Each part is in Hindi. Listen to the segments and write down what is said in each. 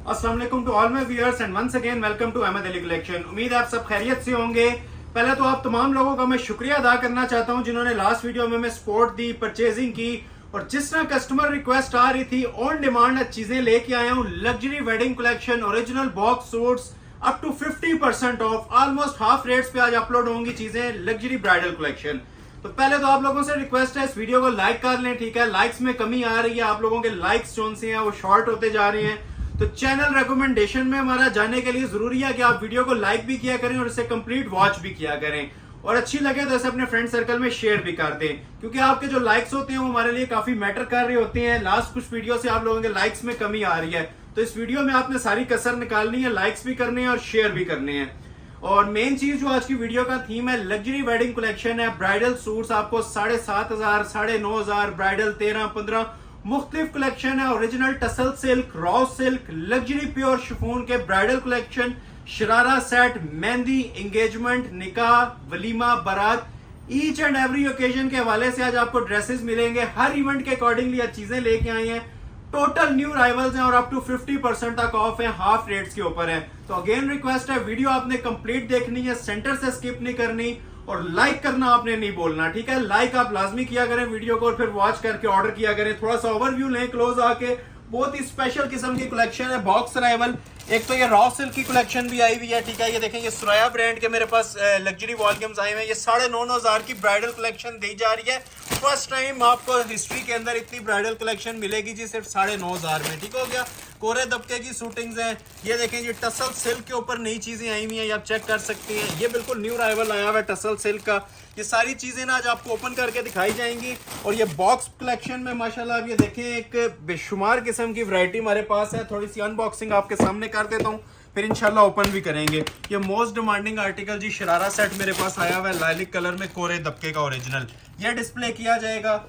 अस्सलाम वालेकुम to all my viewers and once again welcome to Ahmed Ali collection. उम्मीद है आप सब खैरियत से होंगे। पहले तो आप तमाम लोगों का मैं शुक्रिया अदा करना चाहता हूं जिन्होंने लास्ट वीडियो में सपोर्ट दी, परचेजिंग की और जिस तरह कस्टमर रिक्वेस्ट आ रही थी ऑन डिमांड चीजें लेके आया हूं। Luxury wedding collection, original box suits up to 50% off, almost half rates पे आज अपलोड होंगी चीजें, लग्जरी ब्राइडल कलेक्शन। तो पहले तो आप लोगों से रिक्वेस्ट है इस वीडियो को लाइक कर लें, ठीक है। लाइक्स में कमी आ रही है, आप लोगों के लाइक्स जो से हैं वो शॉर्ट होते जा रहे हैं। तो चैनल रिकमेंडेशन में हमारा जाने के लिए जरूरी है कि आप वीडियो को लाइक भी किया करें और इसे कंप्लीट वॉच भी किया करें और अच्छी लगे तो इसे अपने फ्रेंड सर्कल में शेयर भी कर दें, क्योंकि आपके जो लाइक्स होते हैं वो हमारे लिए काफी मैटर कर रहे होते हैं। लास्ट कुछ वीडियो से आप लोगों के लाइक्स में कमी आ रही है, तो इस वीडियो में आपने सारी कसर निकालनी है, लाइक्स भी करने हैं और शेयर भी करने हैं। और मेन चीज जो आज की वीडियो का थीम है, लग्जरी वेडिंग कलेक्शन है। ब्राइडल सूट्स आपको 7,500, 9,500, ब्राइडल 13-15 मुख्तलिफ कलेक्शन है। Original tussar silk, raw silk, luxury pure chiffon के bridal collection, sharara set, mehndi, engagement, निकाह, वलीमा, बारात, ईच एंड एवरी ओकेजन के हवाले से आज आपको ड्रेसेस मिलेंगे। हर इवेंट के अकॉर्डिंगली आज चीजें लेके आई हैं। टोटल न्यू अराइवल्स हैं और अप टू 50% तक ऑफ है, हाफ रेट्स के ऊपर है। तो अगेन रिक्वेस्ट है, वीडियो आपने कंप्लीट देखनी है, सेंटर से स्किप नहीं करनी और लाइक करना आपने नहीं बोलना, ठीक है। लाइक आप लाजमी किया करें वीडियो को और फिर वॉच करके ऑर्डर किया करें। थोड़ा सा ओवरव्यू लें क्लोज आके। बहुत ही स्पेशल किस्म की कलेक्शन है, बॉक्स अराइवल। एक तो ये रॉ सिल्क की कलेक्शन भी आई हुई है, ठीक है। ये देखें, ये सुराया ब्रांड के मेरे पास लग्जरी वॉल्यूम्स आए हुए हैं। ये 9,500 की ब्राइडल कलेक्शन दी जा रही है। फर्स्ट टाइम आपको हिस्ट्री के अंदर इतनी ब्राइडल कलेक्शन मिलेगी जी सिर्फ 9,500 में, ठीक हो गया। कोरे दबके की शूटिंग्स हैं। ये देखें, ये टसल सिल्क के ऊपर नई चीजें आई हुई हैं, आप चेक कर सकते हैं। ये बिल्कुल न्यू अराइवल आया हुआ है टसल सिल्क का। ये सारी चीजें ना आज आपको ओपन करके दिखाई जाएंगी। और ये बॉक्स कलेक्शन में माशाल्लाह आप ये देखें, एक बेशुमार किस्म की वैरायटी हमारे पास है। थोड़ी सी अनबॉक्सिंग आपके सामने कर देता हूँ, फिर इंशाल्लाह ओपन भी करेंगे। ये मोस्ट डिमांडिंग आर्टिकल जी शरारा सेट मेरे पास आया हुआ है, लाइलिक कलर में, कोरे दबके का ओरिजिनल। ये डिस्प्ले किया जाएगा।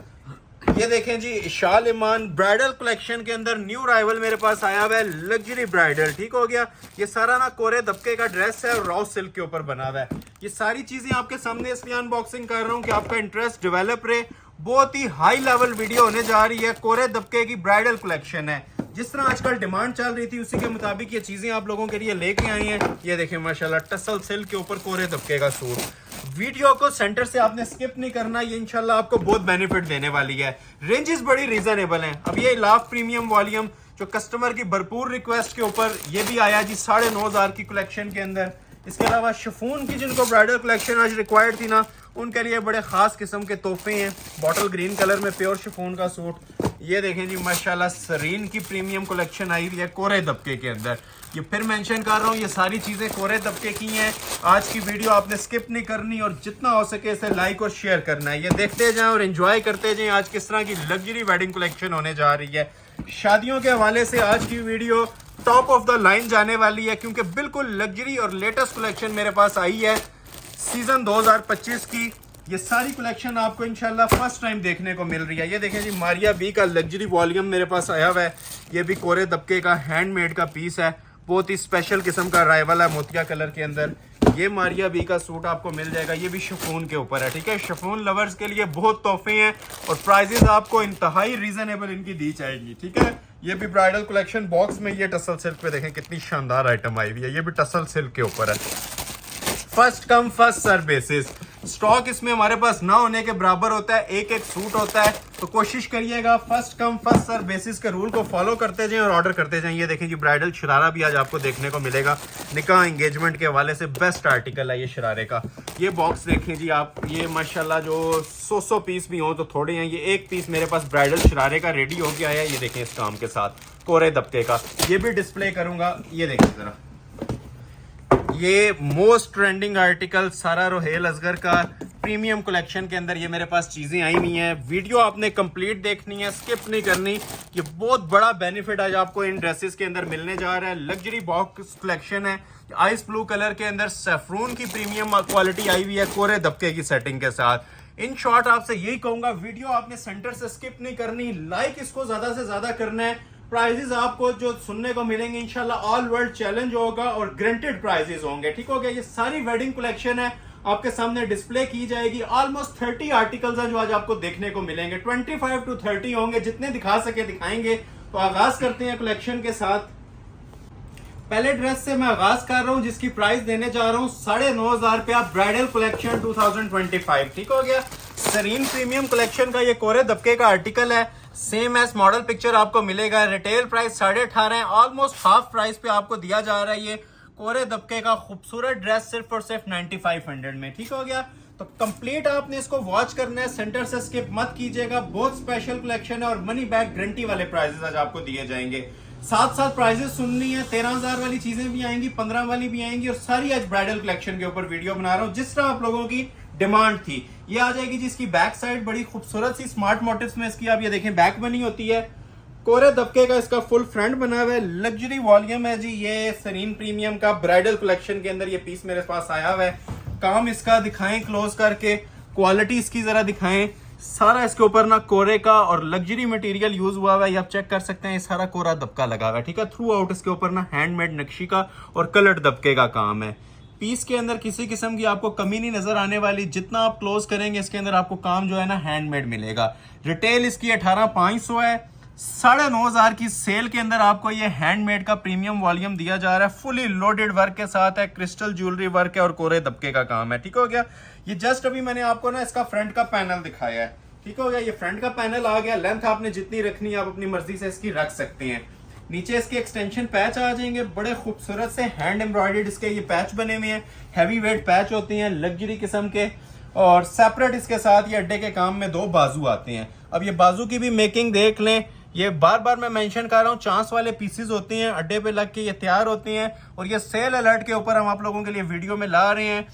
ये देखें जी, शाल इमान ब्राइडल कलेक्शन के अंदर न्यू अराइवल मेरे पास आया हुआ है, लग्जरी ब्राइडल, ठीक हो गया। ये सारा ना कोरे दबके का ड्रेस है और रॉ सिल्क के ऊपर बना हुआ है। ये सारी चीजें आपके सामने इसलिए अनबॉक्सिंग कर रहा हूँ कि आपका इंटरेस्ट डेवलप रहे। बहुत ही हाई लेवल वीडियो होने जा रही है। कोरे दबके की ब्राइडल कलेक्शन है, जिस तरह आजकल डिमांड चल रही थी उसी के मुताबिक ये चीजें आप लोगों के लिए लेके आई हैं। ये देखें माशाल्लाह, टसल सिल्क के ऊपर कोरे दबके का सूट। वीडियो को सेंटर से आपने स्किप नहीं करना, ये इंशाल्लाह आपको बहुत बेनिफिट देने वाली है। रेंजेस बड़ी रीजनेबल हैं। अब ये लाफ प्रीमियम वॉल्यूम जो कस्टमर की भरपूर रिक्वेस्ट के ऊपर ये भी आया जी 9,500 की कलेक्शन के अंदर। इसके अलावा शिफॉन की जिनको ब्राइडल कलेक्शन आज रिक्वायर्ड थी ना, उनके लिए बड़े खास किस्म के तोहफे हैं। बॉटल ग्रीन कलर में प्योर शिफॉन का सूट। ये देखें जी माशाल्लाह, सरीन की प्रीमियम कलेक्शन आई हुई है कोरे दबके के अंदर। ये फिर मेंशन कर रहा हूँ, ये सारी चीजें कोरे दबके की हैं। आज की वीडियो आपने स्किप नहीं करनी और जितना हो सके इसे लाइक और शेयर करना है। ये देखते जाएं और एंजॉय करते जाएं आज किस तरह की लग्जरी वेडिंग कलेक्शन होने जा रही है। शादियों के हवाले से आज की video top of the line जाने वाली है, क्योंकि बिल्कुल लग्जरी और लेटेस्ट कलेक्शन मेरे पास आई है सीजन 2025 की। ये सारी कलेक्शन आपको इंशाल्लाह फर्स्ट टाइम देखने को मिल रही है। ये देखें जी, मारिया बी का लग्जरी वॉल्यूम मेरे पास आया हुआ है। ये भी कोरे दबके का हैंडमेड का पीस है, बहुत ही स्पेशल किस्म का अराइवल है मोतिया कलर के अंदर। ये मारिया बी का सूट आपको मिल जाएगा, ये भी शिफॉन के ऊपर है, ठीक है। शिफॉन लवर्स के लिए बहुत तोहफे हैं और प्राइजेस आपको इंतहाई रीजनेबल इनकी दी जाएगी, ठीक है। ये भी ब्राइडल कलेक्शन बॉक्स में, ये टसल सिल्क पे देखें कितनी शानदार आइटम आई हुई है। ये भी टसल सिल्क के ऊपर है। First come first serve basis, stock इसमें हमारे पास ना होने के बराबर होता है, एक एक सूट होता है। तो कोशिश करिएगा first come first serve basis के रूल को फॉलो करते जाएं और ऑर्डर करते जाएं। ये देखें जी, ब्राइडल शरारा भी आज आपको देखने को मिलेगा। निकाह एंगेजमेंट के हवाले से बेस्ट आर्टिकल है ये शरारे का। ये बॉक्स देखें जी आप, ये माशाल्लाह जो 100 पीस भी हो तो थोड़े हैं। ये एक पीस मेरे पास ब्राइडल शरारे का रेडी हो गया है। ये देखें इस काम के साथ कोरे दबके का, ये भी डिस्प्ले करूंगा। ये देखें जरा, ये मोस्ट ट्रेंडिंग आर्टिकल सारा रोहेल असगर का प्रीमियम कलेक्शन के अंदर ये मेरे पास चीजें आई हुई हैं। वीडियो आपने कंप्लीट देखनी है, स्किप नहीं करनी। ये बहुत बड़ा बेनिफिट आज आपको इन ड्रेसेस के अंदर मिलने जा रहा है। लग्जरी बॉक्स कलेक्शन है, आइस ब्लू कलर के अंदर सैफरून की प्रीमियम क्वालिटी आई हुई है कोरे दबके की सेटिंग के साथ। इन शॉर्ट आपसे यही कहूंगा, वीडियो आपने सेंटर से स्किप नहीं करनी, लाइक इसको ज्यादा से ज्यादा करना है। प्राइजेस आपको जो सुनने को मिलेंगे इंशाल्लाह ऑल वर्ल्ड चैलेंज होगा और ग्रंटेड प्राइजेस होंगे, ठीक हो गया। ये सारी वेडिंग कलेक्शन है, आपके सामने डिस्प्ले की जाएगी। ऑलमोस्ट 30 आर्टिकल्स हैं जो आज आपको देखने को मिलेंगे। 25 to 30 होंगे, जितने दिखा सके दिखाएंगे। तो आगाज करते हैं कलेक्शन के साथ। पहले ड्रेस से मैं आगाज कर रहा हूँ जिसकी प्राइस देने जा रहा हूँ 9,500 रुपया, ब्राइडल कलेक्शन 2025। ठीक हो गया। सरीन प्रीमियम कलेक्शन का ये कोरे दबके का आर्टिकल है, सेम एस मॉडल पिक्चर आपको मिलेगा। रिटेल प्राइस 18.5 है, ऑलमोस्ट हाफ प्राइस पे आपको दिया जा रहा है ये कोरे दबके का खूबसूरत ड्रेस सिर्फ और सिर्फ 9500 में। ठीक हो गया। तो कंप्लीट आपने इसको वॉच करना है, सेंटर से स्किप मत कीजिएगा। बहुत स्पेशल कलेक्शन है और मनी बैक गारंटी वाले प्राइसेस आज आपको दिए जाएंगे। साथ साथ प्राइसेस सुननी है, 13,000 वाली चीजें भी आएंगी, 15 वाली भी आएंगी और सारी आज ब्राइडल कलेक्शन के ऊपर वीडियो बना रहा हूँ जिस तरह आप लोगों की डिमांड थी। ये आ जाएगी जिसकी बैक साइड बड़ी खूबसूरत सी स्मार्ट मोटिव्स में इसकी आप ये देखें बैक बनी होती है। कोरे दबके का इसका फुल फ्रंट बना हुआ है, लग्जरी वॉल्यूम है जी। ये सरीन प्रीमियम का ब्राइडल कलेक्शन के अंदर ये पीस मेरे पास आया हुआ है। काम इसका दिखाएं क्लोज करके, क्वालिटी इसकी जरा दिखाएं। सारा इसके ऊपर ना कोरे का और लग्जरी मटेरियल यूज हुआ हुआ है, आप चेक कर सकते हैं। ये सारा कोरा दबका लगा हुआ है। ठीक है। थ्रू आउट इसके ऊपर ना हैंडमेड नक्शी का और कलर्ड दबके का काम है। पीस के अंदर किसी किस्म की आपको कमी नहीं नजर आने वाली। जितना आप क्लोज करेंगे इसके अंदर आपको काम जो है ना हैंडमेड मिलेगा। रिटेल इसकी 18,500 है। 9,500 की सेल के अंदर आपको ये हैंडमेड का प्रीमियम वॉल्यूम दिया जा रहा है। फुली लोडेड वर्क के साथ है, क्रिस्टल ज्वेलरी वर्क है और कोरे दबके का काम है। ठीक हो गया। ये जस्ट अभी मैंने आपको ना इसका फ्रंट का पैनल दिखाया है। ठीक हो गया। ये फ्रंट का पैनल आ गया। लेंथ आपने जितनी रखनी है आप अपनी मर्जी से इसकी रख सकते हैं। नीचे इसके एक्सटेंशन पैच आ जाएंगे, बड़े खूबसूरत से हैंड एम्ब्रॉयडर्ड इसके ये पैच बने हुए हैं। हैवी वेट पैच होते हैं, लग्जरी किस्म के। और सेपरेट इसके साथ ये अड्डे के काम में 2 बाजू आते हैं। अब ये बाजू की भी मेकिंग देख लें। ये बार बार मैं मेंशन कर रहा हूँ, चांस वाले पीसेस होते हैं, अड्डे पे लग के ये तैयार होते हैं। और ये सेल अलर्ट के ऊपर हम आप लोगों के लिए वीडियो में ला रहे हैं।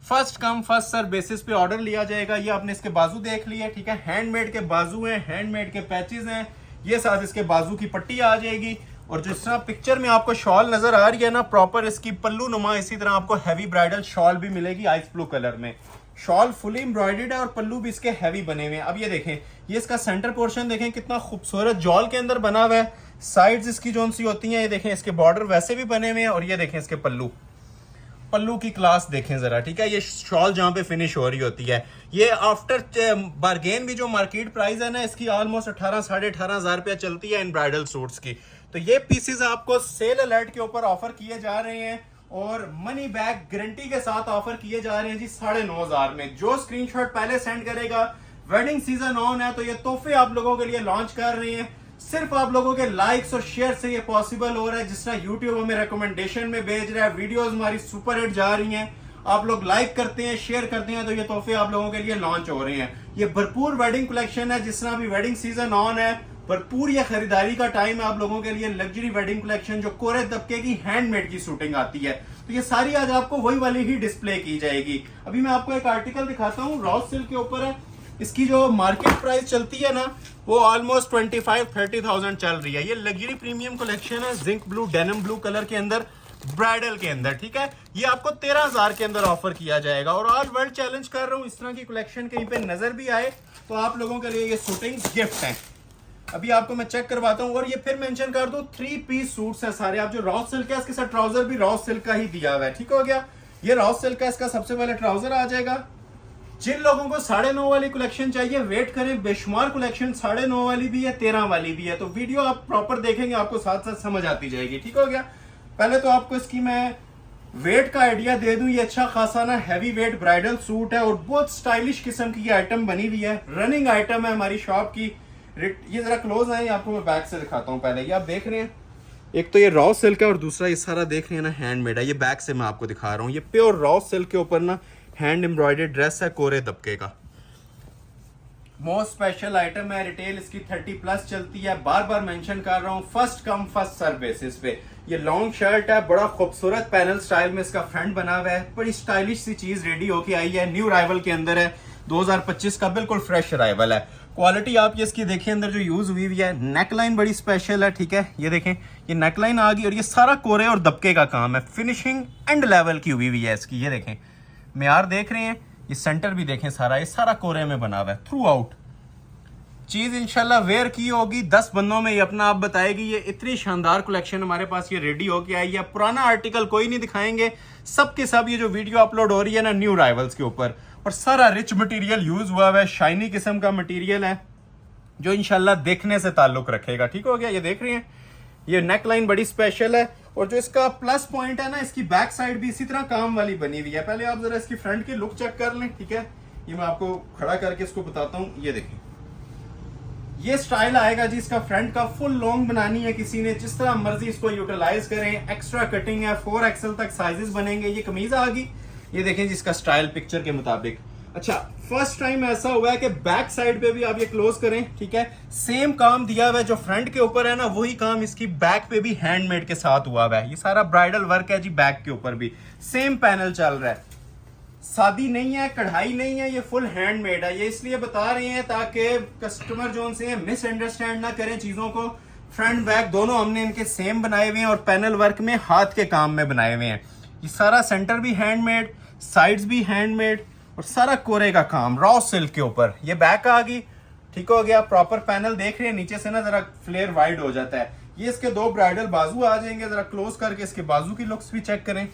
First come first serve basis पे ऑर्डर लिया जाएगा। ये आपने इसके बाजू देख लिए। ठीक है। हैंडमेड के बाजू हैं, हैंडमेड के पैचेस हैं। ये साथ इसके बाजू की पट्टी आ जाएगी। और जिस तरह पिक्चर में आपको शॉल नजर आ रही है ना, प्रॉपर इसकी पल्लू नुमा, इसी तरह आपको हैवी ब्राइडल शॉल भी मिलेगी आइस ब्लू कलर में। शॉल फुली एम्ब्रॉयडर्ड है और पल्लू भी इसके हैवी बने हुए हैं। अब ये देखें, ये इसका सेंटर पोर्शन देखें कितना खूबसूरत जॉल के अंदर बना हुआ है। साइड्स इसकी जो सी होती हैं, ये देखें इसके बॉर्डर वैसे भी बने हुए हैं। और ये देखें इसके पल्लू की क्लास देखें जरा। ठीक है। ये शॉल जहां पे फिनिश हो रही होती है, ये आफ्टर बार्गेन भी जो मार्केट प्राइस है ना इसकी ऑलमोस्ट 18,500 रुपया चलती है इन ब्राइडल सूट्स की। तो ये पीसेस आपको सेल अलर्ट के ऊपर ऑफर किए जा रहे हैं और मनी बैक गारंटी के साथ ऑफर किए जा रहे हैं जी 9,500 में। जो स्क्रीनशॉट पहले सेंड करेगा, वेडिंग सीजन ऑन है तो ये तोहफे आप लोगों के लिए लॉन्च कर रहे हैं। सिर्फ आप लोगों के लाइक्स और शेयर से ये पॉसिबल हो रहा है। जिस तरह यूट्यूब हमें रिकमेंडेशन में भेज रहा है, वीडियोस हमारी सुपर हिट जा रही हैं, आप लोग लाइक करते हैं, शेयर करते हैं, तो ये तोहफे आप लोगों के लिए लॉन्च हो रहे हैं। ये भरपूर वेडिंग कलेक्शन है। जिस तरह अभी वेडिंग सीजन ऑन है, भरपूर ये खरीदारी का टाइम है आप लोगों के लिए। लग्जरी वेडिंग कलेक्शन जो कोरे दबके की हैंडमेड की शूटिंग आती है, तो ये सारी आज आपको वही वाली ही डिस्प्ले की जाएगी। अभी मैं आपको एक आर्टिकल दिखाता हूँ, रॉ सिल्क के ऊपर है। इसकी जो मार्केट प्राइस चलती है ना वो ऑलमोस्ट 25-30,000 चल रही है। ये लग्जरी प्रीमियम कलेक्शन है, zinc blue denim blue colour के अंदर, ब्राइडल के अंदर। ठीक है। ये आपको 13,000 के अंदर ऑफर किया जाएगा। और ऑल वर्ल्ड चैलेंज कर रहा हूँ, इस तरह की कलेक्शन कहीं पे नजर भी आए तो आप लोगों के लिए ये शूटिंग गिफ्ट है। अभी आपको मैं चेक करवाता हूँ। और ये फिर मेंशन कर दूं, 3 पीस सूट्स है सारे। आप जो रॉ सिल्क है इसके साथ ट्राउजर भी रॉ सिल्क का ही दिया हुआ है। ठीक हो गया। ये रॉ सिल्क का इसका सबसे पहले ट्राउजर आ जाएगा। जिन लोगों को 9.5 वाली कलेक्शन चाहिए वेट करें, बेशुमार कलेक्शन 9.5 वाली भी है, 13 वाली भी है। तो वीडियो आप प्रॉपर देखेंगे आपको साथ साथ समझ आती जाएगी। ठीक हो गया। पहले तो आपको इसकी मैं वेट का आइडिया दे दूं। ये अच्छा खासा ना हैवी वेट ब्राइडल सूट है और बहुत स्टाइलिश किस्म की ये आइटम बनी हुई है। रनिंग आइटम है हमारी शॉप की। ये जरा क्लोज है, आपको मैं बैक से दिखाता हूँ। पहले ये आप देख रहे हैं, एक तो ये रॉ सिल्क है और दूसरा ये सारा देख रहे हैं ना हैंडमेड है। ये बैक से मैं आपको दिखा रहा हूँ। ये प्योर रॉ सिल्क के ऊपर ना हैंड एम्ब्रॉयडर्ड ड्रेस है कोरे दबके का। मोस्ट स्पेशल आइटम है। रिटेल इसकी 30+ चलती है। बार बार मेंशन कर रहा हूँ, first come first serve basis पे। ये लॉन्ग शर्ट है, बड़ा खूबसूरत पैनल स्टाइल में इसका फ्रंट बना हुआ है। बड़ी स्टाइलिश सी चीज रेडी होके आई है, न्यू अराइवल के अंदर है, 2025 का बिल्कुल फ्रेश अराइवल है। क्वालिटी आप ये इसकी देखें, अंदर जो यूज हुई हुई है, नेकलाइन बड़ी स्पेशल है। ठीक है। ये देखें, ये नेकलाइन आ गई और ये सारा कोरे और दबके का काम है। फिनिशिंग एंड लेवल की हुई हुई है इसकी। ये देखें, म्यार देख रहे हैं, ये सेंटर भी देखें, सारा ये सारा कोरे में बना हुआ है थ्रू आउट। चीज इंशाल्लाह वेयर की होगी, 10 बंदों में ये अपना आप बताएगी। ये इतनी शानदार कलेक्शन हमारे पास ये रेडी होके आई है। पुराना आर्टिकल कोई नहीं दिखाएंगे, सब के सब ये जो वीडियो अपलोड हो रही है ना न्यू अराइवल्स के ऊपर, और सारा रिच मटेरियल यूज हुआ है, शाइनी किस्म का मटेरियल है जो इंशाल्लाह देखने से ताल्लुक रखेगा। ठीक हो गया। ये देख रहे हैं, ये नेक लाइन बड़ी स्पेशल है और जो इसका प्लस पॉइंट है ना, इसकी बैक साइड भी इसी तरह काम वाली बनी हुई है। पहले आप जरा इसकी फ्रंट की लुक चेक कर लें, ठीक है। ये मैं आपको खड़ा करके इसको बताता हूँ। ये देखें, ये स्टाइल आएगा जी इसका। फ्रंट का फुल लॉन्ग बनानी है किसी ने, जिस तरह मर्जी इसको यूटिलाइज करें। एक्स्ट्रा कटिंग है, 4XL तक साइजेस बनेंगे। ये कमीज आ गई, ये देखें जी इसका स्टाइल पिक्चर के मुताबिक। अच्छा, फर्स्ट टाइम ऐसा हुआ है कि बैक साइड पे भी आप ये क्लोज करें, ठीक है। सेम काम दिया हुआ है जो फ्रंट के ऊपर है ना, वही काम इसकी बैक पे भी हैंडमेड के साथ हुआ हुआ है। ये सारा ब्राइडल वर्क है जी, बैक के ऊपर भी सेम पैनल चल रहा है। शादी नहीं है, कढ़ाई नहीं है, ये फुल हैंडमेड है। ये इसलिए बता रहे हैं ताकि कस्टमर जो उनसे मिसअंडरस्टैंड ना करें चीजों को। फ्रंट बैक दोनों हमने इनके सेम बनाए हुए हैं और पैनल वर्क में हाथ के काम में बनाए हुए हैं। ये सारा सेंटर भी हैंडमेड, साइड्स भी हैंडमेड और सारा कोरे का काम रॉ सिल्क के ऊपर। ये बैक आ गई, ठीक हो गया। प्रॉपर पैनल देख रहे हैं, नीचे से ना जरा फ्लेयर वाइड हो जाता है। ये इसके दो ब्राइडल बाजू आ जाएंगे। जरा क्लोज करके इसके बाजू की लुक्स भी चेक करें।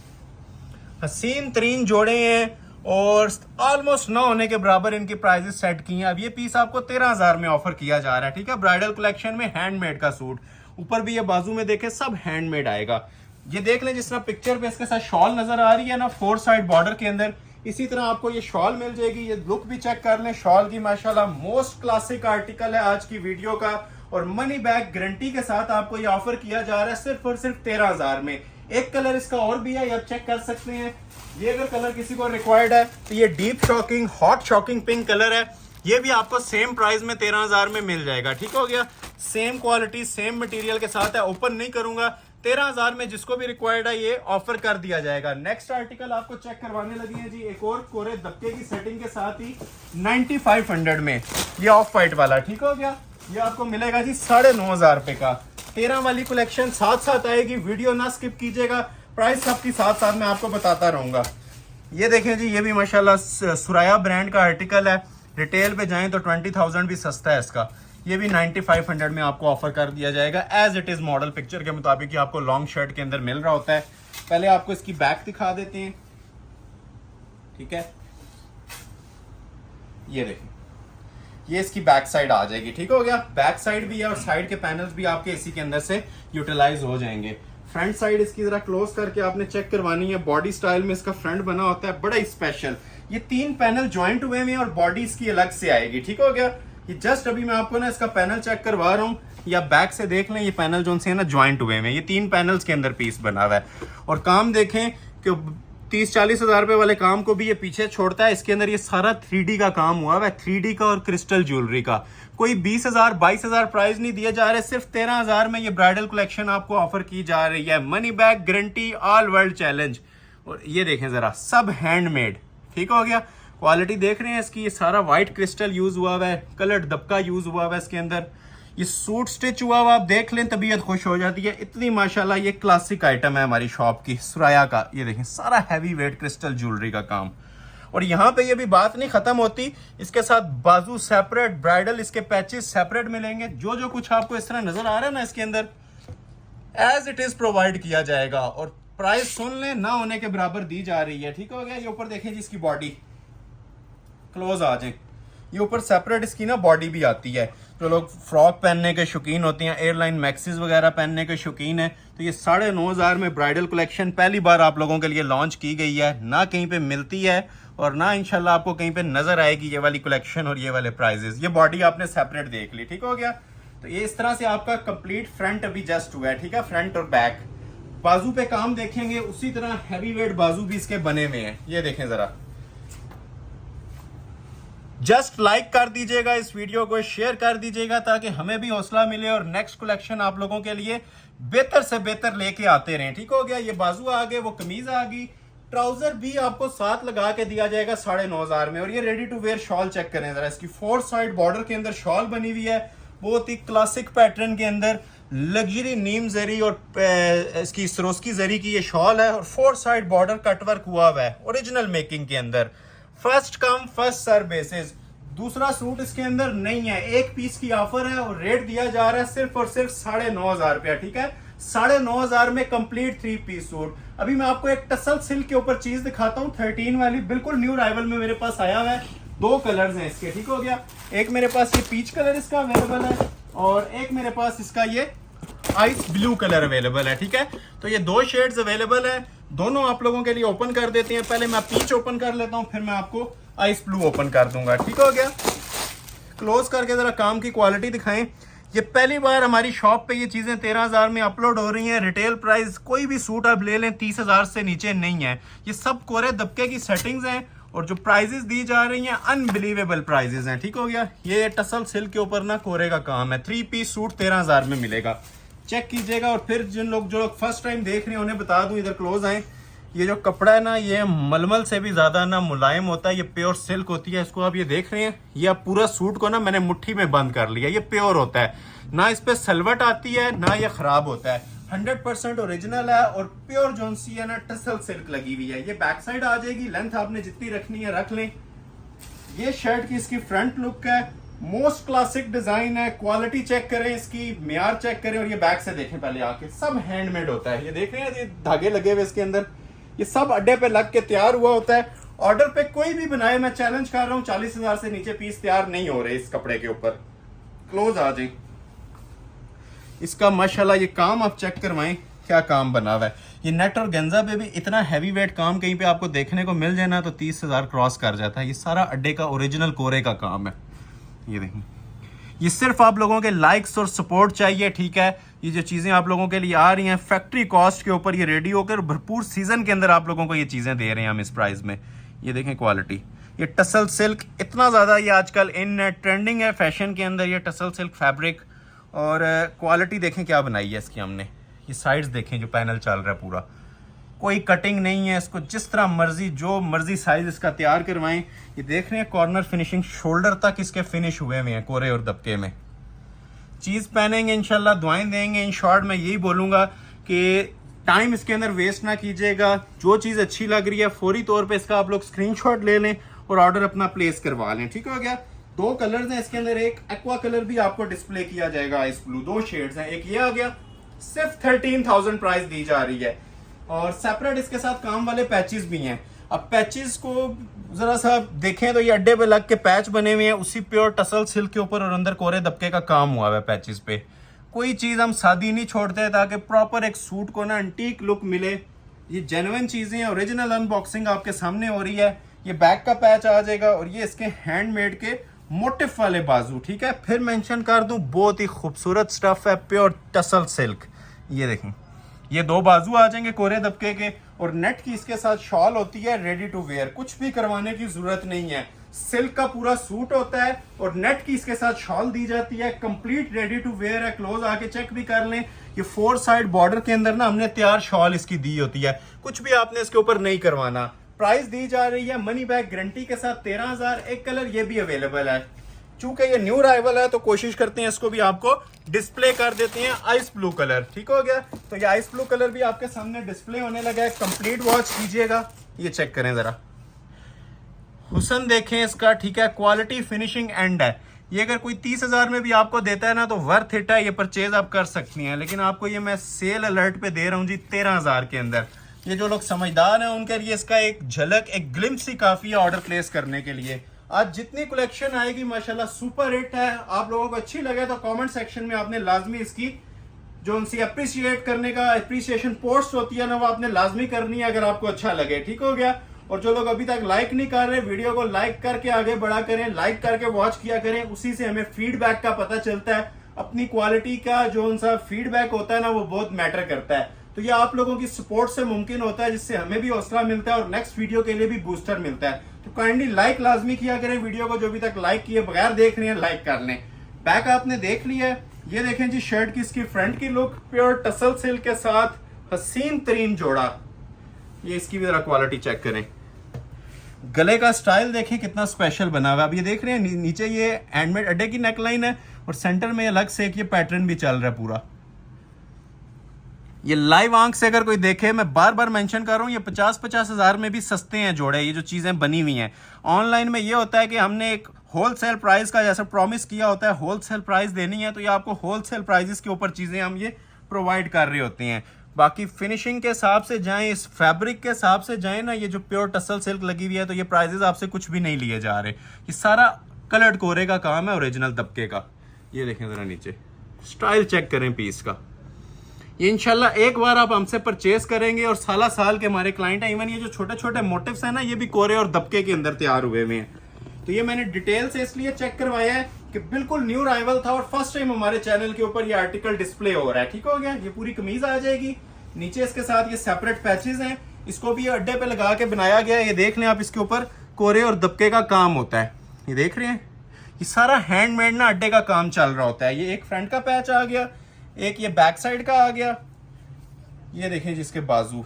हसीन तरीन जोड़े हैं और ऑलमोस्ट ना होने के बराबर इनकी प्राइजेस सेट की हैं। अब ये पीस आपको 13,000 में ऑफर किया जा रहा है, ठीक है। ब्राइडल कलेक्शन में हैंडमेड का सूट, ऊपर भी ये बाजू में देखें सब हैंडमेड आएगा। ये देख लें जिस तरह पिक्चर पे इसके साथ शॉल नजर आ रही है ना 4 साइड बॉर्डर के अंदर, इसी तरह आपको ये शॉल मिल जाएगी। ये लुक भी चेक कर लें शॉल की, माशाल्लाह मोस्ट क्लासिक आर्टिकल है आज की वीडियो का। और मनी बैक गारंटी के साथ आपको ये ऑफर किया जा रहा है सिर्फ और सिर्फ 13,000 में। एक कलर इसका और भी है, ये आप चेक कर सकते हैं। ये अगर कलर किसी को रिक्वायर्ड है तो ये deep shocking hot shocking pink colour है। ये भी आपको सेम प्राइस में 13,000 में मिल जाएगा, ठीक हो गया। सेम क्वालिटी सेम मटेरियल के साथ है। ओपन नहीं करूंगा, 13,000 में जिसको भी रिक्वायर्ड है ये ऑफर कर दिया जाएगा। नेक्स्ट आर्टिकल आपको चेक करवाने लगी है जी, एक और कोरे दबके की सेटिंग के साथ ही 9500 में ये ऑफ वाइट वाला, ठीक हो गया। ये आपको मिलेगा जी 9,500 रुपए का। 13 वाली कलेक्शन साथ साथ आएगी, वीडियो ना स्किप कीजिएगा। प्राइस सबकी साथ साथ मैं आपको बताता रहूंगा। ये देखें जी, ये भी माशाल्लाह सुराया ब्रांड का आर्टिकल है। रिटेल पे जाएं तो 20,000 भी सस्ता है इसका। ये भी 9500 में आपको ऑफर कर दिया जाएगा as it is. Model picture के मुताबिक ये आपको लॉन्ग शर्ट के अंदर मिल रहा होता है। पहले आपको इसकी बैक दिखा देते हैं, ठीक है। ये देखें, ये इसकी बैक साइड आ जाएगी, ठीक हो गया। बैक साइड भी है और साइड के पैनल्स भी आपके इसी के अंदर से यूटिलाइज हो जाएंगे। फ्रंट साइड इसकी जरा क्लोज करके आपने चेक करवानी है। बॉडी स्टाइल में इसका फ्रंट बना होता है, बड़ा ही स्पेशल। ये 3 पैनल ज्वाइंट हुए हैं और बॉडी इसकी अलग से आएगी, ठीक हो गया। ये जस्ट अभी मैं आपको ना इसका पैनल चेक करवा रहा हूँ, या बैक से देख लें। ये पैनल जो से है ना ज्वाइंट हुए हैं। ये 3 पैनल्स के अंदर पीस बना हुआ है। और काम देखें कि 30-40 हजार रुपए वाले काम को भी ये पीछे छोड़ता है। इसके अंदर ये सारा 3D का काम हुआ है, 3D का और क्रिस्टल ज्वेलरी का। कोई 20,000 22,000 प्राइस नहीं दिए जा रहे, सिर्फ 13,000 में ये ब्राइडल कलेक्शन आपको ऑफर की जा रही है। Money back guarantee, all world challenge. और ये देखें जरा, सब हैंडमेड, ठीक हो गया। क्वालिटी देख रहे हैं इसकी, ये सारा व्हाइट क्रिस्टल यूज हुआ हुआ है, कलर्ड दबका यूज हुआ हुआ है इसके अंदर। ये सूट स्टिच हुआ हुआ, आप देख लें तबीयत खुश हो जाती है। इतनी माशाल्लाह ये क्लासिक आइटम है हमारी शॉप की, सुराया का। ये देखें सारा हैवी वेट क्रिस्टल ज्वेलरी का काम। और यहाँ पे ये भी बात नहीं खत्म होती, इसके साथ बाजू सेपरेट, ब्राइडल इसके पैचेस सेपरेट मिलेंगे। जो जो कुछ आपको इस तरह नजर आ रहा है ना इसके अंदर, एज इट इज प्रोवाइड किया जाएगा। और प्राइस सुन लें, ना होने के बराबर दी जा रही है, ठीक हो गया। ये ऊपर देखें जी इसकी बॉडी, क्लोज आ जाए। ये ऊपर सेपरेट इसकी ना बॉडी भी आती है। जो लोग फ्रॉक पहनने के शौकीन होते हैं, एयरलाइन मैक्सिस वगैरह पहनने के शौकीन है, तो ये 9,500 में ब्राइडल कलेक्शन पहली बार आप लोगों के लिए लॉन्च की गई है। ना कहीं पे मिलती है और ना इंशाल्लाह आपको कहीं पे नजर आएगी ये वाली कलेक्शन और ये वाले प्राइजेस। ये बॉडी आपने सेपरेट देख ली, ठीक हो गया। तो ये इस तरह से आपका कंप्लीट फ्रंट अभी जस्ट हुआ है, ठीक है। फ्रंट और बैक, बाजू पे काम देखेंगे उसी तरह हैवी वेट बाजू भी इसके बने हुए हैं। ये देखें जरा, जस्ट लाइक कर दीजिएगा इस वीडियो को, शेयर कर दीजिएगा ताकि हमें भी हौसला मिले और नेक्स्ट कलेक्शन आप लोगों के लिए बेहतर से बेहतर लेके आते रहें, ठीक हो गया। ये बाजू आ गए, वो कमीज आ गई। ट्राउजर भी आपको साथ लगा के दिया जाएगा 9,500 में। और ये ready to wear shawl check करें जरा, इसकी 4 साइड बॉर्डर के अंदर शॉल बनी हुई है, बहुत ही क्लासिक पैटर्न के अंदर। लग्जरी नीम जरी और इसकी सरोस्की जरी की ये शॉल है और 4 साइड बॉर्डर कटवर्क हुआ है ओरिजिनल मेकिंग के अंदर। First come first serve basis. दूसरा सूट इसके अंदर नहीं है, एक पीस की ऑफर है और रेट दिया जा रहा है सिर्फ और सिर्फ 9,500 रुपया, ठीक है। 9,500 में कंप्लीट 3 पीस सूट। अभी मैं आपको एक टसल सिल्क के ऊपर चीज दिखाता हूँ, 13 वाली, बिल्कुल न्यू अराइवल में मेरे पास आया हुआ है। 2 कलर्स हैं इसके, ठीक हो गया। एक मेरे पास ये पीच कलर इसका अवेलेबल है और एक मेरे पास इसका ये आइस ब्लू कलर अवेलेबल है। ठीक है, तो ये 2 शेड्स अवेलेबल है, दोनों आप लोगों के लिए ओपन कर देते हैं। पहले मैं पीच ओपन कर लेता हूँ, फिर मैं आपको आइस ब्लू ओपन कर दूंगा। ठीक हो गया, क्लोज करके जरा काम की क्वालिटी दिखाएं। ये पहली बार हमारी शॉप पे ये चीज़ें 13,000 में अपलोड हो रही हैं। रिटेल प्राइस कोई भी सूट आप ले लें 30,000 से नीचे नहीं है। ये सब कोरे दबके की सेटिंग्स हैं और जो प्राइजेस दी जा रही हैं अनबिलीवेबल प्राइजेस हैं। ठीक हो गया, ये टसल सिल्क के ऊपर ना कोरे का काम है। 3 पीस सूट 13,000 में मिलेगा, चेक कीजिएगा। और फिर जो लोग फर्स्ट टाइम देख रहे हैं उन्हें बता दूं, इधर क्लोज आए, ये जो कपड़ा है ना ये मलमल से भी ज्यादा ना मुलायम होता है, ये प्योर सिल्क होती है। इसको आप ये देख रहे हैं, ये आप पूरा सूट को ना मैंने मुट्ठी में बंद कर लिया। ये प्योर होता है, ना इस पे सलवट आती है ना ये खराब होता है। 100% ओरिजिनल है और प्योर जोन सी है ना टसल सिल्क लगी हुई है। ये बैक साइड आ जाएगी, लेंथ आपने जितनी रखनी है रख लें। ये शर्ट की इसकी फ्रंट लुक है, मोस्ट क्लासिक डिजाइन है। क्वालिटी चेक करें, इसकी म्यार चेक करें और ये बैक से देखें पहले आके, सब हैंडमेड होता है। ये देख रहे हैं, ये धागे लगे हुए इसके अंदर, ये सब अड्डे पे लग के तैयार हुआ होता है। ऑर्डर पे कोई भी बनाए, मैं चैलेंज कर रहा हूँ, 40,000 से नीचे पीस तैयार नहीं हो रहे इस कपड़े के ऊपर। क्लोज आ जाए, इसका माशाल्लाह ये काम आप चेक करवाएं, क्या काम बना हुआ है। ये नेट और गेंजा पे भी इतना हैवी वेट काम कहीं पे आपको देखने को मिल जाए ना तो 30,000 क्रॉस कर जाता है। ये सारा अड्डे का ओरिजिनल कोरे का काम है। ये देखें, ये सिर्फ आप लोगों के लाइक्स और सपोर्ट चाहिए। ठीक है, ये जो चीज़ें आप लोगों के लिए आ रही हैं फैक्ट्री कॉस्ट के ऊपर, ये रेडी होकर भरपूर सीजन के अंदर आप लोगों को ये चीज़ें दे रहे हैं हम इस प्राइस में। ये देखें क्वालिटी, ये टसल सिल्क इतना ज़्यादा ये आजकल इन ट्रेंडिंग है फैशन के अंदर, ये टसल सिल्क फैब्रिक। और क्वालिटी देखें क्या बनाई है इसकी हमने। ये साइड्स देखें, जो पैनल चल रहा है पूरा, कोई कटिंग नहीं है। इसको जिस तरह मर्जी, जो मर्जी साइज इसका तैयार करवाएं। ये देख रहे हैं कॉर्नर फिनिशिंग, शोल्डर तक इसके फिनिश हुए हुए हैं कोरे और दबके में। चीज़ पहनेंगे इंशाल्लाह, दुआएं देंगे। इन शॉर्ट मैं यही बोलूँगा कि टाइम इसके अंदर वेस्ट ना कीजिएगा। जो चीज़ अच्छी लग रही है फौरी तौर पे इसका आप लोग स्क्रीनशॉट ले लें और ऑर्डर अपना प्लेस करवा लें। ठीक हो गया, 2 कलर्स हैं इसके अंदर, एक एक्वा कलर भी आपको डिस्प्ले किया जाएगा, आइस ब्लू। 2 शेड्स हैं, एक ये आ गया, सिर्फ 13,000 प्राइस दी जा रही है। और सेपरेट इसके साथ काम वाले पैचेस भी हैं। अब पैचेस को जरा सा देखें तो ये अड्डे पे लग के पैच बने हुए हैं उसी प्योर टसल सिल्क के ऊपर और अंदर कोरे दबके का काम हुआ है पैचेस पे। कोई चीज़ हम सादी नहीं छोड़ते ताकि प्रॉपर एक सूट को ना एंटीक लुक मिले। ये जेन्युइन चीज़ें हैं, ओरिजिनल अनबॉक्सिंग आपके सामने हो रही है। ये बैक का पैच आ जाएगा और ये इसके हैंडमेड के मोटिफ वाले बाजू। ठीक है, फिर मेंशन कर दूं, बहुत ही खूबसूरत स्टफ है, प्योर टसल सिल्क। ये देखें, ये 2 बाजू आ जाएंगे कोरे दबके के और नेट की इसके साथ शॉल होती है रेडी टू वेयर, कुछ भी करवाने की जरूरत नहीं है। सिल्क का पूरा सूट होता है और नेट की इसके साथ शॉल दी जाती है, कंप्लीट रेडी टू वेयर है। क्लोज आके चेक भी कर लें, ये 4 साइड बॉर्डर के अंदर ना हमने तैयार शॉल इसकी दी होती है, कुछ भी आपने इसके ऊपर नहीं करवाना। प्राइस दी जा रही है मनी बैक गारंटी के साथ 13,000। एक कलर ये भी अवेलेबल है, चूंकि ये न्यू अराइवल है तो कोशिश करते हैं इसको भी आपको डिस्प्ले कर देते हैं आइस ब्लू कलर। ठीक हो गया, तो ये आइस ब्लू कलर भी आपके सामने डिस्प्ले होने लगा है। कंप्लीट वॉच कीजिएगा, ये चेक करें जरा, हुसन देखें इसका। ठीक है, क्वालिटी फिनिशिंग एंड है। ये अगर कोई 30,000 में भी आपको देता है ना तो वर्थ इट है, ये परचेज आप कर सकती हैं। लेकिन आपको ये मैं सेल अलर्ट पे दे रहा हूँ जी 13,000 के अंदर। ये जो लोग समझदार हैं उनके लिए इसका एक झलक, एक ग्लिम्स ही काफी है ऑर्डर प्लेस करने के लिए। आज जितनी कलेक्शन आएगी माशाल्लाह सुपर हिट है। आप लोगों को अच्छी लगे तो कमेंट सेक्शन में आपने लाजमी इसकी जो उनसे अप्रिशिएट करने का अप्रिसिएशन पोस्ट होती है ना वो आपने लाजमी करनी है अगर आपको अच्छा लगे। ठीक हो गया, और जो लोग अभी तक लाइक नहीं कर रहे वीडियो को लाइक करके आगे बढ़ा करें, लाइक करके वॉच किया करें, उसी से हमें फीडबैक का पता चलता है। अपनी क्वालिटी का जो उनका फीडबैक होता है ना वो बहुत मैटर करता है। तो ये आप लोगों की सपोर्ट से मुमकिन होता है, जिससे हमें भी हौसला मिलता है और नेक्स्ट वीडियो के लिए भी बूस्टर मिलता है। तो काइंडली लाइक लाजमी किया करें वीडियो को, जो अभी तक लाइक किए बगैर देख रहे हैं लाइक कर लें। बैक आपने देख लिया है, ये देखें जी शर्ट की इसकी फ्रंट की लुक प्योर टसल सिल्क के साथ हसीन तरीन जोड़ा। ये इसकी भी जरा क्वालिटी चेक करें, गले का स्टाइल देखें कितना स्पेशल बना हुआ है। अब ये देख रहे हैं नीचे ये हैंडमेड अड्डे की नेकलाइन है और सेंटर में अलग से एक ये पैटर्न भी चल रहा है पूरा। ये लाइव आंख से अगर कोई देखे, मैं बार बार मेंशन कर रहा हूँ, ये 50-50 हज़ार में भी सस्ते हैं जोड़े ये जो चीज़ें बनी हुई हैं। ऑनलाइन में ये होता है कि हमने एक होलसेल प्राइस का जैसा प्रॉमिस किया होता है, होलसेल प्राइस देनी है तो ये आपको होलसेल प्राइसेस के ऊपर चीज़ें हम ये प्रोवाइड कर रहे होते हैं। बाकी फिनिशिंग के हिसाब से जाएं, इस फैब्रिक के हिसाब से जाएं ना, ये जो प्योर टसल सिल्क लगी हुई है तो ये प्राइजेस आपसे कुछ भी नहीं लिए जा रहे। ये सारा कलर्ड कोरे का काम है ओरिजिनल दबके का। ये देखें जरा नीचे स्टाइल चेक करें पीस का, ये इंशाल्लाह एक बार आप हमसे परचेज करेंगे और साला साल के हमारे क्लाइंट हैं। इवन ये जो छोटे छोटे मोटिव्स हैं ना, ये भी कोरे और दबके के अंदर तैयार हुए हुए हैं। तो ये मैंने डिटेल से इसलिए चेक करवाया है कि बिल्कुल न्यू अराइवल था और फर्स्ट टाइम हमारे चैनल के ऊपर ये आर्टिकल डिस्प्ले हो रहा है। ठीक हो गया। ये पूरी कमीज आ जाएगी, नीचे इसके साथ ये सेपरेट पैचेस हैं, इसको भी ये अड्डे पे लगा के बनाया गया है। ये देख लें आप, इसके ऊपर कोरे और दबके का काम होता है। ये देख रहे हैं, ये सारा हैंडमेड ना अड्डे का काम चल रहा होता है। ये एक फ्रंट का पैच आ गया, एक ये बैक साइड का आ गया। ये देखें जिसके बाजू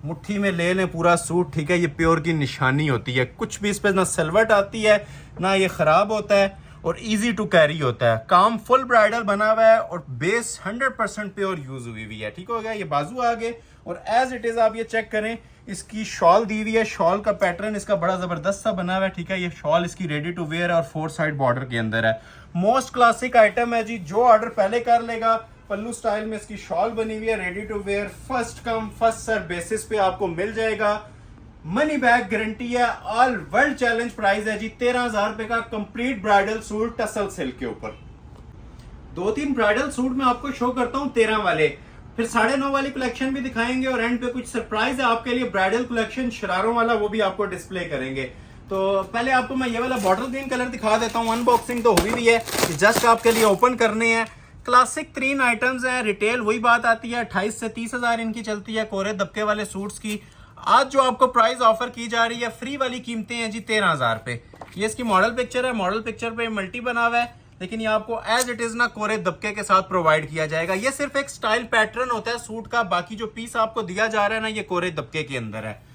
मुट्ठी में ले लें पूरा सूट। ठीक है, ये प्योर की निशानी होती है। कुछ भी इस पर ना सिलवट आती है, ना ये खराब होता है और इजी टू कैरी होता है। काम फुल ब्राइडल बना हुआ है और बेस 100% प्योर यूज हुई हुई है। ठीक हो गया। ये बाजू आगे और एज इट इज आप ये चेक करें, इसकी शॉल दी हुई है। शॉल का पैटर्न इसका बड़ा जबरदस्त सा बना हुआ है। ठीक है, ये शॉल इसकी रेडी टू वेयर है और 4 साइड बॉर्डर के अंदर है। मोस्ट क्लासिक आइटम है जी। जो ऑर्डर पहले कर लेगा, पल्लू स्टाइल में इसकी शॉल बनी हुई है, ready to wear, first come first serve basis पे आपको मिल जाएगा। मनी बैक गारंटी है। ऑल वर्ल्ड चैलेंज प्राइस है जी 13,000 रुपए का complete bridal suit tussle silk के ऊपर। 2-3 ब्राइडल सूट मैं आपको शो करता हूँ 13 वाले, फिर 9.5 वाली कलेक्शन भी दिखाएंगे और एंड पे कुछ सरप्राइज है आपके लिए ब्राइडल कलेक्शन शरारों वाला, वो भी आपको डिस्प्ले करेंगे। तो पहले आपको मैं ये वाला बॉटल ग्रीन कलर दिखा देता हूँ। अनबॉक्सिंग तो हुई भी है, जस्ट आपके लिए ओपन करने हैं। क्लासिक 3 आइटम्स हैं। रिटेल वही बात आती है, 28 से 30 हजार इनकी चलती है कोरे दबके वाले सूट्स की। आज जो आपको प्राइस ऑफर की जा रही है, फ्री वाली कीमतें हैं जी 13,000 पे। ये इसकी मॉडल पिक्चर है। मॉडल पिक्चर पे मल्टी बना हुआ है, लेकिन ये आपको एज इट इज ना कोरे दबके के साथ प्रोवाइड किया जाएगा। ये सिर्फ एक स्टाइल पैटर्न होता है सूट का, बाकी जो पीस आपको दिया जा रहा है ना, ये कोरे दबके के अंदर है।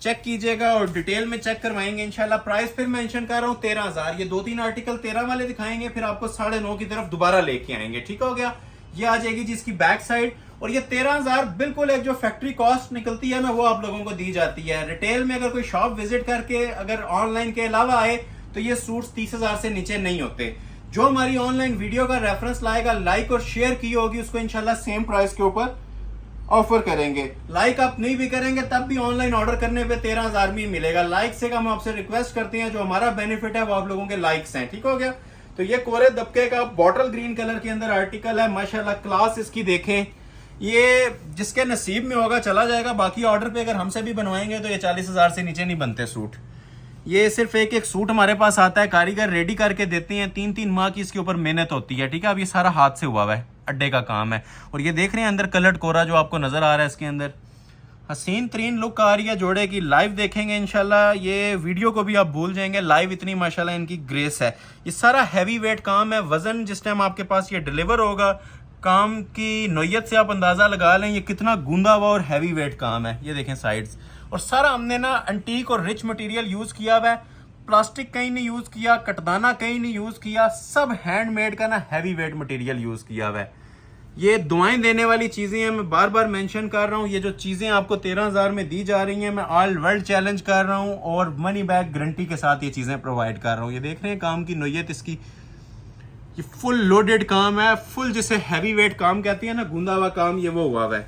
चेक कीजिएगा और डिटेल में चेक करवाएंगे इंशाल्लाह। प्राइस फिर मेंशन कर रहा हूँ 13,000। ये 2-3 आर्टिकल 13 वाले दिखाएंगे, फिर आपको 9.5 की तरफ दोबारा लेके आएंगे। ठीक हो गया। ये आ जाएगी जिसकी बैक साइड और ये 13,000 बिल्कुल एक जो फैक्ट्री कॉस्ट निकलती है ना, वो आप लोगों को दी जाती है। रिटेल में अगर कोई शॉप विजिट करके अगर ऑनलाइन के अलावा आए तो ये सूट्स 30,000 से नीचे नहीं होते। जो हमारी ऑनलाइन वीडियो का रेफरेंस लाएगा, लाइक और शेयर की होगी, उसको इंशाल्लाह सेम प्राइस के ऊपर ऑफर करेंगे। लाइक आप नहीं भी करेंगे तब भी ऑनलाइन ऑर्डर करने पे 13,000 में मिलेगा। लाइक से हम आपसे रिक्वेस्ट करते हैं, जो हमारा बेनिफिट है वो आप लोगों के लाइक्स हैं। ठीक हो गया। तो ये कोरे दबके का बॉटल ग्रीन कलर के अंदर आर्टिकल है। माशाल्लाह क्लास इसकी देखें। ये जिसके नसीब में होगा चला जाएगा। बाकी ऑर्डर पे अगर हमसे भी बनवाएंगे तो ये 40,000 से नीचे नहीं बनते सूट। ये सिर्फ एक एक सूट हमारे पास आता है, कारीगर रेडी करके देते हैं। 3-3 माह की इसके ऊपर मेहनत होती है। ठीक है। अब ये सारा हाथ से हुआ है, अड्डे का काम है। और ये देख रहे हैं अंदर कलर्ड कोरा जो आपको नजर आ रहा है, इसके अंदर हसीन तरीन लुक आ रही है जोड़े की। लाइव देखेंगे इंशाल्लाह, ये वीडियो को भी आप भूल जाएंगे। लाइव इतनी माशाल्लाह इनकी ग्रेस है। ये सारा हैवी वेट काम है। वजन जिस टाइम आपके पास ये डिलीवर होगा, काम की नोयत से आप अंदाजा लगा लें ये कितना गूंदा हुआ और हैवी वेट काम है। ये देखें साइड्स, और सारा हमने ना एंटीक और रिच मटेरियल यूज किया हुआ है। प्लास्टिक कहीं नहीं यूज किया, कटदाना कहीं नहीं यूज किया, सब हैंडमेड का ना हैवी वेट मटेरियल यूज किया हुआ है। ये दुआएं देने वाली चीजें हैं। मैं बार बार मेंशन कर रहा हूँ, ये जो चीजें आपको 13,000 में दी जा रही हैं, मैं ऑल वर्ल्ड चैलेंज कर रहा हूँ और मनी बैक गारंटी के साथ ये चीजें प्रोवाइड कर रहा हूँ। ये देख रहे हैं काम की नोयत इसकी, ये फुल लोडेड काम है। फुल जिसे हैवी वेट काम कहती है ना, गूंदा हुआ काम, ये वो हुआ है।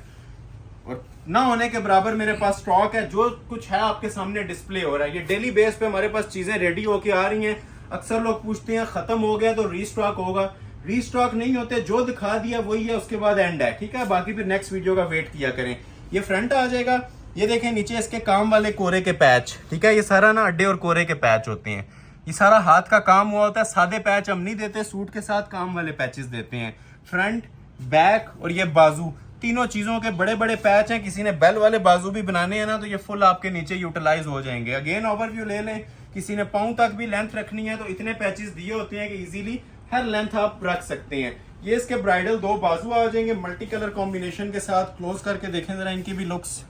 और ना होने के बराबर मेरे पास स्टॉक है। जो कुछ है आपके सामने डिस्प्ले हो रहा है। ये डेली बेस पे हमारे पास चीजें रेडी होके आ रही हैं। अक्सर लोग पूछते हैं खत्म हो गया तो रीस्टॉक होगा। रीस्टॉक नहीं होते, जो दिखा दिया वही है, उसके बाद एंड है। ठीक है। बाकी फिर नेक्स्ट वीडियो का वेट किया करें। ये फ्रंट आ जाएगा। ये देखें नीचे इसके काम वाले कोरे के पैच। ठीक है। ये सारा ना अड्डे और कोरे के पैच होते हैं। ये सारा हाथ का काम हुआ होता है। सादे पैच हम नहीं देते, सूट के साथ काम वाले पैचेस देते हैं। फ्रंट, बैक और ये बाजू, तीनों चीजों के बड़े बड़े पैच हैं। किसी ने बेल वाले बाजू भी बनाने हैं ना, तो ये फुल आपके नीचे यूटिलाइज हो जाएंगे। अगेन ओवरव्यू ले लें। किसी ने पाँव तक भी लेंथ रखनी है तो इतने पैचेस दिए होते हैं कि इजीली हर लेंथ आप रख सकते हैं। ये इसके ब्राइडल 2 बाजू आ जाएंगे मल्टी कलर कॉम्बिनेशन के साथ। क्लोज करके देखें जरा इनकी भी लुक्स।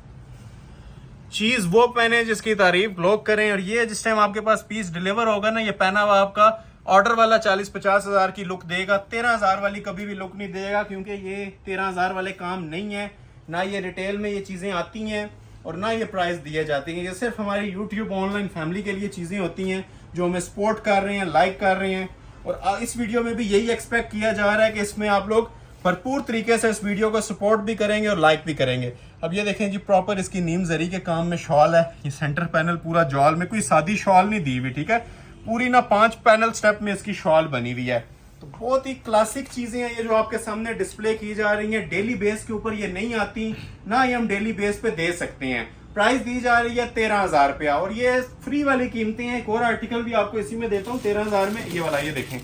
चीज वो पहने जिसकी तारीफ लोग करें। और ये जिस टाइम आपके पास पीस डिलीवर होगा ना, ये पहना हुआ आपका ऑर्डर वाला 40-50 हजार की लुक देगा। 13,000 वाली कभी भी लुक नहीं देगा, क्योंकि ये 13,000 वाले काम नहीं है। ना ये रिटेल में ये चीजें आती हैं और ना ये प्राइस दिए जाती हैं। ये सिर्फ हमारी यूट्यूब ऑनलाइन फैमिली के लिए चीजें होती हैं जो हमें सपोर्ट कर रहे हैं, लाइक कर रहे हैं। और इस वीडियो में भी यही एक्सपेक्ट किया जा रहा है कि इसमें आप लोग भरपूर तरीके से इस वीडियो को सपोर्ट भी करेंगे और लाइक भी करेंगे। अब ये देखें जी, प्रॉपर इसकी नीम जरी के काम में शॉल है। ये सेंटर पैनल पूरा जॉल में, कोई सादी शॉल नहीं दी हुई। ठीक है। पूरी ना 5 पैनल स्टेप में इसकी शॉल बनी हुई है। तो बहुत ही क्लासिक चीजें हैं ये जो आपके सामने डिस्प्ले की जा रही हैं। डेली बेस के ऊपर ये नहीं आती, ना ही हम डेली बेस पे दे सकते हैं। प्राइस दी जा रही है 13,000 रुपया और ये फ्री वाली कीमतें हैं। एक और आर्टिकल भी आपको इसी में देता हूँ 13,000 में, ये वाला, ये देखें,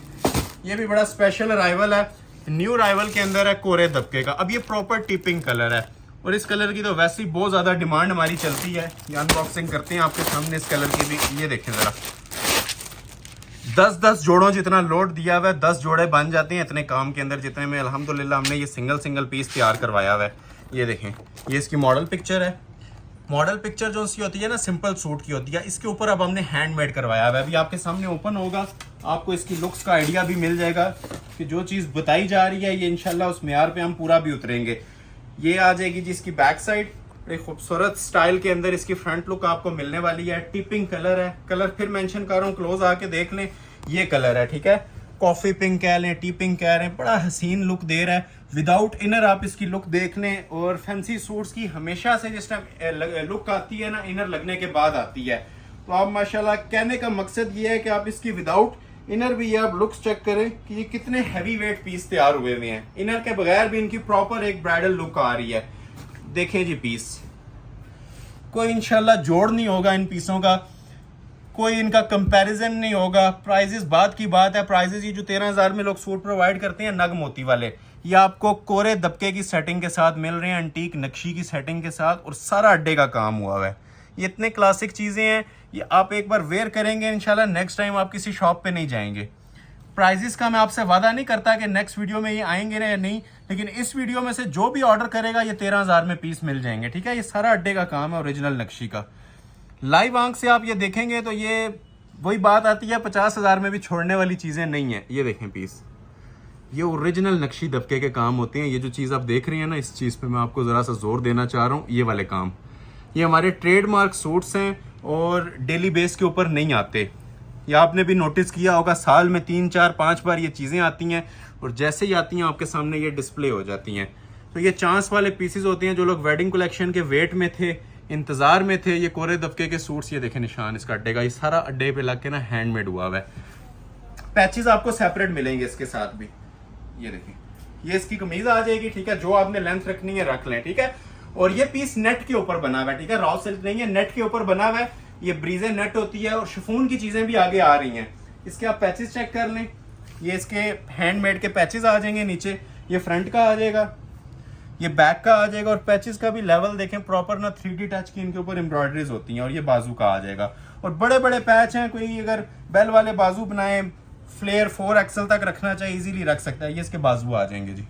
ये भी बड़ा स्पेशल अराइवल है, न्यू अराइवल के अंदर है, कोरे दबके का। अब ये प्रॉपर टिपिंग कलर है और इस कलर की तो वैसे ही बहुत ज्यादा डिमांड हमारी चलती है। ये अनबॉक्सिंग करते हैं आपके सामने इस कलर की भी। ये देखें जरा, 10-10 जोड़ों जितना लोड दिया हुआ है, 10 जोड़े बन जाते हैं इतने काम के अंदर, जितने में अल्हम्दुलिल्लाह हमने ये सिंगल पीस तैयार करवाया हुआ है। ये देखें, ये इसकी मॉडल पिक्चर है। मॉडल पिक्चर जो सी होती है ना, सिंपल सूट की होती है, इसके ऊपर अब हमने हैंडमेड करवाया हुआ है। अभी आपके सामने ओपन होगा, आपको इसकी लुक्स का आइडिया भी मिल जाएगा कि जो चीज़ बताई जा रही है ये इंशाल्लाह उस मेयार पे हम पूरा भी उतरेंगे। ये आ जाएगी जी इसकी बैक साइड, एक खूबसूरत स्टाइल के अंदर इसकी फ्रंट लुक आपको मिलने वाली है। टिपिंग कलर है, कलर फिर मेंशन कर रहा हूँ, क्लोज आके देख लें, ये कलर है, ठीक है। कॉफी पिंक कह लें, टी पिंक कह रहे हैं, बड़ा हसीन लुक दे रहा है। विदाउट इनर आप इसकी लुक देख लें। और फैंसी सूट्स की हमेशा से जिस टाइम लुक आती है ना, इनर लगने के बाद आती है। तो आप माशाल्लाह, कहने का मकसद ये है कि आप इसकी विदाउट इनर भी आप लुक्स चेक करें कि ये कितने हैवी वेट पीस तैयार हुए हुए हैं। इनर के बगैर भी इनकी प्रॉपर एक ब्राइडल लुक आ रही है। देखें जी पीस, कोई इंशाल्लाह जोड़ नहीं होगा इन पीसों का, कोई इनका कंपैरिजन नहीं होगा। प्राइजेस बात की बात है, प्राइजेस ये जो 13,000 में लोग सूट प्रोवाइड करते हैं नग मोती वाले, ये आपको कोरे दबके की सेटिंग के साथ मिल रहे हैं, एंटीक नक्शी की सेटिंग के साथ, और सारा अड्डे का काम हुआ हुआ है। ये इतने क्लासिक चीज़ें हैं, ये आप एक बार वेयर करेंगे इंशाल्लाह नेक्स्ट टाइम आप किसी शॉप पे नहीं जाएंगे। प्राइजेस का मैं आपसे वादा नहीं करता कि नेक्स्ट वीडियो में ये आएंगे ना या नहीं, लेकिन इस वीडियो में से जो भी ऑर्डर करेगा ये 13,000 में पीस मिल जाएंगे, ठीक है। ये सारा अड्डे का काम है, ओरिजिनल नक्शी का। लाइव आंख से आप ये देखेंगे तो ये वही बात आती है, 50,000 में भी छोड़ने वाली चीज़ें नहीं है। ये देखें पीस, ये ओरिजिनल नक्शी दबके के काम होते हैं। ये जो चीज़ आप देख रहे हैं ना, इस चीज़ पे मैं आपको ज़रा सा जोर देना चाह रहा हूँ, ये वाले काम, ये हमारे ट्रेडमार्क सूट्स हैं और डेली बेस के ऊपर नहीं आते। ये आपने भी नोटिस किया होगा, साल में 3, 4, 5 बार ये चीज़ें आती हैं और जैसे ही आती हैं आपके सामने ये डिस्प्ले हो जाती हैं। तो ये चांस वाले पीसेस होते हैं जो लोग वेडिंग कलेक्शन के वेट में थे, इंतजार में थे। ये कोरे दबके के सूट्स, ये देखें निशान इसका अड्डे का, ये सारा अड्डे पे लग के ना हैंडमेड हुआ हुआ है। पैचेस आपको सेपरेट मिलेंगे इसके साथ भी। ये देखें, ये इसकी कमीज आ जाएगी, ठीक है। जो आपने लेंथ रखनी है रख लें, ठीक है। और ये पीस नेट के ऊपर बना हुआ है, ठीक है, रॉ सिल्क नहीं है, नेट के ऊपर बना हुआ है। ये ब्रीजे नेट होती है और शिफॉन की चीजें भी आगे आ रही हैं। इसके आप पैचेस चेक कर लें, ये इसके हैंडमेड के पैचेस आ जाएंगे नीचे। ये फ्रंट का आ जाएगा, ये बैक का आ जाएगा, और पैचेस का भी लेवल देखें प्रॉपर ना, 3D टच की इनके ऊपर एम्ब्रॉयडरीज होती हैं। और ये बाजू का आ जाएगा, और बड़े बड़े पैच हैं। कोई अगर बेल वाले बाजू बनाए, फ्लेयर 4XL तक रखना चाहिए, इजीली रख सकता है। ये इसके बाजू आ जाएंगे जी,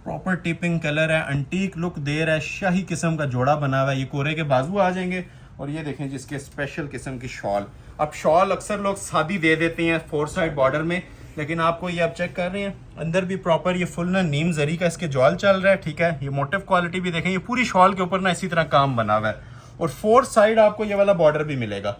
प्रॉपर टिपिंग कलर है, अंटीक लुक दे रहा है, शाही किस्म का जोड़ा बना हुआ है। ये कोरे के बाजू आ जाएंगे। और ये देखें जिसके स्पेशल किस्म की शॉल। अब शॉल अक्सर लोग सादी दे देते हैं 4 साइड बॉर्डर में, लेकिन आपको ये आप चेक कर रहे हैं अंदर भी प्रॉपर ये फुल ना नीम जरी का इसके जॉल चल रहा है, ठीक है। ये मोटिव क्वालिटी भी देखें, ये पूरी शॉल के ऊपर ना इसी तरह काम बना हुआ है। और 4 साइड आपको ये वाला बॉर्डर भी मिलेगा।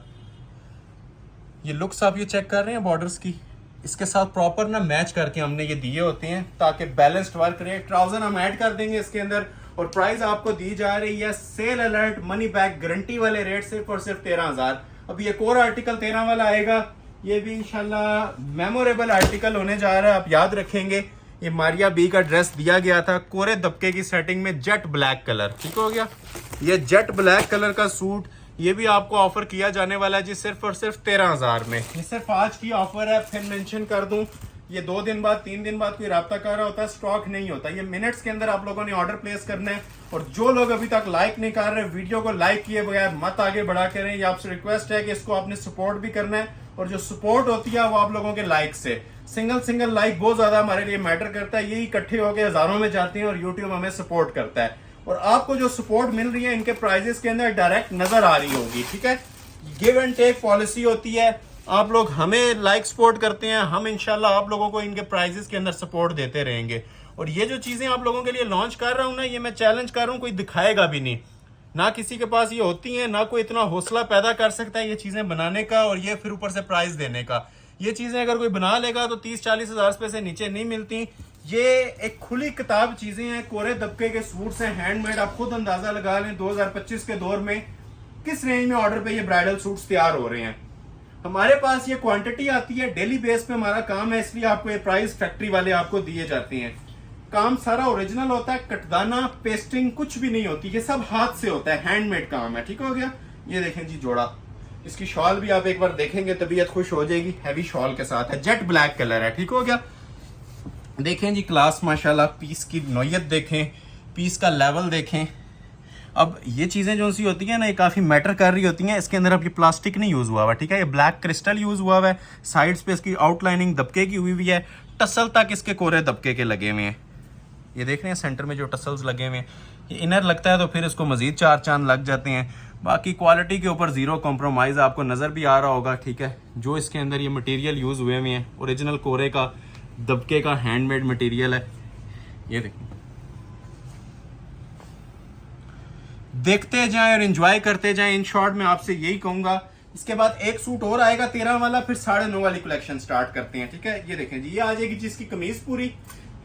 ये लुक्स आप ये चेक कर रहे हैं बॉर्डर्स की, इसके साथ प्रॉपर ना मैच करके हमने ये दिए होते हैं ताकि बैलेंस्ड वर्क रहे। ट्राउजर हम ऐड कर देंगे इसके अंदर। और प्राइस आपको दी जा रही है sale alert money back guarantee वाले रेट सिर्फ और सिर्फ 13,000। अभी एक और आर्टिकल 13 वाला आएगा, ये भी इंशाल्लाह मेमोरेबल आर्टिकल होने जा रहा है, आप याद रखेंगे। ये मारिया बी का ड्रेस दिया गया था कोरे दबके की सेटिंग में, जेट ब्लैक कलर, ठीक हो गया। ये जेट ब्लैक कलर का सूट ये भी आपको ऑफर किया जाने वाला है जी सिर्फ और सिर्फ 13,000 में। ये सिर्फ आज की ऑफर है। फिर मेंशन कर दूं, ये 2 दिन बाद 3 दिन बाद कोई राब्ता कर रहा होता है, स्टॉक नहीं होता। ये मिनट्स के अंदर आप लोगों ने ऑर्डर प्लेस करना है। और जो लोग अभी तक लाइक नहीं कर रहे, वीडियो को लाइक किए बगैर मत आगे बढ़ा करें। ये आपसे रिक्वेस्ट है कि इसको आपने सपोर्ट भी करना है, और जो सपोर्ट होती है वो आप लोगों के लाइक से। सिंगल लाइक बहुत ज्यादा हमारे लिए मैटर करता है। यही इकट्ठे होकर हजारों में जाते हैं और यूट्यूब हमें सपोर्ट करता है। और आपको जो सपोर्ट मिल रही है इनके प्राइजेस के अंदर डायरेक्ट नजर आ रही होगी, ठीक है। गिव एंड टेक पॉलिसी होती है। आप लोग हमें लाइक सपोर्ट करते हैं, हम इंशाल्लाह आप लोगों को इनके प्राइजेस के अंदर सपोर्ट देते रहेंगे। और ये जो चीजें आप लोगों के लिए लॉन्च कर रहा हूं ना, ये मैं चैलेंज कर रहा हूं, कोई दिखाएगा भी नहीं, ना किसी के पास ये होती है, ना कोई इतना हौसला पैदा कर सकता है ये चीजें बनाने का, और ये फिर ऊपर से प्राइस देने का। ये चीजें अगर कोई बना लेगा तो 30-40 हजार रुपए से नीचे नहीं मिलती। ये एक खुली किताब चीजें हैं, कोरे दबके के सूट्स हैं, हैंडमेड। आप खुद अंदाजा लगा लें 2025 के दौर में किस रेंज में ऑर्डर पे ये ब्राइडल सूट्स तैयार हो रहे हैं। हमारे पास ये क्वांटिटी आती है, डेली बेस पे हमारा काम है, इसलिए आपको ये प्राइस फैक्ट्री वाले आपको दिए जाते हैं। काम सारा ओरिजिनल होता है, कटदाना पेस्टिंग कुछ भी नहीं होती, ये सब हाथ से होता है, हैंडमेड काम है। ठीक हो गया। ये देखें जी जोड़ा, इसकी शॉल भी आप एक बार देखेंगे तबीयत खुश हो जाएगी, हैवी शॉल के साथ है, जेट ब्लैक कलर है। ठीक हो गया। देखें जी क्लास माशाल्लाह, पीस की नौयत देखें, पीस का लेवल देखें। अब ये चीज़ें जो सी होती हैं ना, ये काफ़ी मैटर कर रही होती हैं। इसके अंदर अब ये प्लास्टिक नहीं यूज़ हुआ हुआ, ठीक है, ये ब्लैक क्रिस्टल यूज़ हुआ हुआ है। साइड्स पे इसकी आउटलाइनिंग दबके की हुई हुई है, टसल तक इसके कोरे दबके के लगे हुए हैं। ये देख रहे हैं सेंटर में जो टसल्स लगे हुए हैं, ये इनर लगता है तो फिर इसको मजीद 4 चांद लग जाते हैं। बाकी क्वालिटी के ऊपर ज़ीरो कॉम्प्रोमाइज़ आपको नज़र भी आ रहा होगा। ठीक है, जो इसके अंदर ये मटेरियल यूज़ हुए हुए हैं, ओरिजिनल कोरे का दबके का हैंडमेड मटेरियल है। ये देखिए, देखते जाएं और एंजॉय करते जाएं। इन शॉर्ट में आपसे यही कहूंगा। इसके बाद एक सूट और आएगा 13 वाला, फिर 9.5 वाली कलेक्शन स्टार्ट करते हैं। ठीक है, ये देखें जी, ये आ जाएगी जिसकी कमीज पूरी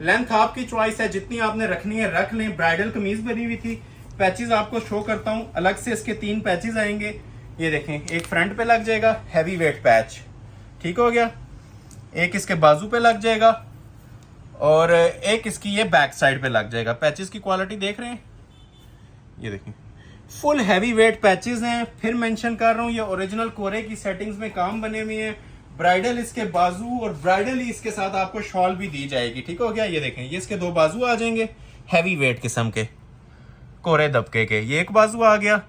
लेंथ आपकी चॉइस है, जितनी आपने रखनी है रख लें। ब्राइडल कमीज बनी हुई थी, पैचेस आपको शो करता हूं, अलग से इसके 3 पैचेस आएंगे। ये देखें, एक फ्रंट पे लग जाएगा हैवी वेट पैच, ठीक हो गया, एक इसके बाजू पे लग जाएगा और एक इसकी ये बैक साइड पे लग जाएगा। पैचेस की क्वालिटी देख रहे हैं, ये देखें फुल हैवी वेट पैचेस हैं। फिर मेंशन कर रहा हूँ, ये ओरिजिनल कोरे की सेटिंग्स में काम बने हुए हैं। ब्राइडल इसके बाजू और ब्राइडल ही इसके साथ आपको शॉल भी दी जाएगी। ठीक हो गया। ये देखें, ये इसके 2 बाजू आ जाएंगे हैवी वेट किस्म के कोरे दबके के। ये एक बाजू आ गया,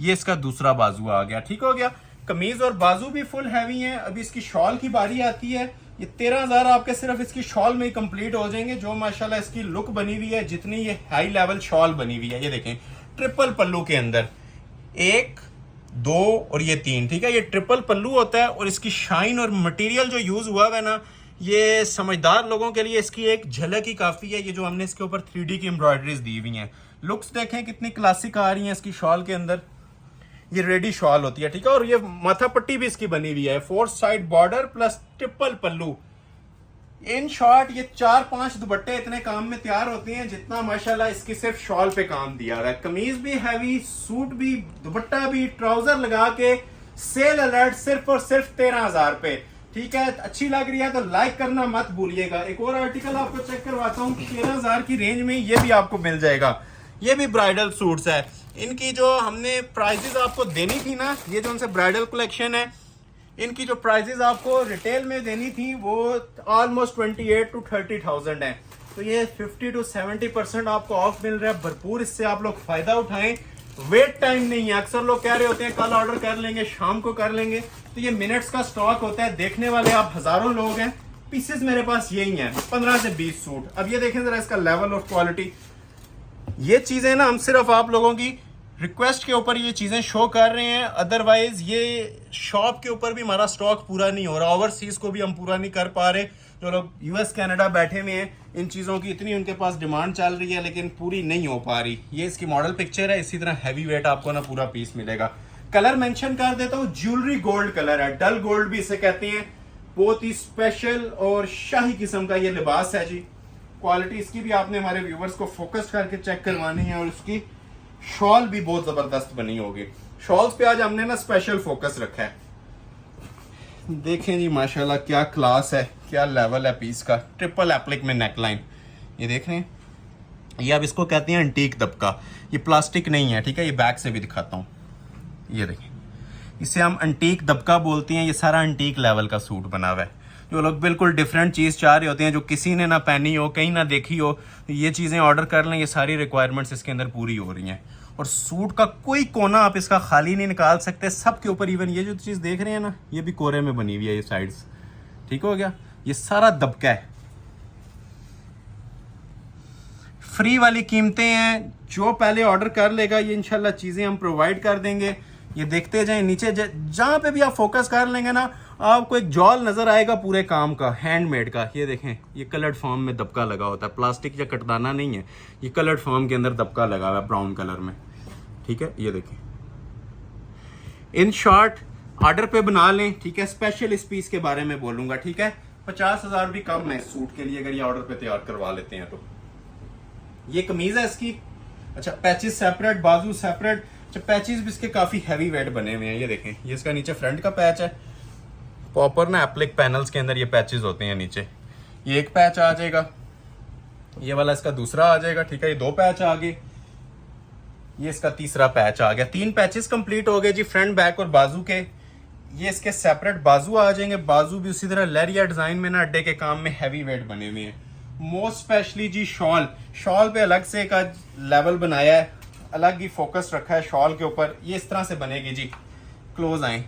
ये इसका दूसरा बाजू आ गया। ठीक हो गया। कमीज और बाजू भी फुल हैवी हैं। अभी इसकी शॉल की बारी आती है। ये 13,000 आपके सिर्फ इसकी शॉल में ही कंप्लीट हो जाएंगे, जो माशाल्लाह इसकी लुक बनी हुई है, जितनी ये हाई लेवल शॉल बनी हुई है। ये देखें, ट्रिपल पल्लू के अंदर 1, 2 और ये 3। ठीक है, ये ट्रिपल पल्लू होता है और इसकी शाइन और मटेरियल जो यूज हुआ है ना, ये समझदार लोगों के लिए इसकी एक झलक ही काफी है। ये जो हमने इसके ऊपर 3D की एम्ब्रॉयडरीज दी हुई हैं, लुक्स देखें कितनी क्लासिक आ रही है इसकी शॉल के अंदर। ये रेडी शॉल होती है। ठीक है, और ये माथा पट्टी भी इसकी बनी हुई है, 4 side border plus triple pallu. In short ये 4-5 दुपट्टे इतने काम में तैयार होते हैं जितना माशाल्लाह इसकी सिर्फ शॉल पे काम दिया हुआ है। कमीज भी हैवी, सूट भी, दुपट्टा भी, ट्राउजर लगा के सेल अलर्ट सिर्फ और सिर्फ 13,000 पे। ठीक है, अच्छी लग रही है तो लाइक करना मत भूलिएगा। एक और आर्टिकल आपको चेक करवाता हूँ, 13,000 की रेंज में ये भी आपको मिल जाएगा। ये भी ब्राइडल सूट्स है। इनकी जो हमने प्राइजेस आपको देनी थी ना, ये जो उनसे ब्राइडल कलेक्शन है, इनकी जो प्राइजेस आपको रिटेल में देनी थी वो ऑलमोस्ट 28 to 30,000 है। तो ये 50 to 70% आपको ऑफ मिल रहा है। भरपूर इससे आप लोग फायदा उठाएं। वेट टाइम नहीं है। अक्सर लोग कह रहे होते हैं कल ऑर्डर कर लेंगे, शाम को कर लेंगे, तो ये मिनट्स का स्टॉक होता है। देखने वाले आप हजारों लोग हैं, पीसेस मेरे पास यही हैं, 15 से 20 सूट। अब ये देखें जरा इसका लेवल और क्वालिटी। ये चीजें ना हम सिर्फ आप लोगों की रिक्वेस्ट के ऊपर ये चीजें शो कर रहे हैं, अदरवाइज ये शॉप के ऊपर भी हमारा स्टॉक पूरा नहीं हो रहा। ओवरसीज को भी हम पूरा नहीं कर पा रहे। जो लोग यूएस कनाडा बैठे हुए हैं, इन चीजों की इतनी उनके पास डिमांड चल रही है लेकिन पूरी नहीं हो पा रही। ये इसकी मॉडल पिक्चर है। इसी तरह हैवी वेट आपको ना पूरा पीस मिलेगा। कलर मेंशन कर देता हूँ, ज्वेलरी गोल्ड कलर है, डल गोल्ड भी इसे कहते हैं। बहुत ही स्पेशल और शाही किस्म का ये लिबास है जी। क्वालिटी इसकी भी आपने हमारे व्यूवर्स को फोकस करके चेक करवानी है और इसकी शॉल भी बहुत जबरदस्त बनी होगी। शॉल्स पे आज हमने ना स्पेशल फोकस रखा है। देखें जी माशाल्लाह क्या क्लास है, क्या लेवल है पीस का। ट्रिपल एप्लिक में नेकलाइन, ये देख रहे हैं। ये अब इसको कहते हैं एंटीक दबका। ये प्लास्टिक नहीं है, ठीक है। ये बैक से भी दिखाता हूँ, ये देखें, इसे हम एंटीक दबका बोलते हैं। ये सारा एंटीक लेवल का सूट बना हुआ है। जो लोग बिल्कुल डिफरेंट चीज़ चाह रहे होते हैं, जो किसी ने ना पहनी हो, कहीं ना देखी हो, ये चीज़ें ऑर्डर कर लें। ये सारी रिक्वायरमेंट्स इसके अंदर पूरी हो रही हैं और सूट का कोई कोना आप इसका खाली नहीं निकाल सकते। सब के ऊपर, इवन ये जो चीज़ देख रहे हैं ना, ये भी कोरे में बनी हुई है, ये साइड्स। ठीक हो गया। ये सारा दबका है। फ्री वाली कीमतें हैं। जो पहले ऑर्डर कर लेगा ये इंशाल्लाह चीज़ें हम प्रोवाइड कर देंगे। ये देखते जाएं, नीचे जहाँ पे भी आप फोकस कर लेंगे ना, आपको एक जॉल नजर आएगा पूरे काम का, हैंडमेड का। ये देखें, ये कलर्ड फॉर्म में दबका लगा होता है, प्लास्टिक या कटदाना नहीं है। ये कलर्ड फॉर्म के अंदर दबका लगा हुआ है ब्राउन कलर में। ठीक है, ये देखें। इन शॉर्ट ऑर्डर पे बना लें, ठीक है। स्पेशल इस पीस के बारे में बोलूंगा, ठीक है। 50,000 भी कम है इस सूट के लिए अगर ये ऑर्डर पे तैयार करवा लेते हैं तो। ये कमीज है इसकी। अच्छा, पैचेस सेपरेट, बाजू सेपरेट। अच्छा, पैचेस भी इसके काफी हैवी वेट बने हुए हैं। ये देखें, ये इसका नीचे फ्रंट का पैच है, प्रॉपर ना एप्लिक पैनल्स के अंदर ये पैचेस होते हैं नीचे। ये एक पैच आ जाएगा, ये वाला इसका दूसरा आ जाएगा, ठीक है। ये 2 पैच आ गए, ये इसका तीसरा पैच आ गया। 3 पैचेस कंप्लीट हो गए जी, फ्रंट बैक और बाजू के। ये इसके सेपरेट बाजू आ जाएंगे। बाजू भी उसी तरह लेरिया डिजाइन में ना अड्डे के काम में हैवी वेट बने हुए हैं। मोस्ट स्पेशली जी शॉल पे अलग से एक लेवल बनाया है, अलग ही फोकस रखा है शॉल के ऊपर। ये इस तरह से बनेगी जी, क्लोज आए।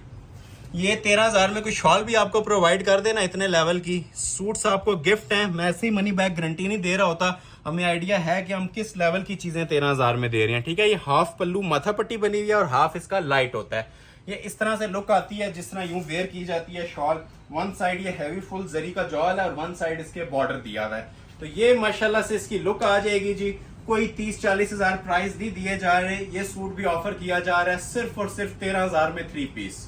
ये 13,000 में कोई शॉल भी आपको प्रोवाइड कर देना इतने लेवल की। सूट्स आपको गिफ्ट हैं, मैं ऐसे ही मनी बैक गारंटी नहीं दे रहा होता, हमें आइडिया है कि हम किस लेवल की चीजें 13,000 में दे रहे हैं, ठीक है। ये हाफ पल्लू माथा पट्टी बनी हुई है और हाफ इसका लाइट होता है। ये इस तरह से लुक आती है जिस तरह यूं वेयर की जाती है शॉल। वन साइड ये हैवी फुल जरी का जॉल है और वन साइड इसके बॉर्डर दिया हुआ है। तो ये माशाल्लाह से इसकी लुक आ जाएगी जी। कोई 30-40 हजार प्राइस नहीं दिए जा रहे, ये सूट भी ऑफर किया जा रहा है सिर्फ और सिर्फ 13,000 में 3 पीस।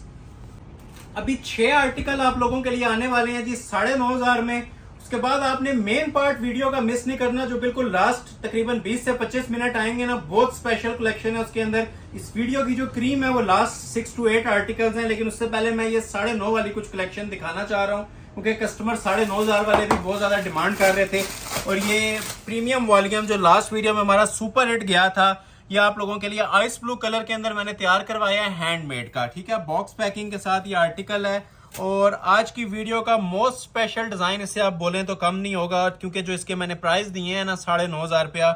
अभी 6 आर्टिकल आप लोगों के लिए आने वाले हैं जी 9,500 में। उसके बाद आपने मेन पार्ट वीडियो का मिस नहीं करना, जो बिल्कुल लास्ट तकरीबन 20 से 25 मिनट आएंगे ना, बहुत स्पेशल कलेक्शन है उसके अंदर। इस वीडियो की जो क्रीम है वो लास्ट 6 to 8 आर्टिकल्स हैं, लेकिन उससे पहले मैं ये 9.5 वाली कुछ कलेक्शन दिखाना चाह रहा हूँ, क्योंकि कस्टमर 9,500 वाले भी बहुत ज्यादा डिमांड कर रहे थे। और ये प्रीमियम वॉल्यूम जो लास्ट वीडियो में हमारा सुपर हिट गया था, ये आप लोगों के लिए आइस ब्लू कलर के अंदर मैंने तैयार करवाया है हैंडमेड का, ठीक है। बॉक्स पैकिंग के साथ ये आर्टिकल है। और आज की वीडियो का मोस्ट स्पेशल डिजाइन, इससे आप बोलें तो कम नहीं होगा, क्योंकि जो इसके मैंने प्राइस दिए हैं ना 9,500 रुपया,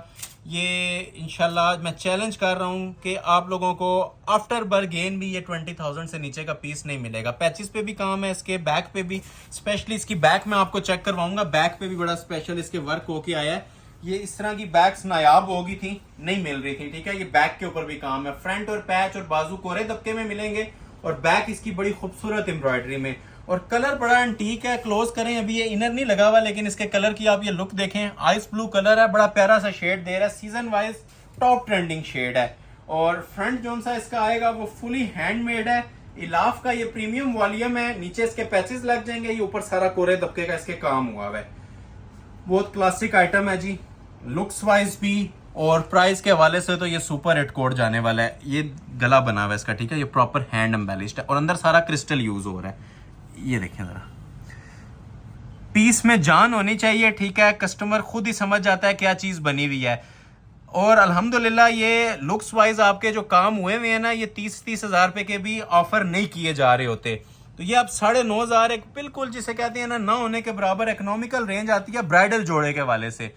ये इंशाल्लाह मैं चैलेंज कर रहा हूं कि आप लोगों को आफ्टर बर्गेन भी ये 20,000 से नीचे का पीस नहीं मिलेगा। पैचेस पे भी काम है इसके, बैक पे भी, स्पेशली इसकी बैक में आपको चेक करवाऊंगा। बैक पे भी बड़ा स्पेशल इसके वर्क होके आया है। ये इस तरह की बैग्स नायाब होगी थी, नहीं मिल रही थी, ठीक है। ये बैक के ऊपर भी काम है। फ्रंट और पैच और बाजू कोरे दबके में मिलेंगे और बैक इसकी बड़ी खूबसूरत एम्ब्रॉयडरी में। और कलर बड़ा एंटीक है। क्लोज करें, अभी ये इनर नहीं लगा हुआ, लेकिन इसके कलर की आप ये लुक देखें। आइस ब्लू कलर है, बड़ा प्यारा सा शेड दे रहा है, season wise top trending shade है। और फ्रंट जो सा इसका आएगा वो फुली हैंडमेड है। इलाफ का ये प्रीमियम वॉल्यूम है, नीचे इसके पैचेस लग जाएंगे, ये ऊपर सारा कोरे दबके का इसके काम हुआ है। बहुत क्लासिक आइटम है जी, लुक्स वाइज भी और प्राइस के हवाले से तो ये सुपर हिट कोड जाने वाला है। ये गला बना हुआ है इसका, ठीक है। ये प्रॉपर हैंड एम्बेलिश्ड है और अंदर सारा क्रिस्टल यूज हो रहा है। ये देखें जरा, पीस में जान होनी चाहिए, ठीक है। कस्टमर खुद ही समझ जाता है क्या चीज बनी हुई है। और अल्हम्दुलिल्लाह ये लुक्स वाइज आपके जो काम हुए हुए हैं ना, ये 30-30 हजार रुपए के भी ऑफर नहीं किए जा रहे होते। तो ये आप 9,500 एक बिल्कुल जिसे कहते हैं ना होने के बराबर इकोनॉमिकल रेंज आती है ब्राइडल जोड़े के हवाले से।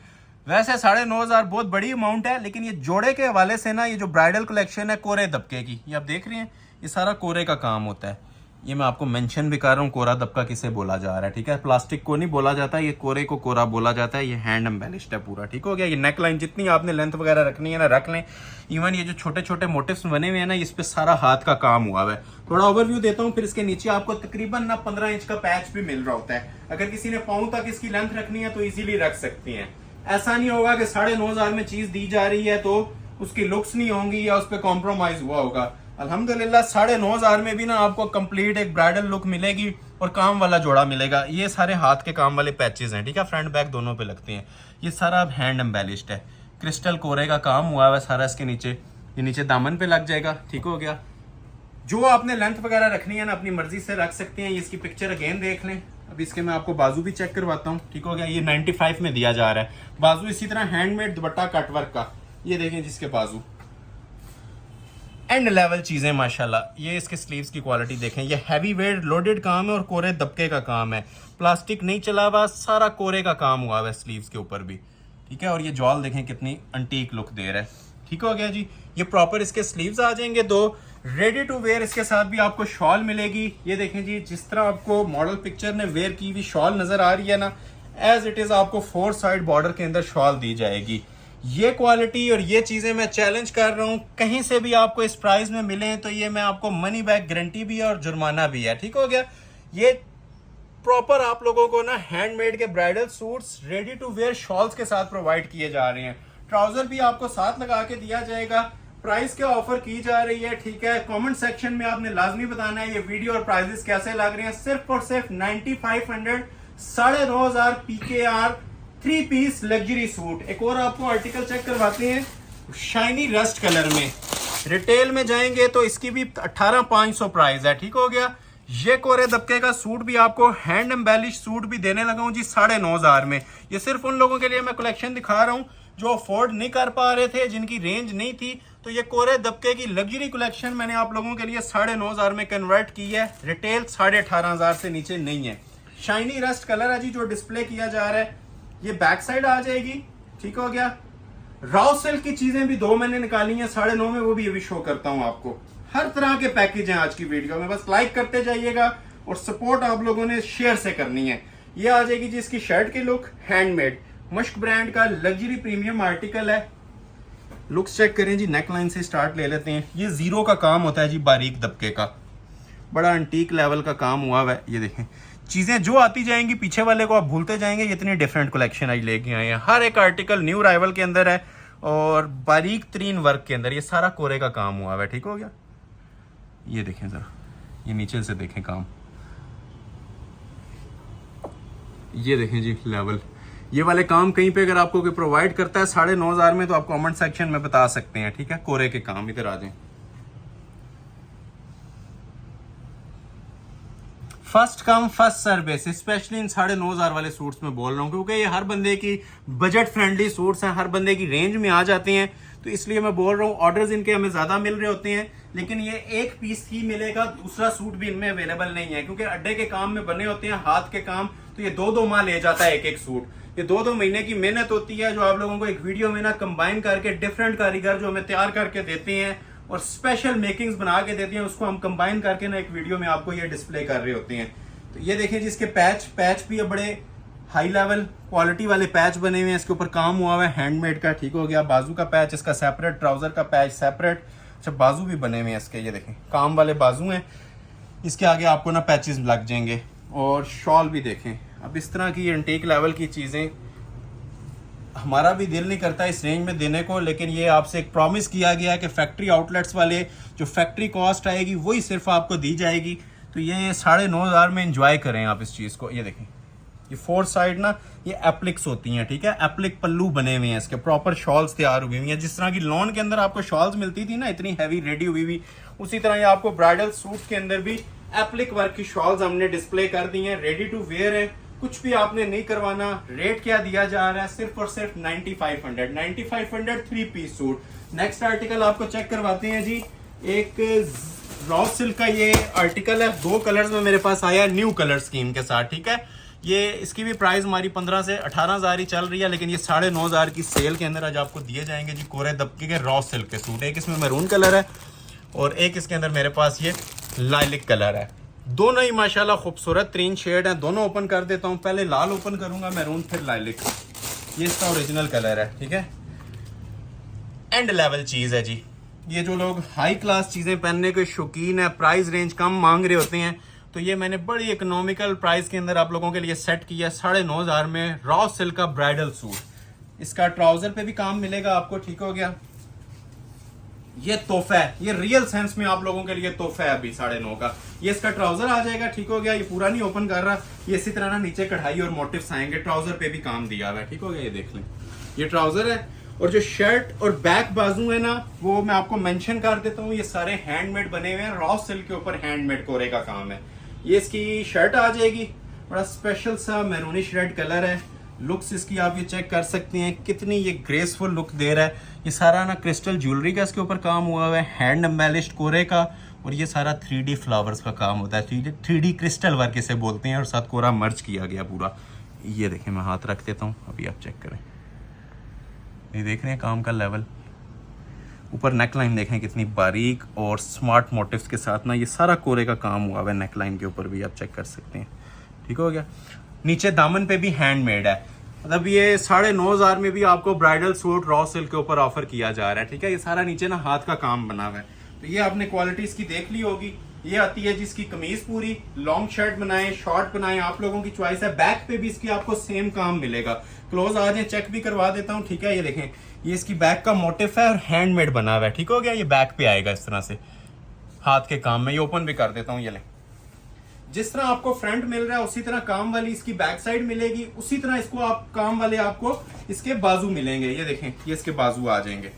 वैसे 9,500 बहुत बड़ी अमाउंट है, लेकिन ये जोड़े के हवाले से ना, ये जो ब्राइडल कलेक्शन है कोरे दबके की, ये आप देख रहे हैं, ये सारा कोरे का काम होता है। ये मैं आपको मेंशन भी कर रहा हूँ, कोरा दबका किसे बोला जा रहा है, ठीक है। प्लास्टिक को नहीं बोला जाता, ये कोरे को कोरा बोला जाता है। ये हैंड एम्बेलिश्ड है पूरा, ठीक हो गया। ये नेक लाइन जितनी आपने लेंथ वगैरह रखनी है ना रख लें। इवन ये जो छोटे छोटे मोटिव्स बने हुए हैं ना, इस पे सारा हाथ का काम हुआ है। थोड़ा ओवरव्यू देता हूँ, फिर इसके नीचे आपको तकरीबन ना 15 इंच का पैच भी मिल रहा होता है। अगर किसी ने पाँव तक इसकी लेंथ रखनी है तो इजीली रख सकती हैं। ऐसा नहीं होगा कि 9,500 में चीज दी जा रही है तो उसकी लुक्स नहीं होंगी या उस पर कॉम्प्रोमाइज हुआ होगा। अल्हम्दुलिल्लाह 9,500 में भी ना आपको कंप्लीट एक ब्राइडल लुक मिलेगी और काम वाला जोड़ा मिलेगा। ये सारे हाथ के काम वाले पैचेस हैं, ठीक है। फ्रंट बैक दोनों पे लगते हैं। ये सारा अब हैंड एम्बेलिश्ड है, क्रिस्टल कोरे का काम हुआ है सारा इसके नीचे। ये नीचे दामन पे लग जाएगा, ठीक हो गया। जो आपने लेंथ वगैरह रखनी है ना अपनी मर्जी से रख सकते हैं। ये इसकी पिक्चर अगेन देख लें। अब इसके मैं आपको बाजू भी चेक करवाता हूँ, ठीक हो गया। ये 95 में दिया जा रहा है बाजू। इसी तरह हैंडमेड दुपट्टा कटवर्क का, ये देखें जिसके बाजू एंड लेवल चीजें माशाल्लाह। ये इसके स्लीव्स की क्वालिटी देखें, ये हैवी वेट लोडेड काम है और कोरे दबके का काम है। प्लास्टिक नहीं चला हुआ, सारा कोरे का काम हुआ है स्लीव्स के ऊपर भी, ठीक है। और ये जॉल देखें कितनी एंटीक लुक दे रहा है, ठीक हो गया जी। ये प्रॉपर इसके स्लीव्स आ जाएंगे 2 रेडी टू वेयर। इसके साथ भी आपको शॉल मिलेगी। ये देखें जी, जिस तरह आपको मॉडल पिक्चर ने वेयर की हुई शॉल नजर आ रही है ना, एज इट इज आपको 4 साइड बॉर्डर के अंदर शॉल दी जाएगी। ये क्वालिटी और ये चीजें मैं चैलेंज कर रहा हूं, कहीं से भी आपको इस प्राइस में मिले तो ये मैं आपको मनी बैक गारंटी भी है और जुर्माना भी है, ठीक हो गया। ये प्रॉपर आप लोगों को ना हैंडमेड के bridal suits ready to wear shawls के साथ प्रोवाइड किए जा रहे हैं। ट्राउजर भी आपको साथ लगा के दिया जाएगा। प्राइस क्या ऑफर की जा रही है, ठीक है। कमेंट सेक्शन में आपने लाजमी बताना है ये वीडियो और प्राइसेस कैसे लग रहे हैं। सिर्फ और सिर्फ 9500 9,500 PKR 3 पीस लग्जरी सूट। एक और आपको आर्टिकल चेक करवाते हैं, शाइनी रस्ट कलर में। रिटेल में जाएंगे तो इसकी भी 18,500 प्राइस है, ठीक हो गया। ये कोरे दबके का सूट भी आपको हैंड एम्बेलिश सूट भी देने लगा हूँ जी 9,500 में। ये सिर्फ उन लोगों के लिए मैं कलेक्शन दिखा रहा हूँ जो अफोर्ड नहीं कर पा रहे थे, जिनकी रेंज नहीं थी। तो ये कोरे दबके की लग्जरी कलेक्शन मैंने आप लोगों के लिए 9,500 में कन्वर्ट की है। रिटेल 18,500 से नीचे नहीं है। शाइनी रस्ट कलर है जी जो डिस्प्ले किया जा रहा है। ये बैक साइड आ जाएगी, ठीक हो गया। रॉ सिल्क की चीजें भी 2 मैंने निकाली हैं 9.5 में, वो भी अभी शो करता हूं आपको। हर तरह के पैकेज हैं आज की वीडियो में, बस लाइक करते जाइएगा और सपोर्ट आप लोगों ने शेयर से करनी है। ये आ जाएगी जी इसकी शर्ट की लुक, हैंडमेड मश्क ब्रांड का लग्जरी प्रीमियम आर्टिकल है। लुक्स चेक करें जी, नेक लाइन से स्टार्ट ले लेते हैं। ये जीरो का काम होता है जी, बारीक दबके का, बड़ा एंटीक लेवल का काम हुआ है। ये देखें, चीजें जो आती जाएंगी पीछे वाले को आप भूलते जाएंगे। इतनी डिफरेंट कलेक्शन आज लेके आए हैं। हर एक आर्टिकल न्यू अराइवल के अंदर है और बारीक तरीन वर्क के अंदर। ये सारा कोरे का काम हुआ है, ठीक हो गया। ये देखें जरा, ये नीचे से देखें काम, ये देखें जी लेवल। ये वाले काम कहीं पे अगर आपको कोई प्रोवाइड करता है 9,500 में तो आप कमेंट सेक्शन में बता सकते हैं, ठीक है। कोरे के काम, इधर आ जाएं। First come first service, specially in 9,500 वाले सूट्स में बोल रहा हूँ, क्योंकि ये हर बंदे की बजट फ्रेंडली सूट्स हैं, हर बंदे की रेंज में आ जाते हैं। तो इसलिए मैं बोल रहा हूँ, ऑर्डर्स इनके हमें ज्यादा मिल रहे होते हैं, लेकिन ये एक पीस ही मिलेगा, दूसरा सूट भी इनमें अवेलेबल नहीं है, क्योंकि अड्डे के काम में बने होते हैं, हाथ के काम। तो ये 2-2 माह ले जाता है एक एक सूट। ये 2-2 महीने की मेहनत होती है, जो आप लोगों को एक वीडियो में ना कंबाइन करके डिफरेंट कारीगर जो हमें तैयार करके देते हैं और स्पेशल मेकिंग्स बना के देते हैं, उसको हम कंबाइन करके ना एक वीडियो में आपको ये डिस्प्ले कर रहे होते हैं। तो ये देखिए जी, इसके पैच भी बड़े हाई लेवल क्वालिटी वाले पैच बने हुए हैं। इसके ऊपर काम हुआ हुआ है हैंडमेड का, ठीक हो गया। बाजू का पैच इसका सेपरेट, ट्राउजर का पैच सेपरेट। अच्छा, बाजू भी बने हुए हैं इसके, ये देखें काम वाले बाजू हैं। इसके आगे आपको ना पैचेस लग जाएंगे। और शॉल भी देखें। अब इस तरह की एंटीक लेवल की चीजें हमारा भी दिल नहीं करता इस रेंज में देने को, लेकिन ये आपसे एक प्रॉमिस किया गया है कि फैक्ट्री आउटलेट्स वाले जो फैक्ट्री कॉस्ट आएगी वही सिर्फ आपको दी जाएगी। तो ये 9,500 में एंजॉय करें आप इस चीज को। ये देखें, ये 4 साइड ना ये एप्लिक्स होती हैं, ठीक है। एप्लिक पल्लू बने हुए हैं इसके, प्रॉपर शॉल्स तैयार हुई हुई हैं। जिस तरह की लॉन के अंदर आपको शॉल्स मिलती थी ना इतनी हैवी रेडी हुई हुई, उसी तरह ये आपको ब्राइडल सूट के अंदर भी एप्लिक वर्क की शॉल्स हमने डिस्प्ले कर दी हैं। रेडी टू वेयर है, कुछ भी आपने नहीं करवाना। रेट क्या दिया जा रहा है, सिर्फ और सिर्फ 9,500 3 पीस सूट। नेक्स्ट आर्टिकल आपको चेक करवाते हैं जी। एक रॉ सिल्क का ये आर्टिकल है, 2 कलर्स में मेरे पास आया, न्यू कलर स्कीम के साथ, ठीक है। ये इसकी भी प्राइस हमारी 15 से 18,000 ही चल रही है, लेकिन ये 9,500 की सेल के अंदर आज आपको दिए जाएंगे जी कोरे दबके के रॉ सिल्क के सूट। एक इसमें मैरून कलर है और एक इसके अंदर मेरे पास ये लाइलिक कलर है। दोनों ही माशाल्लाह खूबसूरत 3 शेड हैं। दोनों ओपन कर देता हूँ, पहले लाल ओपन करूंगा, मैरून फिर लाइलिक। ये इसका ओरिजिनल कलर है, ठीक है। एंड लेवल चीज है जी। ये जो लोग हाई क्लास चीजें पहनने के शौकीन है, प्राइस रेंज कम मांग रहे होते हैं, तो ये मैंने बड़ी इकोनॉमिकल प्राइस के अंदर आप लोगों के लिए सेट किया 9,500 में रॉ सिल्क का ब्राइडल सूट। इसका ट्राउजर पे भी काम मिलेगा आपको, ठीक हो गया। ये तोहफा है, ये रियल सेंस में आप लोगों के लिए तोहफा है अभी 9.5 का। ये इसका ट्राउजर आ जाएगा, ठीक हो गया। ये पूरा नहीं ओपन कर रहा, ये इसी तरह ना नीचे कढ़ाई और मोटिव्स आएंगे। ट्राउजर पे भी काम दिया हुआ है, ठीक हो गया। ये देख लें, ये ट्राउजर है। और जो शर्ट और बैक बाजू है ना, वो मैं आपको मेंशन कर देता हूँ। ये सारे हैंडमेड बने हुए हैं, रॉ सिल्क के ऊपर हैंडमेड कोरे का काम है। ये इसकी शर्ट आ जाएगी, बड़ा स्पेशल सा मैरूनिश रेड कलर है। लुक्स इसकी आप ये चेक कर सकते हैं, कितनी ये ग्रेसफुल लुक दे रहा है। ये सारा ना क्रिस्टल ज्वेलरी का इसके ऊपर काम हुआ हुआ है, हैंड एम्बेलिश्ड कोरे का। और ये सारा 3D फ्लावर्स का काम होता है, 3D क्रिस्टल वर्क इसे बोलते हैं, और साथ कोरा मर्ज किया गया पूरा। ये देखें, मैं हाथ रख देता हूँ, अभी आप चेक करें। ये देख रहे हैं काम का लेवल। ऊपर नेकलाइन देखें कितनी बारीक और स्मार्ट मोटिव्स के साथ ना ये सारा कोरे का काम हुआ है। नेकलाइन के ऊपर भी आप चेक कर सकते हैं, ठीक हो गया। नीचे दामन पे भी हैंडमेड है, मतलब ये 9,500 में भी आपको ब्राइडल सूट रॉ सिल्क के ऊपर ऑफर किया जा रहा है, ठीक है। ये सारा नीचे ना हाथ का काम बना हुआ है। तो ये आपने क्वालिटी इसकी देख ली होगी। ये आती है जिसकी कमीज पूरी, लॉन्ग शर्ट बनाए, शॉर्ट बनाए, आप लोगों की चॉइस है। बैक पे भी इसकी आपको सेम काम मिलेगा। क्लोज आ जाए, चेक भी करवा देता हूँ, ठीक है। ये देखें, ये इसकी बैक का मोटिव है और हैंडमेड बना हुआ है, ठीक हो गया। ये बैक पे आएगा इस तरह से हाथ के काम में। ये ओपन भी कर देता हूँ, ये लें। जिस तरह आपको फ्रंट मिल रहा है उसी तरह काम वाली इसकी बैक साइड मिलेगी, उसी तरह इसको आप काम वाले आपको इसके बाजू मिलेंगे। ये देखें, ये इसके बाजू आ जाएंगे।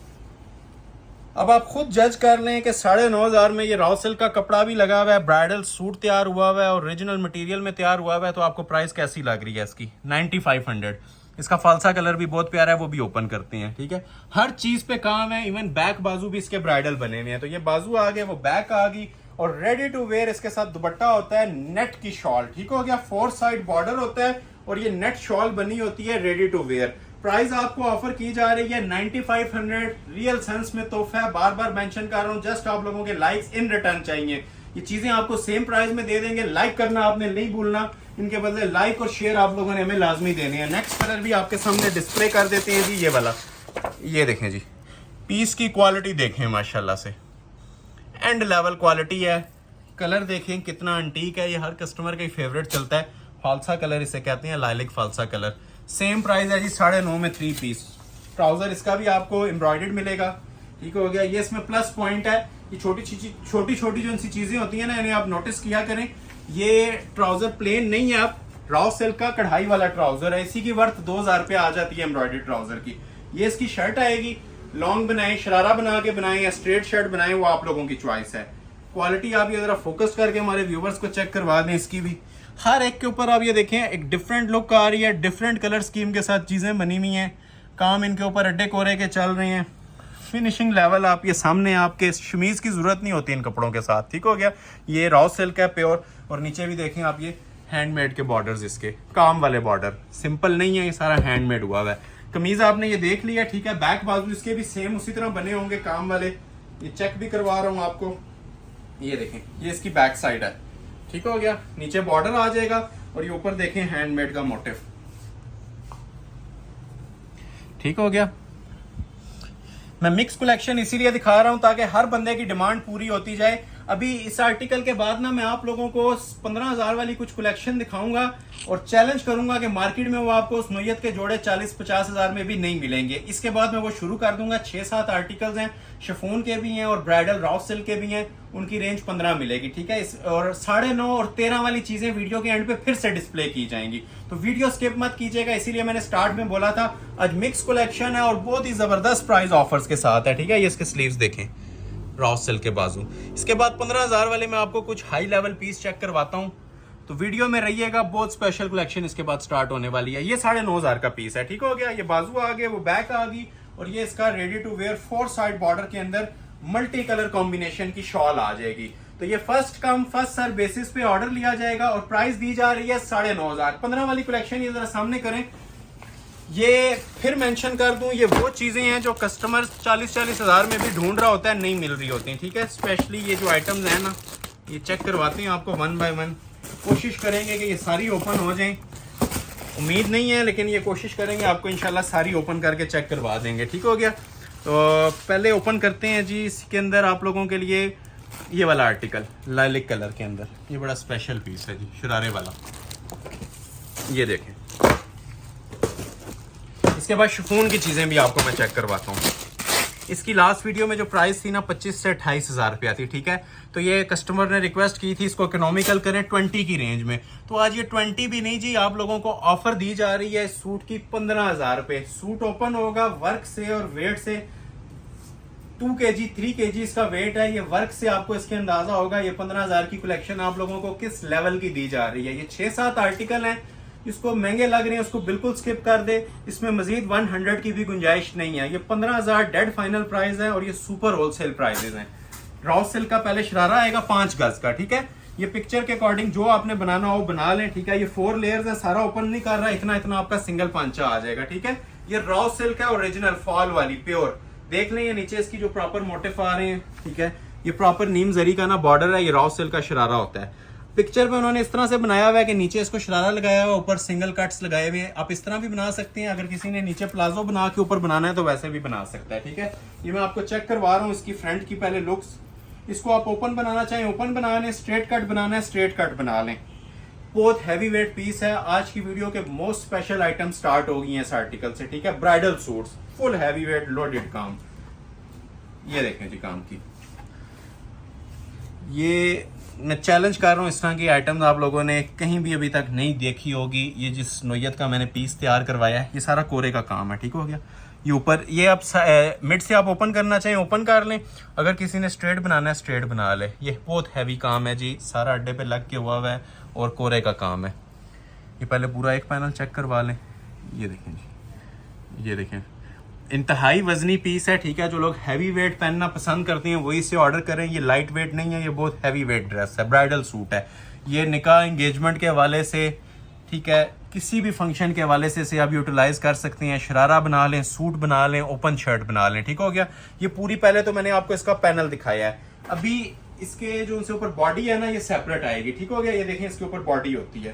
अब आप खुद जज कर लें कि 9,500 में ये रॉ सिल्क का कपड़ा भी लगा हुआ है, ब्राइडल सूट तैयार हुआ हुआ है और ओरिजिनल मटेरियल में तैयार हुआ हुआ है, तो आपको प्राइस कैसी लग रही है इसकी? 9500। इसका फालसा कलर भी बहुत प्यारा है, वो भी ओपन करते हैं। ठीक है, हर चीज पे काम है, इवन बैक बाजू भी इसके ब्राइडल बने हुए हैं। तो ये बाजू आ गए, वो बैक आ गई और रेडी टू वेयर इसके साथ दुपट्टा होता है, नेट की शॉल। ठीक हो गया, 4 साइड बॉर्डर होता है और ये नेट शॉल बनी होती है रेडी टू वेयर। प्राइस आपको ऑफर की जा रही है 9500। रियल सेंस में तोहफा है, बार बार मेंशन कर रहा हूं, जस्ट आप लोगों के लाइक्स इन रिटर्न चाहिए। ये चीजें आपको सेम प्राइस में दे देंगे, लाइक करना आपने नहीं भूलना, इनके बदले लाइक और शेयर आप लोगों ने हमें लाजमी देने हैं। नेक्स्ट कलर भी आपके सामने डिस्प्ले कर देते हैं जी, ये वाला। ये देखें जी, पीस की क्वालिटी देखें माशाल्लाह से, एंड लेवल क्वालिटी है। कलर देखें कितना अंटीक है, ये हर कस्टमर का फेवरेट चलता है। फालसा कलर इसे कहते हैं, लाइलिक फालसा कलर। सेम प्राइस है जी 9.5 में 3 पीस। ट्राउजर इसका भी आपको एम्ब्रॉयडर्ड मिलेगा। ठीक हो गया, ये इसमें प्लस पॉइंट है, ये छोटी छोटी जो इनसी चीजें होती है ना, इन्हें आप नोटिस किया करें। ये ट्राउजर प्लेन नहीं है, आप रॉ सिल्क का कढ़ाई वाला ट्राउजर है, इसी की वर्थ 2000 रुपये आ जाती है एम्ब्रॉयडर्ड ट्राउजर की। ये इसकी शर्ट आएगी, लॉन्ग बनाए, शरारा बना के बनाए या स्ट्रेट शर्ट बनाए, वो आप लोगों की चॉइस है। क्वालिटी आप ये जरा फोकस करके हमारे व्यूवर्स को चेक करवा दें इसकी भी। हर एक के ऊपर आप ये देखें एक डिफरेंट लुक आ रही है, डिफरेंट कलर स्कीम के साथ चीजें बनी हुई हैं। काम इनके ऊपर अड्डे कोरे के चल रहे हैं। फिनिशिंग लेवल आप ये सामने, आपके शमीज की जरूरत नहीं होती इन कपड़ों के साथ। ठीक हो गया, ये रॉ सिल्क है प्योर, और नीचे भी देखें आप ये हैंडमेड के बॉर्डर्स, इसके काम वाले बॉर्डर, सिंपल नहीं है, ये सारा हैंडमेड हुआ हुआ है। कमीज आपने ये देख लिया, ठीक है। बैक बाजू इसके भी सेम उसी तरह बने होंगे काम वाले। ये चेक भी करवा रहा हूं आपको, ये देखें, ये इसकी बैक साइड है। ठीक हो गया, नीचे बॉर्डर आ जाएगा और ये ऊपर देखें हैंडमेड का मोटिव। ठीक हो गया, मैं मिक्स कलेक्शन इसीलिए दिखा रहा हूं ताकि हर बंदे की डिमांड पूरी होती जाए। अभी इस आर्टिकल के बाद ना मैं आप लोगों को 15,000 वाली कुछ कलेक्शन दिखाऊंगा और चैलेंज करूंगा कि मार्केट में वो आपको उस नोयत के जोड़े 40-50 हजार में भी नहीं मिलेंगे। इसके बाद मैं वो शुरू कर दूंगा। 6-7 आर्टिकल्स हैं, शिफॉन के भी हैं और ब्राइडल रॉ सिल्क के भी हैं, उनकी रेंज 15 मिलेगी। ठीक है, और 9.5 और 13 वाली चीजें वीडियो के एंड पे फिर से डिस्प्ले की जाएंगी, तो वीडियो स्किप मत कीजिएगा। इसीलिए मैंने स्टार्ट में बोला था आज मिक्स कलेक्शन है और बहुत ही जबरदस्त प्राइस ऑफर्स के साथ है। ठीक है, ये इसके स्लीव्स देखें, रॉ सिल्क के बाजू। इसके बाद 15,000 वाले में आपको कुछ हाई लेवल पीस चेक करवाता हूं, तो वीडियो में रहिएगा। बहुत स्पेशल कलेक्शन इसके बाद स्टार्ट होने वाली है। ये 9,500 का पीस है। ठीक हो गया, ये बाजू आ गए, वो बैक आ गई और ये इसका ready to wear 4 side border के अंदर मल्टी कलर कॉम्बिनेशन की शॉल आ जाएगी। तो ये first come first serve basis पे ऑर्डर लिया जाएगा और प्राइस दी जा रही है 9,500। 15 वाली कलेक्शन ये जरा सामने करें, ये फिर मेंशन कर दूं, ये वो चीजें हैं जो कस्टमर 40-40 हजार में भी ढूंढ रहा होता है, नहीं मिल रही होती। ठीक है, स्पेशली ये जो आइटम्स हैं ना, ये चेक करवाते हैं आपको 1 बाय 1। कोशिश करेंगे कि ये सारी ओपन हो जाएं, उम्मीद नहीं है लेकिन ये कोशिश करेंगे, आपको इंशाल्लाह सारी ओपन करके चेक करवा देंगे। ठीक हो गया, तो पहले ओपन करते हैं जी। इसके अंदर आप लोगों के लिए ये वाला आर्टिकल लाइलिक कलर के अंदर, ये बड़ा स्पेशल पीस है जी, शरारे वाला। ये देखें, इसके बाद शिफॉन की चीजें भी आपको मैं चेक करवाता हूँ। इसकी लास्ट वीडियो में जो प्राइस थी ना 25 से 28 हजार रुपया थी। ठीक है, तो ये कस्टमर ने रिक्वेस्ट की थी इसको इकोनॉमिकल करें 20 की रेंज में, तो आज ये 20 भी नहीं जी, आप लोगों को ऑफर दी जा रही है सूट की 15,000 रुपए। सूट ओपन होगा वर्क से और वेट से, 2 kg 3 kg इसका वेट है। ये वर्क से आपको इसके अंदाजा होगा ये 15,000 की कलेक्शन आप लोगों को किस लेवल की दी जा रही है। ये 6-7 आर्टिकल हैं, इसको महंगे लग रहे हैं उसको बिल्कुल स्किप कर दे, इसमें मजीद 100 की भी गुंजाइश नहीं है। ये 15,000 डेड फाइनल प्राइस है और ये सुपर होलसेल प्राइसेस हैं। रॉ सिल्क का पहले शरारा आएगा 5 गज का। ठीक है, ये पिक्चर के अकॉर्डिंग जो आपने बनाना हो बना लें। ठीक है, ये 4 लेयर्स है, सारा ओपन नहीं कर रहा, इतना इतना आपका सिंगल पांचा आ जाएगा। ठीक है, ये रॉ सिल्क है ओरिजिनल फॉल वाली प्योर। देख लें, ये नीचे इसकी जो प्रॉपर मोटिफ आ रहे हैं। ठीक है, ये प्रॉपर नीम जरी का ना बॉर्डर है, ये रॉ सिल्क का शरारा होता है। पिक्चर में उन्होंने इस तरह से बनाया हुआ है कि नीचे इसको शरारा लगाया हुआ, ऊपर सिंगल कट्स लगाए हुए हैं। आप इस तरह भी बना सकते हैं, अगर किसी ने नीचे प्लाजो बना के ऊपर बनाना है तो वैसे भी बना सकता है। ठीक है, ये मैं आपको चेक करवा रहा हूँ इसकी फ्रंट की पहले लुक्स। इसको आप ओपन बनाना चाहें ओपन बना लें, स्ट्रेट कट बनाना है स्ट्रेट कट बना लें। बहुत हैवी वेट पीस है। आज की वीडियो के मोस्ट स्पेशल आइटम स्टार्ट हो गई हैं इस आर्टिकल से। ठीक है, bridal suits full heavy weight loaded काम। ये देखें जी काम की, ये मैं चैलेंज कर रहा हूँ, इस तरह की आइटम्स आप लोगों ने कहीं भी अभी तक नहीं देखी होगी। ये जिस नोयत का मैंने पीस तैयार करवाया है, ये सारा कोरे का काम है। ठीक हो गया, ये ऊपर, ये आप मिड से आप ओपन करना चाहें ओपन कर लें, अगर किसी ने स्ट्रेट बनाना है स्ट्रेट बना ले। ये बहुत हैवी काम है जी, सारा अड्डे पे लग के हुआ है और कोरे का काम है। ये पहले पूरा एक पैनल चेक करवा लें। ये देखें जी, ये देखें इंतहाई वजनी पीस है, ठीक है। जो लोग हैवी वेट पहनना पसंद करते हैं वही इसे ऑर्डर करें। ये लाइट वेट नहीं है, ये बहुत हैवी वेट ड्रेस है, ब्राइडल सूट है। ये निकाह एंगेजमेंट के हवाले से, ठीक है, किसी भी फंक्शन के हवाले से इसे आप यूटिलाइज कर सकते हैं। शरारा बना लें, सूट बना लें, ओपन शर्ट बना लें, ठीक हो गया। ये पूरी, पहले तो मैंने आपको इसका पैनल दिखाया है। अभी इसके जो उनसे ऊपर बॉडी है ना, ये सेपरेट आएगी, ठीक हो गया। ये देखें इसके ऊपर बॉडी होती है,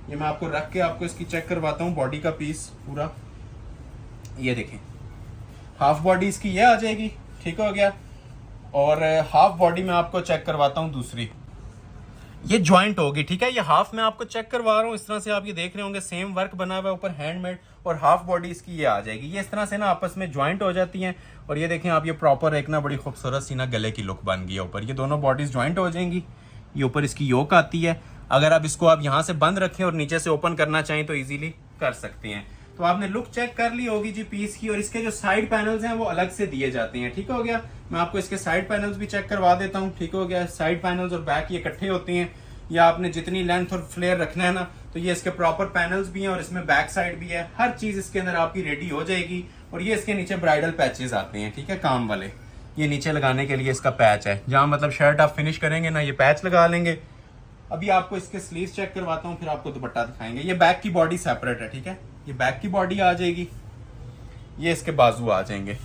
ये मैं आपको रख के आपको इसकी चेक करवाता हूँ बॉडी का पीस पूरा। ये देखें हाफ बॉडी इसकी ये आ जाएगी, ठीक हो गया। और हाफ बॉडी में आपको चेक करवाता हूँ दूसरी, ये ज्वाइंट होगी, ठीक है। ये हाफ में आपको चेक करवा रहा हूँ, इस तरह से आप ये देख रहे होंगे सेम वर्क बना हुआ है ऊपर हैंडमेड, और हाफ बॉडी इसकी ये आ जाएगी। ये इस तरह से ना आपस में ज्वाइंट हो जाती हैं। और ये देखें आप, ये प्रॉपर एक ना बड़ी खूबसूरत सी ना गले की लुक बन गई है ऊपर। ये दोनों बॉडीज ज्वाइंट हो जाएंगी। ये ऊपर इसकी योक आती है। अगर आप इसको आप यहाँ से बंद रखें और नीचे से ओपन करना चाहें तो इजीली कर सकते हैं। तो आपने लुक चेक कर ली होगी जी पीस की। और इसके जो साइड पैनल्स हैं वो अलग से दिए जाते हैं, ठीक हो गया। मैं आपको इसके साइड पैनल्स भी चेक करवा देता हूँ, ठीक हो गया। साइड पैनल्स और बैक ये इकट्ठे होते हैं, या आपने जितनी लेंथ और फ्लेयर रखना है ना, तो ये इसके प्रॉपर पैनल्स भी हैं और इसमें बैक साइड भी है। हर चीज इसके अंदर आपकी रेडी हो जाएगी। और ये इसके नीचे ब्राइडल पैचेस आते हैं, ठीक है, काम वाले। ये नीचे लगाने के लिए इसका पैच है, जहां मतलब शर्ट आप फिनिश करेंगे ना, ये पैच लगा लेंगे। अभी आपको इसके स्लीव्स चेक करवाता हूँ, फिर आपको दुपट्टा दिखाएंगे। ये बैक की बॉडी सेपरेट है, ठीक है। ये बैक की बॉडी आ जाएगी, ये इसके बाजू आ जाएंगे।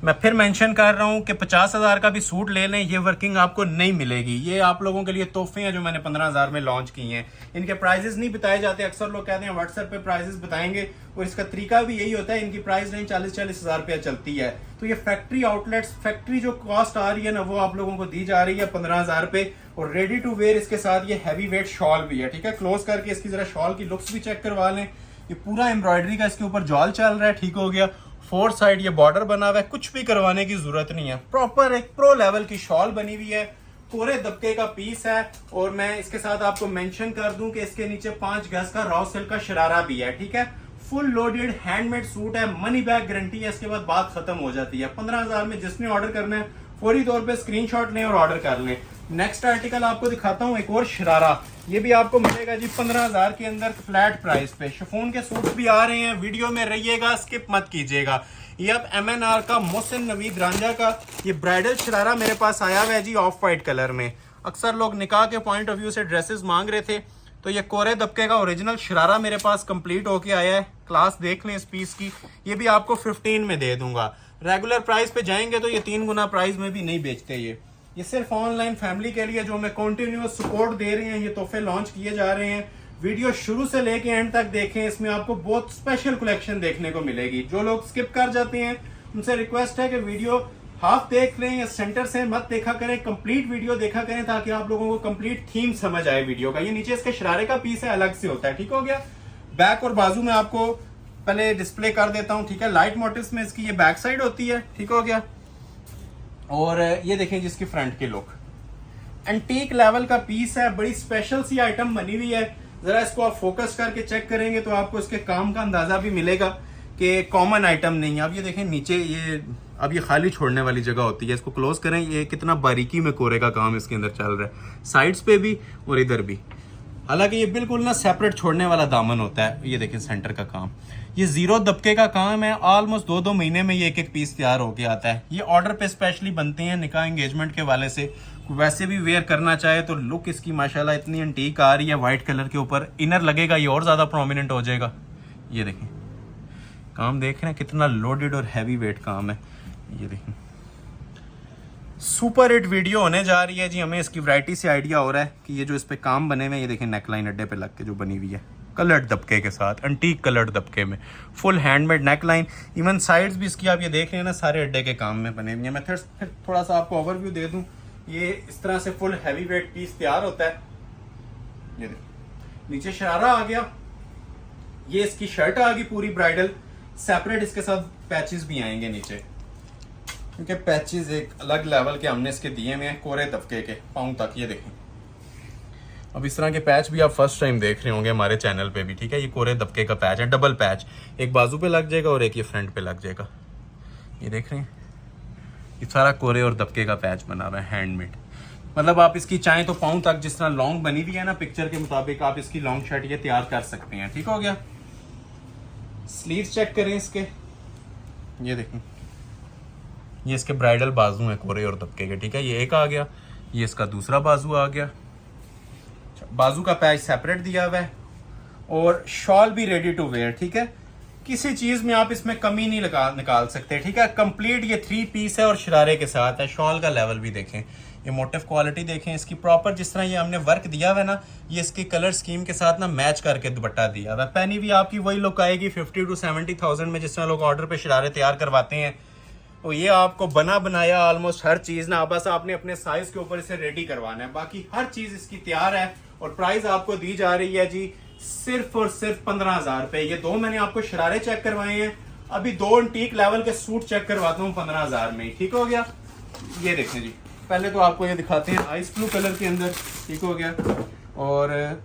मैं फिर मेंशन कर रहा हूं कि 50,000 का भी सूट ले लें, ये वर्किंग आपको नहीं मिलेगी। ये आप लोगों के लिए तोहफे हैं जो मैंने 15,000 में लॉन्च किए हैं। इनके प्राइजेस नहीं बताए जाते। अक्सर लोग कहते हैं व्हाट्सएप पे प्राइजेस बताएंगे, और इसका तरीका भी यही होता है। इनकी प्राइस रेंज 40-40,000 रुपया चलती है। तो ये फैक्ट्री आउटलेट्स, फैक्ट्री जो कॉस्ट आ रही है ना, वो आप लोगों को दी जा रही है 15,000 पे। और रेडी टू वेयर इसके साथ ये हैवी वेट शॉल भी है, ठीक है। क्लोज करके इसकी जरा शॉल की लुक्स भी चेक करवा लें। ये पूरा एम्ब्रॉयडरी का इसके ऊपर जॉल चल रहा है, ठीक हो गया। 4 साइड ये बॉर्डर बना हुआ है, कुछ भी करवाने की जरूरत नहीं है। प्रॉपर एक प्रो लेवल की शॉल बनी हुई है, कोरे दबके का पीस है। और मैं इसके साथ आपको मेंशन कर दूं कि इसके नीचे 5 गज का रॉ सिल्क का शरारा भी है, ठीक है। फुल लोडेड हैंडमेड सूट है, मनी बैक गारंटी है। इसके बाद बात खत्म हो जाती है। 15,000 में जिसने ऑर्डर करना है फौरी तौर पे स्क्रीनशॉट लें और ऑर्डर कर लें। नेक्स्ट आर्टिकल आपको दिखाता हूँ, एक और शरारा। ये भी आपको मिलेगा जी 15,000 के अंदर फ्लैट प्राइस पे। शिफॉन के सूट्स भी आ रहे हैं, वीडियो में रहिएगा, स्किप मत कीजिएगा। ये अब MNR का मोहसिन नवीद रांझा का ये ब्राइडल शरारा मेरे पास आया हुआ है जी, ऑफ वाइट कलर में। अक्सर लोग निकाह के पॉइंट ऑफ व्यू से ड्रेसेस मांग रहे थे, तो ये कोरे दबके का ओरिजिनल शरारा मेरे पास कंप्लीट होके आया है। क्लास देख लें इस पीस की। ये भी आपको 15 में दे दूंगा। रेगुलर प्राइस पे जाएंगे तो ये 3 गुना प्राइस में भी नहीं बेचते। ये सिर्फ ऑनलाइन फैमिली के लिए जो मैं कंटिन्यूअस सपोर्ट दे रहे हैं, ये तोहफे लॉन्च किए जा रहे हैं। वीडियो शुरू से लेके एंड तक देखें, इसमें आपको बहुत स्पेशल कलेक्शन देखने को मिलेगी। जो लोग स्किप कर जाते हैं उनसे रिक्वेस्ट है कि वीडियो हाफ देख लें या सेंटर से मत देखा करें, कंप्लीट वीडियो देखा करें, ताकि आप लोगों को कंप्लीट थीम समझ आए वीडियो का। ये नीचे इसके शरारे का पीस है, अलग से होता है, ठीक हो गया। बैक और बाजू में आपको पहले डिस्प्ले कर देता हूं, ठीक है। लाइट मोटिव्स में इसकी ये बैक साइड होती है, ठीक हो गया। और ये देखें जिसकी फ्रंट की लुक, एंटीक लेवल का पीस है, बड़ी स्पेशल सी आइटम बनी हुई है। जरा इसको आप फोकस करके चेक करेंगे तो आपको इसके काम का अंदाजा भी मिलेगा कि कॉमन आइटम नहीं है। अब ये देखें नीचे ये, अब ये खाली छोड़ने वाली जगह होती है, इसको क्लोज करें, ये कितना बारीकी में कोरे का काम इसके अंदर चल रहा है, साइड्स पे भी और इधर भी। हालांकि ये बिल्कुल ना सेपरेट छोड़ने वाला दामन होता है। ये देखें सेंटर का काम, ये 0 दबके का काम है। ऑलमोस्ट 2-2 महीने में ये एक पीस तैयार होके आता है। ये ऑर्डर पे स्पेशली बनते हैं निकाह एंगेजमेंट के वाले से। वैसे भी वेयर करना चाहे तो लुक इसकी माशाल्लाह इतनी एंटीक आ रही है। व्हाइट कलर के ऊपर इनर लगेगा, ये और ज्यादा प्रोमिनेंट हो जाएगा। ये देखें काम देख रहे हैं कितना लोडेड और हैवी वेट काम है। ये देखें सुपर हिट वीडियो होने जा रही है जी। हमें इसकी वैरायटी से आइडिया हो रहा है कि ये जो इस पे काम बने हुए हैं, ये देखें नेकलाइन अड्डे पे लग के जो बनी हुई है, कलर्ड दबके के साथ, एंटीक कलर्ड दबके में, full handmade neckline. Even sides भी इसकी आप ये देख रहे हैं ना, सारे अड्डे के काम में बने हुए हैं। मैं फिर थोड़ा सा आपको ओवरव्यू दे दूं। ये इस तरह से फुल हैवी वेट पीस तैयार होता है। ये देखो नीचे शरारा आ गया, ये इसकी शर्ट आ गई पूरी ब्राइडल, सेपरेट इसके साथ पैचेस भी आएंगे नीचे, क्योंकि पैचेस एक अलग लेवल के हमने इसके दिए हुए हैं, कोरे दबके के पाँव तक। ये देखें अब इस तरह के पैच भी आप फर्स्ट टाइम देख रहे होंगे हमारे चैनल पे भी, ठीक है। ये कोरे दबके का पैच है, डबल पैच, एक बाजू पे लग जाएगा और एक ये फ्रंट पे लग जाएगा। ये देख रहे हैं, ये सारा कोरे और दबके का पैच बना हुआ है, हैंडमेड। मतलब आप इसकी चाहें तो पाँव तक, जिस तरह लॉन्ग बनी हुई है ना पिक्चर के मुताबिक, आप इसकी लॉन्ग शर्ट ये तैयार कर सकते हैं। ठीक हो गया। स्लीव्स चेक करें इसके, ये देखें, ये इसके ब्राइडल बाजू है कोरे और दबके के, ठीक है। ये एक आ गया, ये इसका दूसरा बाजू आ गया। बाजू का पैच सेपरेट दिया हुआ है और शॉल भी रेडी टू वेयर, ठीक है। किसी चीज में आप इसमें कमी नहीं निकाल सकते, ठीक है। कंप्लीट ये 3 पीस है और शरारे के साथ है। शॉल का लेवल भी देखें, ये मोटिव क्वालिटी देखें इसकी प्रॉपर, जिस तरह ये हमने वर्क दिया हुआ है ना, ये इसकी कलर स्कीम के साथ ना मैच करके दुपट्टा दिया हुआ है। पहनी भी आपकी वही लुक आएगी 50 to 70,000 में, जिस तरह लोग ऑर्डर पे शरारे तैयार करवाते हैं। तो ये आपको बना बनाया ऑलमोस्ट हर चीज ना, बस आपने अपने साइज के ऊपर इसे रेडी करवाना है, बाकी हर चीज इसकी तैयार है। और प्राइस आपको दी जा रही है जी सिर्फ और सिर्फ 15,000 रुपए। ये 2 मैंने आपको शरारे चेक करवाए हैं, अभी 2 एंटीक लेवल के सूट चेक करवाता हूँ 15,000 में, ठीक हो गया। ये देखें जी, पहले तो आपको ये दिखाते हैं आइस ब्लू कलर के अंदर, ठीक हो गया। और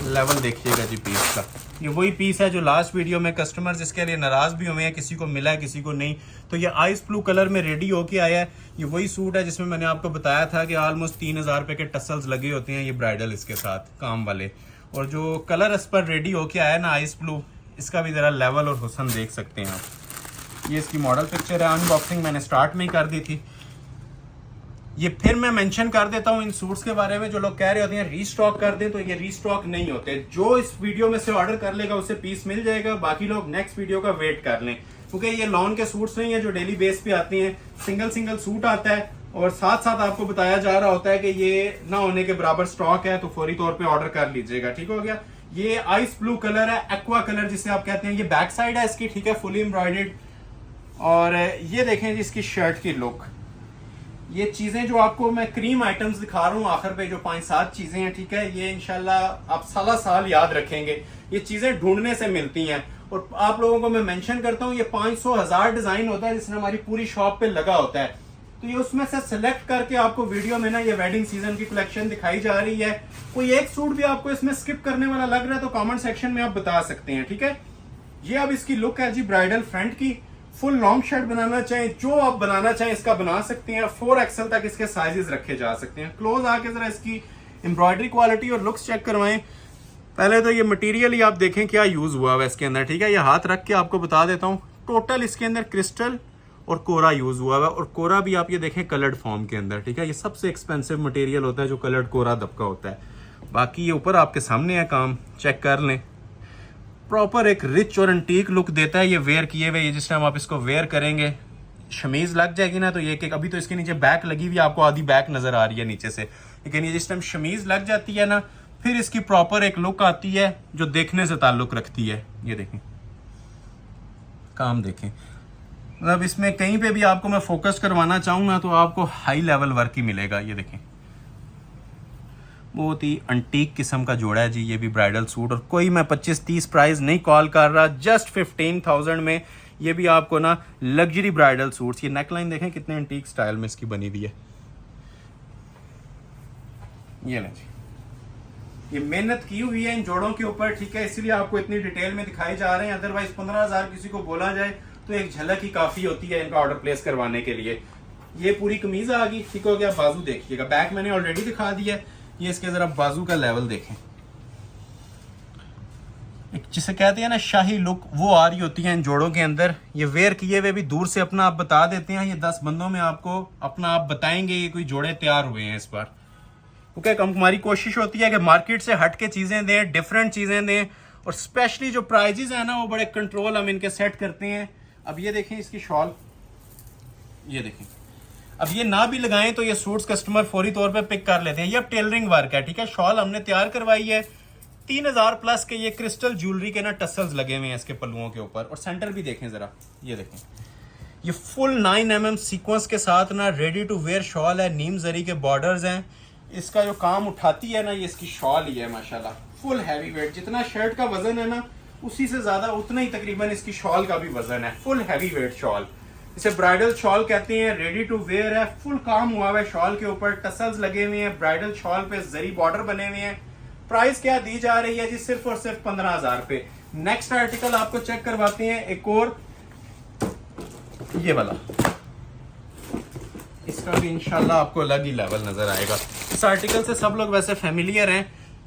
लेवल देखिएगा जी पीस का, ये वही पीस है जो लास्ट वीडियो में कस्टमर जिसके लिए नाराज भी हुए हैं, किसी को मिला है किसी को नहीं। तो ये आइस ब्लू कलर में रेडी होके आया है। ये वही सूट है जिसमें मैंने आपको बताया था कि ऑलमोस्ट 3,000 रुपए के टसल्स लगे होते हैं ये ब्राइडल इसके साथ काम वाले। और जो कलर इस पर रेडी होके आया है ना आइस ब्लू, इसका भी जरा लेवल और हुस्न देख सकते हैं आप। ये इसकी मॉडल पिक्चर है, अनबॉक्सिंग मैंने स्टार्ट में ही कर दी थी। ये फिर मैं मेंशन कर देता हूं इन सूट्स के बारे में, जो लोग कह रहे होते हैं रीस्टॉक कर दें, तो ये रीस्टॉक नहीं होते। जो इस वीडियो में से ऑर्डर कर लेगा उसे पीस मिल जाएगा, बाकी लोग नेक्स्ट वीडियो का वेट कर लें, क्योंकि ये लॉन के सूट्स नहीं है जो डेली बेस पे आते हैं। सिंगल सिंगल सूट आता है और साथ साथ आपको बताया जा रहा होता है कि ये ना होने के बराबर स्टॉक है, तो फौरी तौर पर ऑर्डर कर लीजिएगा, ठीक हो गया। ये आइस ब्लू कलर है, एक्वा कलर जिसे आप कहते हैं। ये बैक साइड है इसकी, ठीक है, फुली एम्ब्रॉयडर्ड। और ये देखें जी इसकी शर्ट की लुक। ये चीजें जो आपको मैं क्रीम आइटम्स दिखा रहा हूँ आखिर पे, जो 5-7 चीजें हैं, ठीक है, ये इंशाल्लाह आप साल याद रखेंगे। ये चीजें ढूंढने से मिलती हैं और आप लोगों को मैं मेंशन करता हूँ, ये 500-1000 डिजाइन होता है जिसमें हमारी पूरी शॉप पे लगा होता है। तो ये उसमें से सिलेक्ट करके आपको वीडियो में ना ये वेडिंग सीजन की कलेक्शन दिखाई जा रही है। कोई एक सूट भी आपको इसमें स्किप करने वाला लग रहा है तो कॉमेंट सेक्शन में आप बता सकते हैं, ठीक है। ये अब इसकी लुक है जी ब्राइडल फ्रंट की। फुल लॉन्ग शर्ट बनाना चाहें, जो आप बनाना चाहें इसका बना सकते हैं। 4XL तक इसके साइजेस रखे जा सकते हैं। क्लोज आके जरा इसकी एम्ब्रॉयडरी क्वालिटी और लुक्स चेक करवाएं। पहले तो ये मटेरियल ही आप देखें क्या यूज हुआ है इसके अंदर, ठीक है। ये हाथ रख के आपको बता देता हूँ, टोटल इसके अंदर क्रिस्टल और कोरा यूज हुआ है। और कोरा भी आप ये देखें कलर्ड फॉर्म के अंदर, ठीक है। ये सबसे एक्सपेंसिव मटेरियल होता है जो कलर्ड कोरा दबका होता है। बाकी ये ऊपर आपके सामने है, काम चेक कर लें। प्रॉपर एक रिच और एंटीक लुक देता है ये वेयर किए हुए। ये जिस टाइम आप इसको वेयर करेंगे, शमीज लग जाएगी ना, तो ये कि अभी तो इसके नीचे बैक लगी हुई, आपको आधी बैक नजर आ रही है नीचे से, लेकिन ये जिस टाइम शमीज लग जाती है ना, फिर इसकी प्रॉपर एक लुक आती है जो देखने से ताल्लुक रखती है। ये देखें, काम देखें, मतलब इसमें कहीं पे भी आपको मैं फोकस करवाना चाहूँ ना तो आपको हाई लेवल वर्क ही मिलेगा। ये देखें, बहुत ही अंटीक किस्म का जोड़ा है जी ये भी ब्राइडल सूट। और कोई मैं 25-30 प्राइस नहीं कॉल कर रहा, जस्ट 15,000 में ये भी आपको ना लग्जरी ब्राइडल सूट्स। ये नेकलाइन देखें कितने अंटीक स्टाइल में इसकी बनी हुई है। ये लें जी, ये मेहनत की हुई है इन जोड़ों के ऊपर, ठीक है, इसीलिए आपको इतनी डिटेल में दिखाई जा रहे हैं। अदरवाइज 15,000 किसी को बोला जाए तो एक झलक ही काफी होती है इनका ऑर्डर प्लेस करवाने के लिए। ये पूरी कमीज आ गई, ठीक हो गया। बाजू देखिएगा, बैक मैंने ऑलरेडी दिखा दिया है। ये इसके जरा बाजू का लेवल देखें, जिसे कहते हैं ना शाही लुक, वो आ रही होती है इन जोड़ों के अंदर। ये वेयर किए हुए भी दूर से अपना आप बता देते हैं। ये 10 बंदों में आपको अपना आप बताएंगे ये कोई जोड़े तैयार हुए हैं इस बार, क्योंकि हमारी कोशिश होती है कि मार्केट से हट के चीजें दें, डिफरेंट चीजें दें। और स्पेशली जो प्राइजेस है ना वो बड़े कंट्रोल हम इनके सेट करते हैं। अब ये देखें इसकी शॉल, ये देखें, अब ये ना भी लगाएं तो ये सूट्स कस्टमर फौरी तौर पे पिक कर लेते हैं। ये अब टेलरिंग वर्क है, ठीक है। शॉल हमने तैयार करवाई है 3,000 प्लस के। ये क्रिस्टल ज्वेलरी के ना टसल्स लगे हुए हैं इसके पल्लुओं के ऊपर। और सेंटर भी देखें जरा, ये देखें, ये फुल 9 mm सीक्वेंस के साथ ना रेडी टू वेयर शॉल है। नीम जरी के बॉर्डर्स हैं। इसका जो काम उठाती है ना ये इसकी शॉल ही है माशाल्लाह, फुल हैवी वेट। जितना शर्ट का वजन है ना उसी से ज्यादा उतना ही तकरीबन इसकी शॉल का भी वजन है। फुल हैवी वेट शॉल, इसे ब्राइडल शॉल कहते हैं, रेडी टू वेयर है, फुल काम हुआ हुआ है शॉल के ऊपर, टसल्स लगे हुए हैं, ब्राइडल शॉल पे जरी बॉर्डर बने हुए हैं। प्राइस क्या दी जा रही है जी? सिर्फ और सिर्फ 15,000 पे। नेक्स्ट आर्टिकल आपको चेक करवाते हैं, एक और ये वाला, इसका भी इंशाल्लाह आपको अलग ही लेवल नजर आएगा। इस आर्टिकल से सब लोग वैसे फेमिलियर हैं,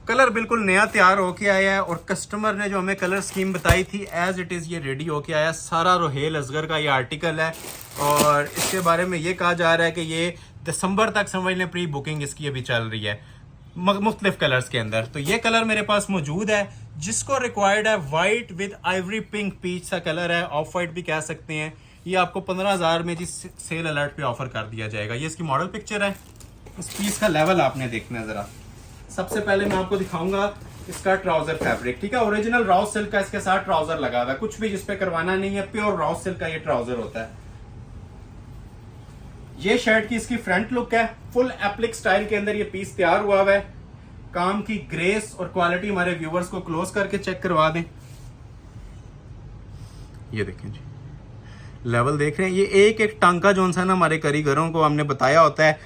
कलर बिल्कुल नया तैयार होके आया है और कस्टमर ने जो हमें कलर स्कीम बताई थी एज इट इज़ ये रेडी होके आया। सारा रोहेल असगर का ये आर्टिकल है और इसके बारे में ये कहा जा रहा है कि ये दिसंबर तक समझ लें प्री बुकिंग इसकी अभी चल रही है मुख्तलिफ कलर्स के अंदर। तो ये कलर मेरे पास मौजूद है, जिसको रिक्वायर्ड है white with ivory pink peach सा कलर है, ऑफ वाइट भी कह सकते हैं। ये आपको 15,000 में जी सेल अलर्ट पे ऑफर कर दिया जाएगा। ये इसकी मॉडल पिक्चर है। इस पीस का लेवल आपने देखना है जरा। सबसे पहले मैं आपको दिखाऊंगा इसका ट्राउजर फैब्रिक, ठीक है। ओरिजिनल रॉ सिल्क का इसके साथ ट्राउजर लगा हुआ है, कुछ भी जिस पे करवाना नहीं है, प्योर रॉ सिल्क का ये ट्राउजर होता है। ये शर्ट की इसकी फ्रंट लुक है, फुल एप्लिक स्टाइल के अंदर ये पीस तैयार हुआ हुआ है। काम की ग्रेस और क्वालिटी हमारे व्यूवर्स को क्लोज करके चेक करवा दें। ये देखें जी, लेवल देख रहे हैं। ये एक एक टांका जो सा ना हमारे कारीगरों को हमने बताया होता है,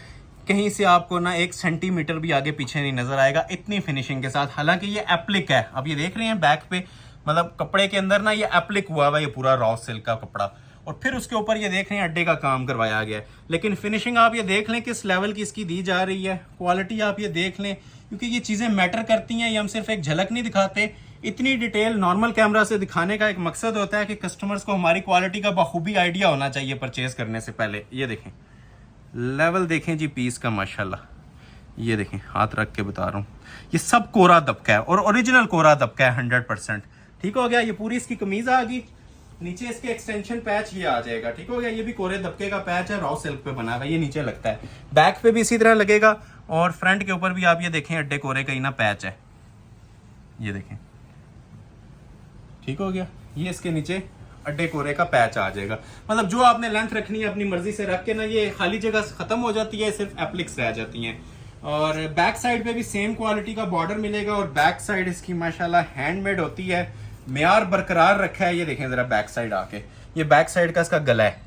कहीं से आपको ना 1 सेंटीमीटर भी आगे पीछे नहीं नजर आएगा, इतनी फिनिशिंग के साथ। हालांकि ये एप्लिक है, अब ये देख रहे हैं बैक पे, मतलब कपड़े के अंदर ना ये एप्लिक हुआ हुआ है, ये पूरा रॉ सिल्क का कपड़ा, और फिर उसके ऊपर ये देख रहे हैं अड्डे का काम करवाया गया है। लेकिन फिनिशिंग आप ये देख लें किस लेवल की इसकी दी जा रही है, क्वालिटी आप ये देख लें, क्योंकि ये चीज़ें मैटर करती हैं। ये हम सिर्फ एक झलक नहीं दिखाते, इतनी डिटेल नॉर्मल कैमरा से दिखाने का एक मकसद होता है कि कस्टमर्स को हमारी क्वालिटी का बखूबी आइडिया होना चाहिए परचेज करने से पहले। ये देखें लेवल देखें जी पीस का, माशाल्लाह। ये देखें हाथ रख के बता रहा हूँ, ये सब कोरा दबका है और ओरिजिनल कोरा दबका है 100%। ठीक हो गया। ये पूरी इसकी कमीज आ गई, नीचे इसके एक्सटेंशन पैच ये आ जाएगा। ठीक हो गया। ये भी कोरे दबके का पैच है, रॉ सिल्क पे बना हुआ, ये नीचे लगता है। बैक पे भी इसी तरह लगेगा और फ्रंट के ऊपर भी आप ये देखें अड्डे कोरे का ही ना पैच है, ये देखें। ठीक हो गया। ये इसके नीचे अड्डे कोरे का पैच आ जाएगा। मतलब जो आपने लेंथ रखनी है अपनी मर्जी से रख के ना, ये खाली जगह खत्म हो जाती है, सिर्फ एप्लिक्स रह जाती हैं। और बैक साइड पे भी सेम क्वालिटी का बॉर्डर मिलेगा और बैक साइड इसकी माशाल्लाह हैंडमेड होती है, मेयार बरकरार रखा है। ये देखें जरा बैक साइड आके, ये बैक साइड का इसका गला है।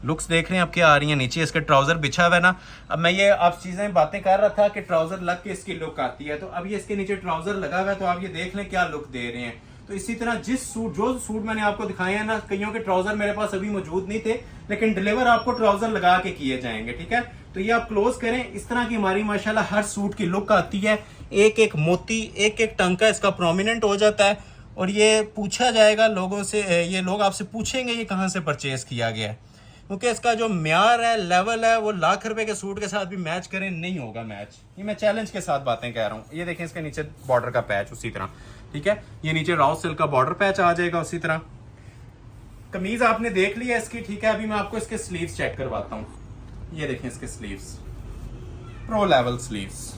लुक्स देख रहे हैं अब क्या आ रही है। नीचे इसके ट्राउजर बिछा हुआ है ना, अब मैं ये आप चीजें बातें कर रहा था कि ट्राउजर लग के इसकी लुक आती है, तो अब ये इसके नीचे ट्राउजर लगा हुआ है, तो आप ये देख लें क्या लुक दे रहे हैं। तो इसी तरह जो सूट मैंने आपको दिखाए हैं ना, कईयों के ट्राउजर मेरे पास अभी मौजूद नहीं थे, लेकिन डिलीवर आपको ट्राउजर लगा के किए जाएंगे। ठीक है। तो ये आप क्लोज करें, इस तरह की हमारी माशाल्लाह हर सूट की लुक आती है। एक एक मोती, एक एक टंका इसका प्रोमिनेंट हो जाता है और ये पूछा जाएगा लोगों से, ये लोग आपसे पूछेंगे ये कहाँ से परचेज किया गया है, क्योंकि इसका जो म्यार है, लेवल है, वो लाख रुपए के सूट के साथ भी मैच करें नहीं होगा मैच। ये मैं चैलेंज के साथ बातें कह रहा हूँ। ये देखें इसके नीचे बॉर्डर का पैच उसी तरह। ठीक है। ये नीचे रॉ सिल्क का बॉर्डर पैच आ जाएगा उसी तरह। कमीज आपने देख लिया इसकी। ठीक है। अभी मैं आपको इसके स्लीव्स चेक करवाता हूँ। ये देखें इसके स्लीव्स, प्रो लेवल स्लीव्स।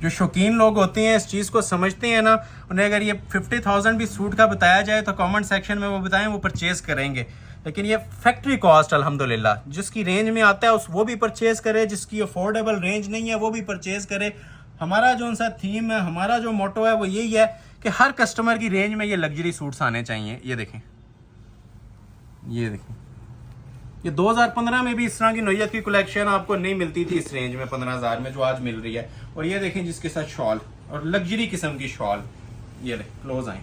जो शौकीन लोग होते हैं, इस चीज़ को समझते हैं ना, उन्हें अगर ये 50,000 भी सूट का बताया जाए तो कमेंट सेक्शन में वो बताएं, वो परचेज करेंगे। लेकिन ये फैक्ट्री कॉस्ट अल्हम्दुलिल्लाह, जिसकी रेंज में आता है उस वो भी परचेज करे, जिसकी अफोर्डेबल रेंज नहीं है वो भी परचेज करे। हमारा जो सा थीम है, हमारा जो मोटो है वो यही है कि हर कस्टमर की रेंज में ये लग्जरी सूट्स आने चाहिए। ये देखें, ये देखें, ये 2015 में भी इस तरह की नोयत की कलेक्शन आपको नहीं मिलती थी इस रेंज में 15,000 में, जो आज मिल रही है। और ये देखें जिसके साथ शॉल और लग्जरी किस्म की शॉल। ये देखें, क्लोज आए,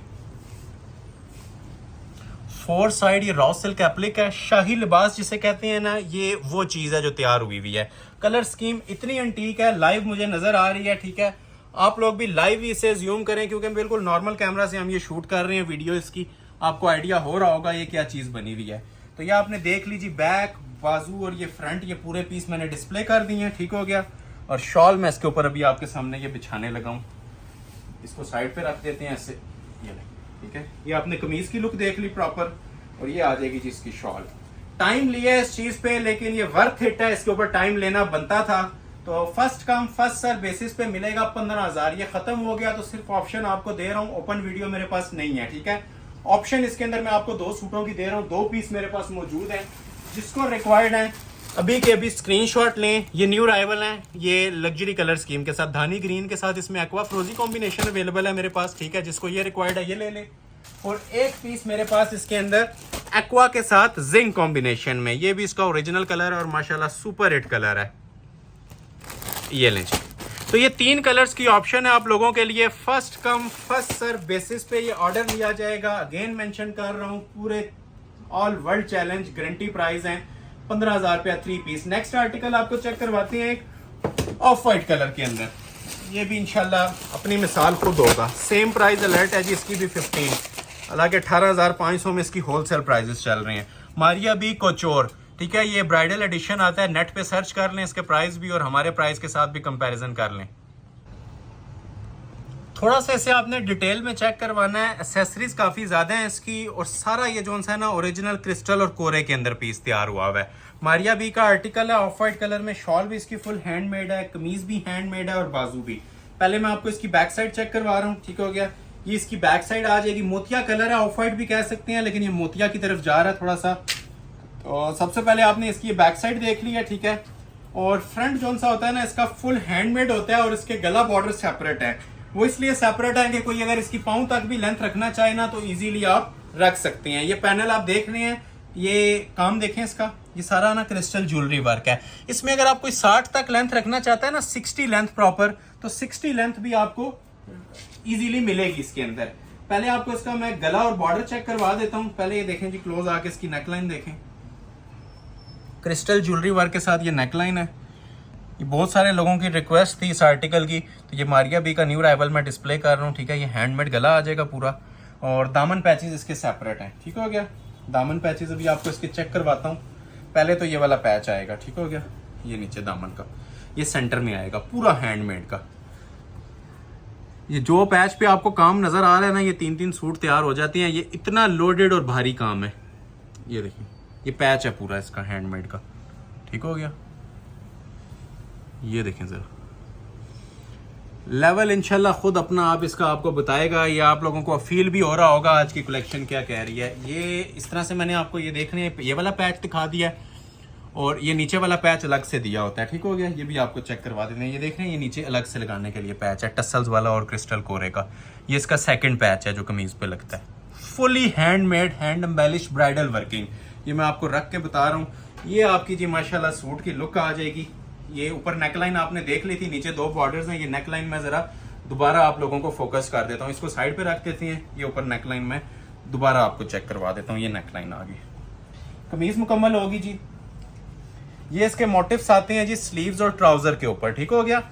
4 साइड ये रॉ सिल्क एप्लिक है। शाही लिबास जिसे कहते हैं ना, ये वो चीज़ है जो तैयार हुई हुई है। कलर स्कीम इतनी एंटीक है, लाइव मुझे नजर आ रही है। ठीक है। आप लोग भी लाइव इसे ज्यूम करें, क्योंकि बिल्कुल नॉर्मल कैमरा से हम ये शूट कर रहे हैं वीडियो, इसकी आपको आइडिया हो रहा होगा ये क्या चीज़ बनी हुई है। तो ये आपने देख लीजिए, बैक, बाजू और ये फ्रंट, ये पूरे पीस मैंने डिस्प्ले कर दिए हैं। ठीक हो गया। और शॉल मैं इसके ऊपर अभी आपके सामने ये बिछाने लगा हूँ। इसको साइड पे रख देते हैं ऐसे, ये ले। ठीक है। ये आपने कमीज की लुक देख ली प्रॉपर, और ये आ जाएगी जिसकी शॉल। टाइम लिया है इस चीज पे, लेकिन ये वर्थ इट है, इसके ऊपर टाइम लेना बनता था। तो first come first serve basis पे मिलेगा 15,000। ये खत्म हो गया तो सिर्फ ऑप्शन आपको दे रहा हूँ, ओपन वीडियो मेरे पास नहीं है। ठीक है। ऑप्शन इसके अंदर मैं आपको 2 सूटों की दे रहा हूँ, 2 पीस मेरे पास मौजूद है। जिसको रिक्वायर्ड है अभी के अभी स्क्रीनशॉट लें। ये न्यू अराइवल है, ये लग्जरी कलर स्कीम के साथ, धानी ग्रीन के साथ, इसमें एक्वा फ्रोजी कॉम्बिनेशन अवेलेबल है मेरे पास। ठीक है। जिसको ये रिक्वायर्ड है ये ले लें। और एक पीस मेरे पास इसके अंदर एक्वा के साथ जिंक कॉम्बिनेशन में, ये भी इसका ओरिजिनल कलर है और माशाल्लाह सुपर हिट कलर है। ये लें जी। तो ये 3 कलर्स की ऑप्शन है आप लोगों के लिए। First come first serve basis पे ये ऑर्डर लिया जाएगा। अगेन मेंशन कर रहा हूँ, पूरे all world challenge guarantee price है 15,000 रुपया 3 पीस। नेक्स्ट आर्टिकल आपको चेक करवाते हैं एक ऑफ वाइट कलर के अंदर, ये भी इंशाल्लाह अपनी मिसाल खुद होगा। सेम प्राइस अलर्ट है जी, इसकी भी 15, हालांकि 18,500 में इसकी होलसेल प्राइसेस चल रहे हैं। मारिया बी कोचोर, ठीक है, ये ब्राइडल एडिशन आता है, नेट पे सर्च कर लें इसके प्राइस भी और हमारे प्राइस के साथ भी कंपैरिजन कर लें। थोड़ा सा इसे आपने डिटेल में चेक करवाना है। एक्सेसरीज काफ़ी ज़्यादा है इसकी और सारा ये जो है ना ओरिजिनल क्रिस्टल और कोरे के अंदर पीस तैयार हुआ हुआ है। मारिया बी का आर्टिकल है, ऑफ वाइट कलर में, शॉल भी इसकी फुल हैंडमेड है, कमीज भी हैंडमेड है और बाजू भी। पहले मैं आपको इसकी बैक साइड चेक करवा रहा हूँ, ठीक हो गया। ये इसकी बैक साइड आ जाएगी, मोतिया कलर है, ऑफ वाइट भी कह सकते हैं, लेकिन ये मोतिया की तरफ जा रहा है थोड़ा सा। तो सबसे पहले आपने इसकी बैक साइड देख ली है, ठीक है। और फ्रंट जो सा होता है ना इसका फुल हैंडमेड होता है और इसके गला बॉर्डर सेपरेट है। वो इसलिए सेपरेट है कि कोई अगर इसकी पाँव तक भी लेंथ रखना चाहे ना तो इजीली आप रख सकते हैं। ये पैनल आप देख रहे हैं, ये काम देखें इसका, ये सारा ना क्रिस्टल ज्वेलरी वर्क है। इसमें अगर आप कोई 60 तक लेंथ रखना चाहता है ना, 60 लेंथ प्रॉपर, तो 60 लेंथ भी आपको इजीली मिलेगी इसके अंदर। पहले आपको इसका मैं गला और बॉर्डर चेक करवा देता हूँ। पहले ये देखें जी, क्लोज आके इसकी नेकलाइन देखें, क्रिस्टल ज्वेलरी वर्क के साथ ये नेकलाइन है। ये बहुत सारे लोगों की रिक्वेस्ट थी इस आर्टिकल की, तो ये मारिया बी का न्यू अराइवल मैं डिस्प्ले कर रहा हूँ, ठीक है। ये हैंडमेड गला आ जाएगा पूरा और दामन पैचेस इसके सेपरेट हैं, ठीक हो गया। दामन पैचेस अभी आपको इसके चेक करवाता हूँ। पहले तो ये वाला पैच आएगा, ठीक हो गया, ये नीचे दामन का, ये सेंटर में आएगा पूरा हैंडमेड का। ये जो पैच पे आपको काम नजर आ रहा है ना, ये 3-3 सूट तैयार हो जाते हैं। ये इतना लोडेड और भारी काम है। ये देखिए, ये पैच है पूरा इसका हैंडमेड का, ठीक हो गया। ये देखें जरा, लेवल इंशाल्लाह खुद अपना आप इसका आपको बताएगा। ये आप लोगों को फील भी हो रहा होगा आज की कलेक्शन क्या कह रही है। ये इस तरह से मैंने आपको ये देखने ये वाला पैच दिखा दिया है और ये नीचे वाला पैच अलग से दिया होता है, ठीक हो गया। ये भी आपको चेक करवा देते हैं। ये देख रहे हैं, ये नीचे अलग से लगाने के लिए पैच है, टसल्स वाला और क्रिस्टल कोरे का। ये इसका सेकंड पैच है जो कमीज पे लगता है। Fully handmade, hand embellish bridal working. ये मैं आपको रख के बता रहा हूँ। ये आपकी जी माशाल्लाह सूट की लुक आ जाएगी। ये ऊपर नेकलाइन आपने देख ली थी, नीचे 2 बॉर्डर्स हैं। ये नेकलाइन में जरा दोबारा आप लोगों को फोकस कर देता हूँ, इसको साइड पे रख देते हैं। ये ऊपर नेकलाइन में दोबारा आपको चेक करवा देता हूँ। ये नेकलाइन आ गई, कमीज मुकम्मल होगी जी। ये इसके मोटिव्स आते हैं जी स्लीव्स और ट्राउजर के ऊपर, ठीक हो गया।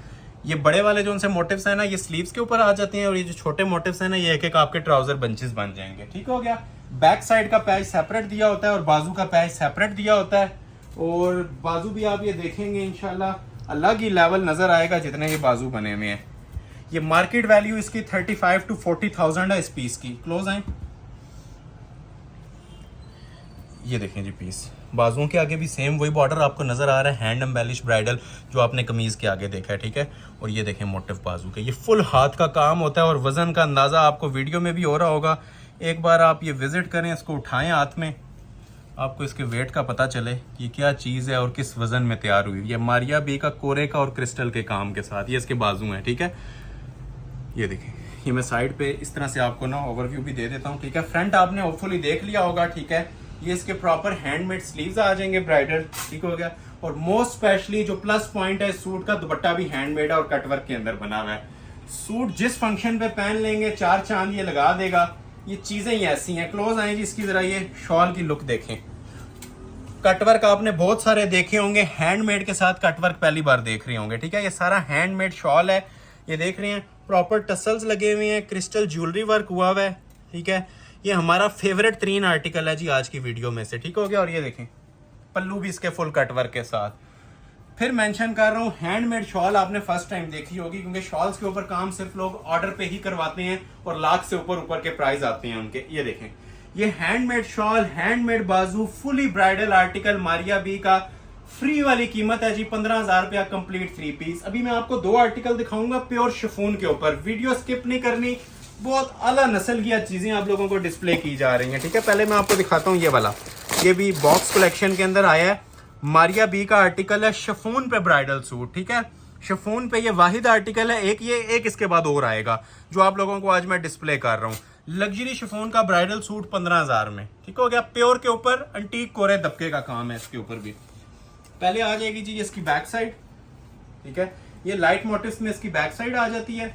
ये बड़े वाले जो उनसे मोटिव्स है ना, ये स्लीव्स के ऊपर आ जाते हैं और ये जो छोटे मोटिव्स है ना, ये एक एक आपके ट्राउजर बंचेस बन जाएंगे, ठीक हो गया। बैक साइड का पैच सेपरेट दिया होता है और बाजू का पैच सेपरेट दिया होता है। और बाजू भी आप ये देखेंगे इंशाल्लाह अलग ही लेवल नजर आएगा जितने ये बाजू बने हुए हैं। ये मार्केट वैल्यू इसकी 35 to 40,000 है इस पीस की। क्लोज आए, ये देखें जी पीस, बाजुओं के आगे भी सेम वही बॉर्डर आपको नजर आ रहा है, हैंड एम्बेलिश ब्राइडल जो आपने कमीज के आगे देखा है, ठीक है। और ये देखें मोटिव बाजू के, ये फुल हाथ का काम होता है और वजन का अंदाजा आपको वीडियो में भी हो रहा होगा। एक बार आप ये विजिट करें, इसको उठाएं हाथ में, आपको इसके वेट का पता चले कि क्या चीज़ है और किस वजन में तैयार हुई। ये मारिया बी का कोरे का और क्रिस्टल के काम के साथ ये इसके बाजू हैं, ठीक है। ये देखें, ये मैं साइड पे इस तरह से आपको ना ओवरव्यू भी दे देता हूँ, ठीक है। फ्रंट आपने होपफुली देख लिया होगा, ठीक है। ये इसके प्रॉपर हैंडमेड स्लीव्स आ जाएंगे ब्राइडल, ठीक हो गया। और मोस्ट स्पेशली जो प्लस पॉइंट है, सूट का दुपट्टा भी हैंडमेड है और कटवर्क के अंदर बना हुआ है। सूट जिस फंक्शन पे पहन लेंगे 4 चांद ये लगा देगा। ये चीजें ही ऐसी हैं। क्लोज आएंगी इसकी, जरा ये शॉल की लुक देखें। कटवर्क आपने बहुत सारे देखे होंगे, हैंडमेड के साथ कटवर्क पहली बार देख रहे होंगे, ठीक है। ये सारा हैंडमेड शॉल है, ये देख रहे हैं, प्रॉपर टसल्स लगे हुए हैं, क्रिस्टल ज्वेलरी वर्क हुआ हुआ है, ठीक है। ये हमारा फेवरेट 3 आर्टिकल है जी आज की वीडियो में से, ठीक हो गया। और ये देखें पल्लू भी इसके फुल कटवर्क के साथ। फिर मेंशन कर रहा हूँ, हैंडमेड शॉल आपने फर्स्ट टाइम देखी होगी, क्योंकि शॉल्स के ऊपर काम सिर्फ लोग ऑर्डर पे ही करवाते हैं और लाख से ऊपर के प्राइस आते हैं उनके। ये देखें, ये हैंडमेड शॉल, हैंडमेड बाजू, fully bridal article, Maria B का। फ्री वाली कीमत है जी 15,000 रुपया कंप्लीट 3 पीस। अभी मैं आपको 2 आर्टिकल दिखाऊंगा प्योर शिफॉन के ऊपर, वीडियो स्किप नहीं करनी, बहुत आला नस्ल की चीजें आप लोगों को डिस्प्ले की जा रही हैं, ठीक है। पहले मैं आपको दिखाता हूँ ये वाला, ये भी बॉक्स कलेक्शन के अंदर आया है, मारिया बी का आर्टिकल है, शिफॉन पे ब्राइडल सूट, ठीक है। शिफॉन पे ये वाहिद आर्टिकल है, एक ये एक इसके बाद और आएगा जो आप लोगों को आज मैं डिस्प्ले कर रहा हूँ। लग्जरी शिफॉन का ब्राइडल सूट 15,000 में, ठीक हो गया। प्योर के ऊपर अंटीक कोरे दबके का काम है इसके ऊपर भी। पहले आ जाएगी जी इसकी बैक साइड, ठीक है। ये लाइट मोटिव्स में इसकी बैक साइड आ जाती है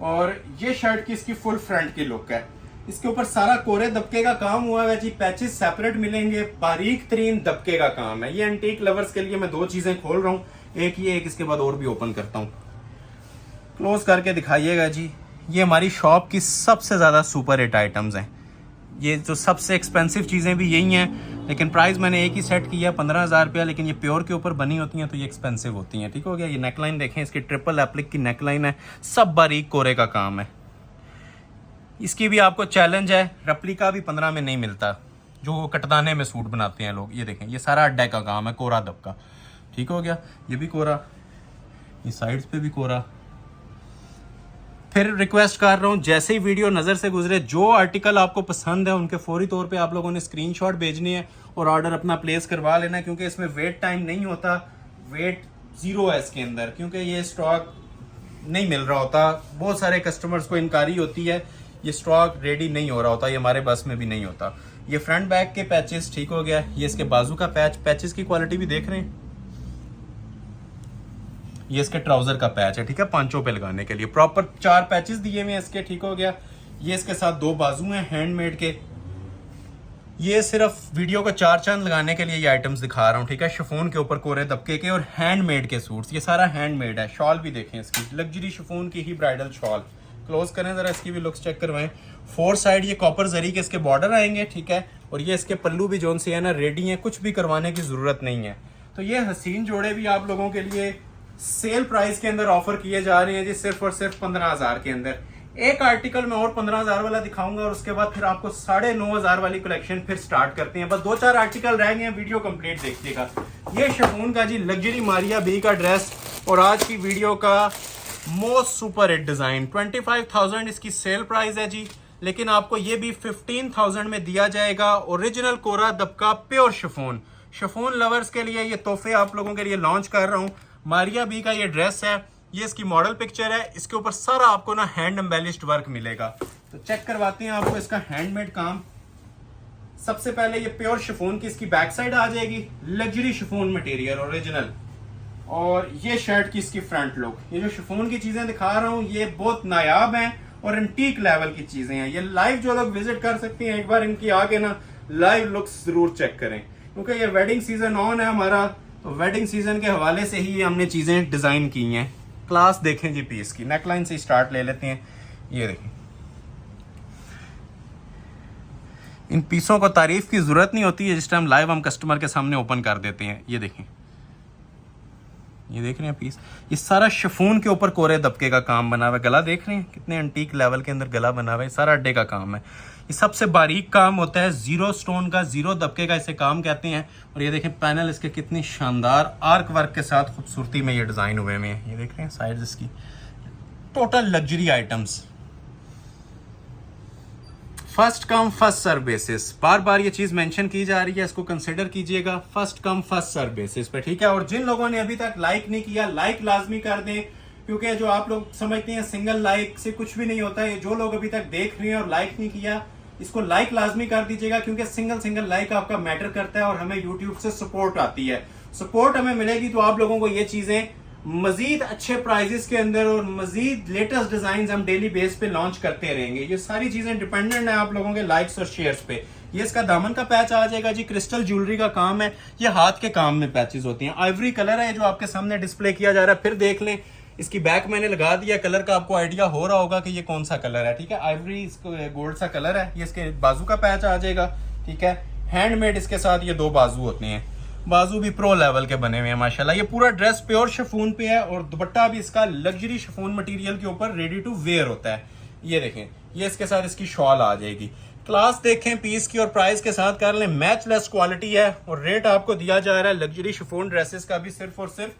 और ये शर्ट की इसकी फुल फ्रंट की लुक है। इसके ऊपर सारा कोरे दबके का काम हुआ है जी, पैचेस सेपरेट मिलेंगे, बारीक तरीन दबके का काम है। ये एंटीक लवर्स के लिए मैं 2 चीजें खोल रहा हूँ, एक ये, एक इसके बाद और भी ओपन करता हूँ। क्लोज करके दिखाइएगा जी। ये हमारी शॉप की सबसे ज्यादा सुपर हिट आइटम्स हैं। ये जो सबसे एक्सपेंसिव चीजें भी यही हैं, लेकिन प्राइस मैंने एक ही सेट किया 15,000 रुपया, लेकिन ये प्योर के ऊपर बनी होती हैं तो ये एक्सपेंसिव होती हैं, ठीक हो गया। ये नेकलाइन देखें, इसकी ट्रिपल एप्लिक की नेकलाइन है, सब बारीक कोरे का काम है। इसकी भी आपको चैलेंज है, रेप्लिका भी 15 में नहीं मिलता, जो कटदाने में सूट बनाते हैं लोग। ये देखें, ये सारा अड्डे का काम है, कोरा दबका, ठीक हो गया। ये भी कोरा, ये साइड्स पे भी कोरा। फिर रिक्वेस्ट कर रहा हूँ, जैसे ही वीडियो नज़र से गुजरे, जो आर्टिकल आपको पसंद है उनके फौरी तौर पे आप लोगों ने स्क्रीनशॉट भेजनी है और ऑर्डर अपना प्लेस करवा लेना है, क्योंकि इसमें वेट टाइम नहीं होता, वेट 0 है इसके अंदर, क्योंकि ये स्टॉक नहीं मिल रहा होता। बहुत सारे कस्टमर्स को इनकारी होती है, ये स्टॉक रेडी नहीं हो रहा होता, ये हमारे बस में भी नहीं होता। ये फ्रंट बैक के पैचेस, ठीक हो गया। ये इसके बाजू का पैचेस की क्वालिटी भी देख रहे हैं। ये इसके ट्राउजर का पैच है, ठीक है, पांचों पे लगाने के लिए प्रॉपर 4 पैचेस दिए हुए हैं इसके, ठीक हो गया। ये इसके साथ 2 बाजू हैं हैंडमेड के। ये सिर्फ वीडियो को 4 चांद लगाने के लिए ये आइटम्स दिखा रहा हूँ, ठीक है। शिफॉन के ऊपर कोरे दबके के और हैंडमेड के सूट्स, ये सारा हैंडमेड है। शॉल भी देखें इसकी, लग्जरी शिफॉन की ही ब्राइडल शॉल। क्लोज करें जरा, इसकी भी लुक्स चेक करवाएं। 4 साइड ये कॉपर जरी के इसके बॉर्डर आएंगे, ठीक है। और ये इसके पल्लू भी जोन से है ना रेडी है, कुछ भी करवाने की जरूरत नहीं है। तो ये हसीन जोड़े भी आप लोगों के लिए सेल प्राइस के अंदर ऑफर किए जा रहे हैं जी, सिर्फ और सिर्फ 15,000 के अंदर। एक आर्टिकल मैं और 15,000 वाला दिखाऊंगा और उसके बाद फिर आपको 9,500 वाली कलेक्शन फिर स्टार्ट करते हैं। बस 2-4 आर्टिकल रह गए हैं, वीडियो कंप्लीट देखिएगा। ये शिफॉन का जी लग्जरी मारिया बी का ड्रेस और आज की वीडियो का मोस्ट सुपर हिट डिजाइन। 25,000 इसकी सेल प्राइस है जी, लेकिन आपको ये भी 15,000 में दिया जाएगा। ओरिजिनल कोरा दबका प्योर शिफॉन। शिफॉन लवर्स के लिए ये तोहफे आप लोगों के लिए लॉन्च कर रहा हूँ। मारिया बी का ये ड्रेस है, ये इसकी मॉडल पिक्चर है। इसके ऊपर सारा आपको ना हैंड एम्बेलिश्ड वर्क मिलेगा, तो चेक करवाते हैं आपको इसका हैंडमेड काम। सबसे पहले ये प्योर शिफॉन की इसकी बैक साइड आ जाएगी, लग्जरी शिफॉन मटेरियल ओरिजिनल। और ये शर्ट की इसकी फ्रंट लुक। ये जो शिफॉन की चीजें दिखा रहा हूँ ये बहुत नायाब हैं और एंटीक लेवल की चीजें हैं। ये लाइव जो लोग विजिट कर सकते हैं, एक बार इनकी आके ना लाइव लुक्स जरूर चेक करें, क्योंकि ये वेडिंग सीजन ऑन है हमारा, तो वेडिंग सीजन के हवाले से ही हमने चीजें डिजाइन की हैं। क्लास देखें जी पीस की, नेकलाइन से स्टार्ट ले लेते हैं। ये देखें, इन पीसों को तारीफ की जरूरत नहीं होती है, जिस टाइम लाइव हम कस्टमर के सामने ओपन कर देते हैं। ये देखें, ये देख रहे हैं पीस, ये सारा शिफॉन के ऊपर कोरे दबके का काम बना हुआ है। गला देख रहे हैं कितने एंटीक लेवल के अंदर गला बना हुआ है, सारा अड्डे का काम है। ये सबसे बारीक काम होता है, 0 स्टोन का, 0 दबके का इसे काम कहते हैं। और ये देखें पैनल इसके कितनी शानदार आर्क वर्क के साथ खूबसूरती में ये डिजाइन हुए हुए हैं। ये देख रहे हैं साइड्स इसकी, total luxury items. First come first serve basis, बार बार ये चीज मेंशन की जा रही है, इसको कंसिडर कीजिएगा। First come first serve basis पे, ठीक है। और जिन लोगों ने अभी तक लाइक नहीं किया, लाइक लाजमी कर दें, क्योंकि जो आप लोग समझते हैं सिंगल लाइक से कुछ भी नहीं होता है। जो लोग अभी तक देख रहे हैं और लाइक नहीं किया, इसको लाइक लाजमी कर दीजिएगा, क्योंकि सिंगल लाइक आपका मैटर करता है और हमें यूट्यूब से सपोर्ट आती है। सपोर्ट हमें मिलेगी तो आप लोगों को ये चीजें मजीद अच्छे प्राइजेस के अंदर और मजीद लेटेस्ट डिजाइन हम डेली बेस पे लॉन्च करते रहेंगे। ये सारी चीजें डिपेंडेंट है आप लोगों के लाइक्स और शेयर्स पे। ये इसका दामन का पैच आ जाएगा जी, क्रिस्टल ज्वेलरी का काम है। ये हाथ के काम में पैचेस होती हैं। आइवरी कलर है जो आपके सामने डिस्प्ले किया जा रहा है। फिर देख लें, इसकी बैक मैंने लगा दिया, कलर का आपको आइडिया हो रहा होगा कि ये कौन सा कलर है, ठीक है। आइवरी गोल्ड सा कलर है। ये इसके बाजू का पैच आ जाएगा, ठीक है। हैंडमेड इसके साथ ये 2 बाजू होते हैं, बाजू भी प्रो लेवल के बने हुए हैं माशाल्लाह। ये पूरा ड्रेस प्योर शिफॉन पे है और दुपट्टा भी इसका लग्जरी शिफॉन मटेरियल के ऊपर रेडी टू वेयर होता है। ये देखें, ये इसके साथ इसकी शॉल आ जाएगी। क्लास देखें पीस की और प्राइस के साथ कर लें, मैचलेस क्वालिटी है। और रेट आपको दिया जा रहा है लग्जरी शिफॉन ड्रेसेस का भी सिर्फ और सिर्फ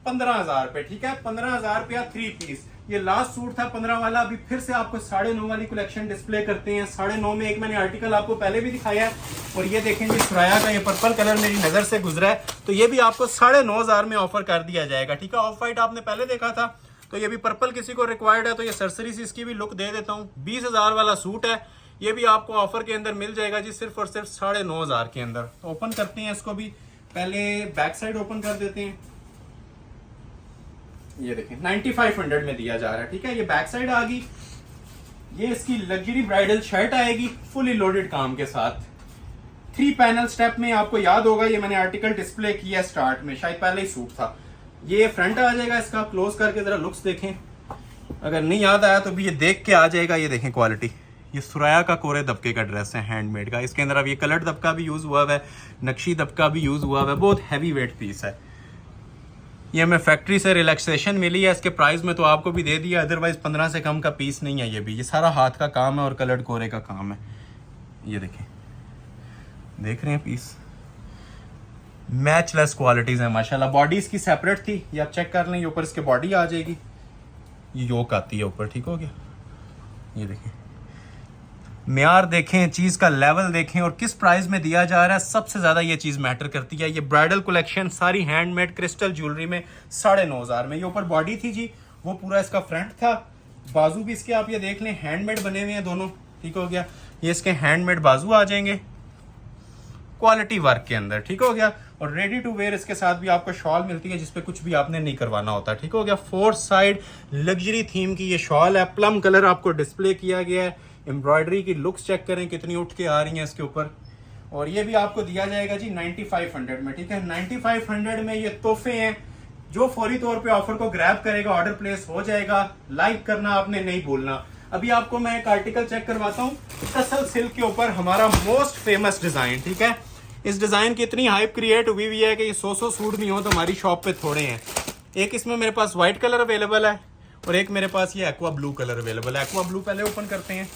15,000 रुपए, ठीक है। 15,000 रुपया 3 पीस। ये लास्ट सूट था 15 वाला, अभी फिर से आपको 9.5 वाली कलेक्शन डिस्प्ले करते हैं। 9.5 में एक मैंने आर्टिकल आपको पहले भी दिखाया है। और ये देखें जी, सुराया का ये पर्पल कलर मेरी नजर से गुजरा है, तो ये भी आपको 9,500 में ऑफर कर दिया जाएगा, ठीक है। ऑफ वाइट आपने पहले देखा था, तो ये भी पर्पल किसी को रिक्वायर्ड है तो ये सरसरी से इसकी भी लुक दे देता हूँ। 20,000 वाला सूट है, ये भी आपको ऑफर के अंदर मिल जाएगा जी, सिर्फ और सिर्फ 9,500 के अंदर। तो ओपन करते हैं इसको भी, पहले बैक साइड ओपन कर देते हैं। ये देखें 9500 में दिया जा रहा है, ठीक है। ये बैक साइड आ गई, ये इसकी लग्जरी ब्राइडल शर्ट आएगी फुली लोडेड काम के साथ। 3 पैनल स्टेप में, आपको याद होगा ये मैंने आर्टिकल डिस्प्ले किया स्टार्ट में, शायद पहले ही सूट था। ये फ्रंट आ जाएगा इसका, क्लोज करके जरा लुक्स देखें, अगर नहीं याद आया तो भी ये देख के आ जाएगा। ये देखें क्वालिटी, ये सुराया का कोरे दबके का ड्रेस है, हैंडमेड का। इसके अंदर अब ये कलर दबका भी यूज हुआ है, नक्शी दबका भी यूज हुआ है, बहुत हैवी वेट पीस है। ये हमें फैक्ट्री से रिलैक्सेशन मिली है, इसके प्राइस में तो आपको भी दे दिया, अदरवाइज 15 से कम का पीस नहीं है। ये भी, ये सारा हाथ का काम है और कलर्ड कोरे का काम है। ये देखें, देख रहे हैं पीस, मैचलेस क्वालिटीज है माशाल्लाह। बॉडी इसकी सेपरेट थी, ये आप चेक कर लें, ये ऊपर इसके बॉडी आ जाएगी, ये योक आती है ऊपर, ठीक हो गया। ये देखें, म्यार देखें, चीज़ का लेवल देखें और किस प्राइस में दिया जा रहा है, सबसे ज़्यादा ये चीज़ मैटर करती है। ये ब्राइडल कलेक्शन सारी हैंडमेड क्रिस्टल ज्वेलरी में 9,500 में। ये ऊपर बॉडी थी जी, वो पूरा इसका फ्रंट था। बाजू भी इसके आप ये देख लें, हैंडमेड बने हुए हैं दोनों, ठीक हो गया। ये इसके हैंडमेड बाजू आ जाएंगे क्वालिटी वर्क के अंदर, ठीक हो गया। और रेडी टू वेयर इसके साथ भी आपको शॉल मिलती है जिसपे कुछ भी आपने नहीं करवाना होता, ठीक हो गया। 4 साइड लग्जरी थीम की ये शॉल है, प्लम कलर आपको डिस्प्ले किया गया है। एम्ब्रॉयडरी की लुक्स चेक करें कितनी उठ के आ रही हैं इसके ऊपर। और ये भी आपको दिया जाएगा जी 9500 में, ठीक है। 9500 में ये तोहफे हैं, जो फौरी तौर पे ऑफर को ग्रैब करेगा ऑर्डर प्लेस हो जाएगा। लाइक करना आपने नहीं भूलना। अभी आपको मैं एक आर्टिकल चेक करवाता हूँ, टसल सिल्क के ऊपर हमारा मोस्ट फेमस डिजाइन, ठीक है। इस डिजाइन की इतनी हाइप क्रिएट हुई है कि ये 100 सूट नहीं हो तो हमारी शॉप पे थोड़े हैं। एक इसमें मेरे पास व्हाइट कलर अवेलेबल है और एक मेरे पास ये एक्वा ब्लू कलर अवेलेबल है। एक्वा ब्लू पहले ओपन करते हैं।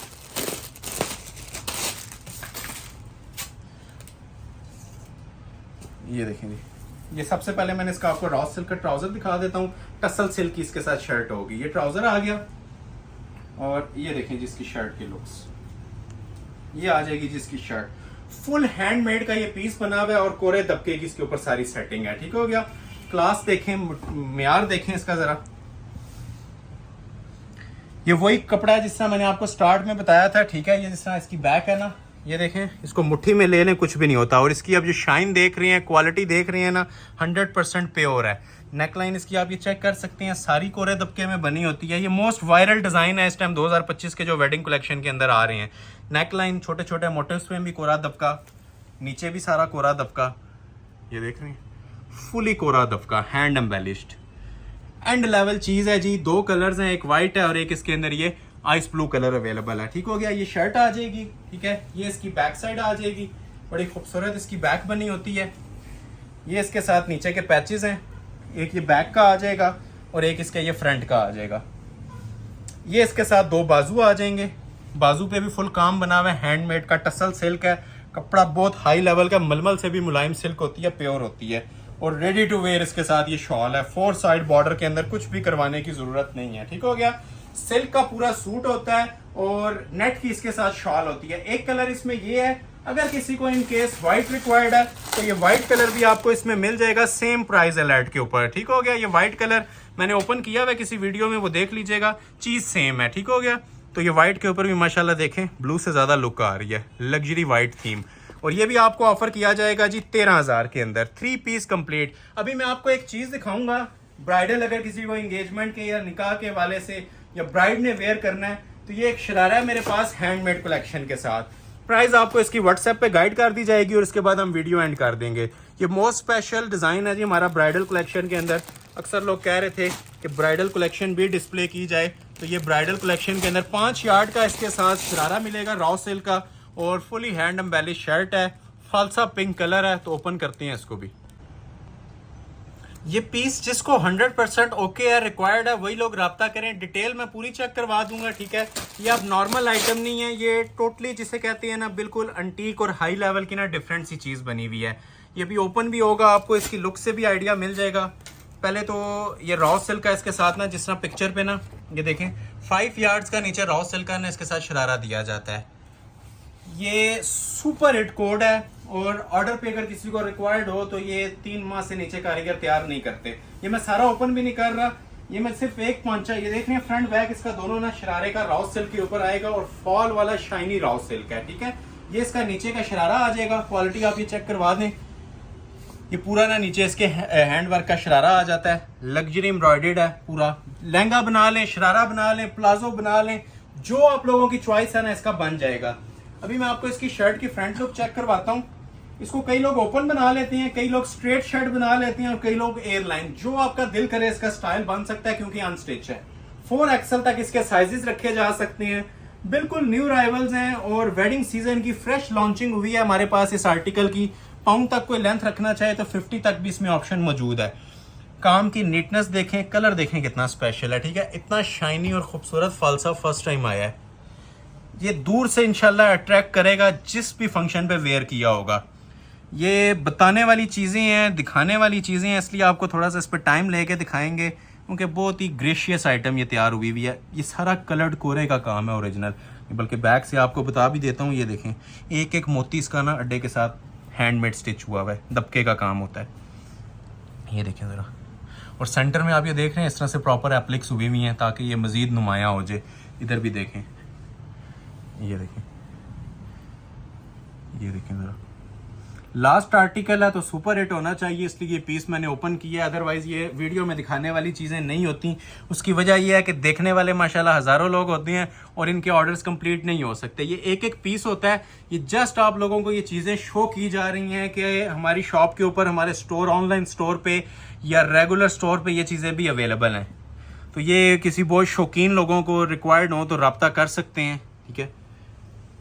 ये देखेंगे, ये सबसे पहले मैंने इसका आपको रॉ सिल्क का ट्राउजर दिखा देता हूँ। टसल सिल्क की इसके साथ शर्ट होगी, ये ट्राउजर आ गया। और ये देखें जिसकी शर्ट की लुक्स, ये आ जाएगी जिसकी शर्ट। फुल हैंडमेड का ये पीस बना हुआ है और कोरे दबके की इसके ऊपर सारी सेटिंग है, ठीक हो गया। क्लास देखें, म्यार देखें इसका जरा। ये वही कपड़ा है जिस तरह मैंने आपको स्टार्ट में बताया था, ठीक है। ये जिस तरह इसकी बैक है ना, ये देखें, इसको मुट्ठी में ले लें कुछ भी नहीं होता। और इसकी अब जो शाइन देख रही हैं, क्वालिटी देख रही हैं ना, 100% प्योर है। नेकलाइन इसकी आप ये चेक कर सकते हैं, सारी कोरे दबके में बनी होती है। ये मोस्ट वायरल डिजाइन है इस टाइम 2025 के जो वेडिंग कलेक्शन के अंदर आ रहे हैं। नेकलाइन छोटे छोटे मोटिव्स में भी कोरा दबका, नीचे भी सारा कोरा दबका, ये देख रहे हैं, फुली कोरा दबका, हैंड एम्बेलिश्ड, एंड लेवल चीज है जी। 2 कलर्स हैं, एक वाइट है और एक इसके अंदर ये आइस ब्लू कलर अवेलेबल है, ठीक हो गया। ये शर्ट आ जाएगी, ठीक है। ये इसकी बैक साइड आ जाएगी, बड़ी खूबसूरत इसकी बैक बनी होती है। ये इसके साथ नीचे के पैचेस हैं, एक ये बैक का आ जाएगा और एक इसके ये फ्रंट का आ जाएगा। ये इसके साथ 2 बाजू आ जाएंगे, बाजू पे भी फुल काम बना हुआ है, हैंडमेड का टसल सिल्क है। कपड़ा बहुत हाई लेवल का, मलमल से भी मुलायम सिल्क होती है, प्योर होती है। और रेडी टू वेयर इसके साथ ये शॉल है। 4 साइड बॉर्डर के अंदर कुछ भी करवाने की जरूरत नहीं है, ठीक हो गया। सिल्क का पूरा सूट होता है और नेट की इसके साथ शॉल होती है। एक कलर इसमें ये है, अगर किसी को इन केस व्हाइट रिक्वायर्ड है तो ये व्हाइट कलर भी आपको इसमें मिल जाएगा, सेम प्राइस अलर्ट के ऊपर, ठीक हो गया। ये व्हाइट कलर मैंने ओपन किया हुआ है किसी वीडियो में, वो देख लीजिएगा, चीज सेम है, ठीक हो गया। तो ये व्हाइट के ऊपर भी माशाल्लाह देखें, ब्लू से ज्यादा लुक आ रही है, लग्जरी व्हाइट थीम। और ये भी आपको ऑफर किया जाएगा जी 13,000 के अंदर, 3 पीस कंप्लीट। अभी मैं आपको एक चीज दिखाऊंगा, ब्राइडल अगर किसी को एंगेजमेंट के या निकाह के वाले से या ब्राइड ने वेयर करना है तो ये एक शरारा है मेरे पास हैंडमेड कलेक्शन के साथ। प्राइस आपको इसकी व्हाट्सएप पे गाइड कर दी जाएगी और इसके बाद हम वीडियो एंड कर देंगे। ये मोस्ट स्पेशल डिजाइन है जी हमारा ब्राइडल कलेक्शन के अंदर। अक्सर लोग कह रहे थे कि ब्राइडल कलेक्शन भी डिस्प्ले की जाए, तो ये ब्राइडल कलेक्शन के अंदर 5 यार्ड का इसके साथ शरारा मिलेगा, रॉ सिल्क का, और फुली हैंड एम्बेलिश शर्ट है, फालसा पिंक कलर है। तो ओपन करते हैं इसको भी। ये पीस जिसको 100% ओके है, रिक्वायर्ड है, वही लोग राब्ता करें। डिटेल मैं पूरी चेक करवा दूंगा, ठीक है। ये अब नॉर्मल आइटम नहीं है, ये टोटली जिसे कहते हैं ना, बिल्कुल अंटीक और हाई लेवल की ना डिफरेंट सी चीज बनी हुई है। ये भी ओपन भी होगा, आपको इसकी लुक से भी आइडिया मिल जाएगा। पहले तो ये रॉ सिल्क का इसके साथ ना, जिस तरह पिक्चर पे ना ये देखें 5 यार्ड्स का नीचे रॉ सिल्क का ना इसके साथ शरारा दिया जाता है। ये सुपर हिट कोड है और ऑर्डर पे अगर किसी को रिक्वायर्ड हो तो ये 3 माह से नीचे कारीगर तैयार नहीं करते। ये मैं सारा ओपन भी नहीं कर रहा, ये मैं सिर्फ एक पहुंचा, ये देख रहे हैं फ्रंट बैक इसका दोनों ना शरारे का राउस सिल्क के ऊपर आएगा और फॉल वाला शाइनी राउस सिल्क है, ठीक है। ये इसका नीचे का शरारा आ जाएगा, क्वालिटी आप ये चेक करवा दें। ये पूरा ना नीचे इसके हैंड वर्क का शरारा आ जाता है, लग्जरी एम्ब्रॉयडर्ड है पूरा। लहंगा बना लें, शरारा बना लें, प्लाजो बना लें, जो आप लोगों की चॉइस है ना इसका बन जाएगा। अभी मैं आपको इसकी शर्ट की फ्रंट लुक चेक करवाता हूँ। इसको कई लोग ओपन बना लेते हैं, कई लोग स्ट्रेट शर्ट बना लेते हैं और कई लोग एयरलाइन, जो आपका दिल करे इसका स्टाइल बन सकता है क्योंकि अनस्टिच है। 4XL तक इसके साइजेस रखे जा सकते हैं, बिल्कुल न्यू राइवल्स हैं और वेडिंग सीजन की फ्रेश लॉन्चिंग हुई है हमारे पास इस आर्टिकल की। पाउंड तक कोई लेंथ रखना चाहे तो 50 तक भी इसमें ऑप्शन मौजूद है। काम की नीटनेस देखें, कलर देखें कितना स्पेशल है, ठीक है। इतना शाइनी और खूबसूरत फालसा फर्स्ट टाइम आया है। ये दूर से इंशाल्लाह अट्रैक्ट करेगा जिस भी फंक्शन पे वेयर किया होगा। ये बताने वाली चीज़ें हैं, दिखाने वाली चीज़ें हैं, इसलिए आपको थोड़ा सा इस पर टाइम लेके दिखाएंगे क्योंकि बहुत ही ग्रेशियस आइटम ये तैयार हुई हुई है। ये सारा कलर्ड कोरे का काम है ओरिजिनल, बल्कि बैक से आपको बता भी देता हूँ। ये देखें, एक एक मोती इसका ना अड्डे के साथ हैंडमेड स्टिच हुआ हुआ है, दबके का काम होता है। ये देखें ज़रा, और सेंटर में आप ये देख रहे हैं इस तरह से प्रॉपर एप्लिक्स हुई हुई हैं ताकि ये मज़ीद नुमायाँ हो जाए। इधर भी देखें, ये देखें, ये देखें ज़रा। लास्ट आर्टिकल है तो सुपर हिट होना चाहिए, इसलिए ये पीस मैंने ओपन किया है। अदरवाइज ये वीडियो में दिखाने वाली चीज़ें नहीं होती। उसकी वजह यह है कि देखने वाले माशाल्लाह हज़ारों लोग होते हैं और इनके ऑर्डर्स कंप्लीट नहीं हो सकते। ये एक एक पीस होता है, ये जस्ट आप लोगों को ये चीज़ें शो की जा रही हैं कि हमारी शॉप के ऊपर, हमारे स्टोर, ऑनलाइन स्टोर पे या रेगुलर स्टोर पे ये चीज़ें भी अवेलेबल हैं। तो ये किसी बहुत शौकीन लोगों को रिक्वायर्ड हो तो रब्ता कर सकते हैं, ठीक है।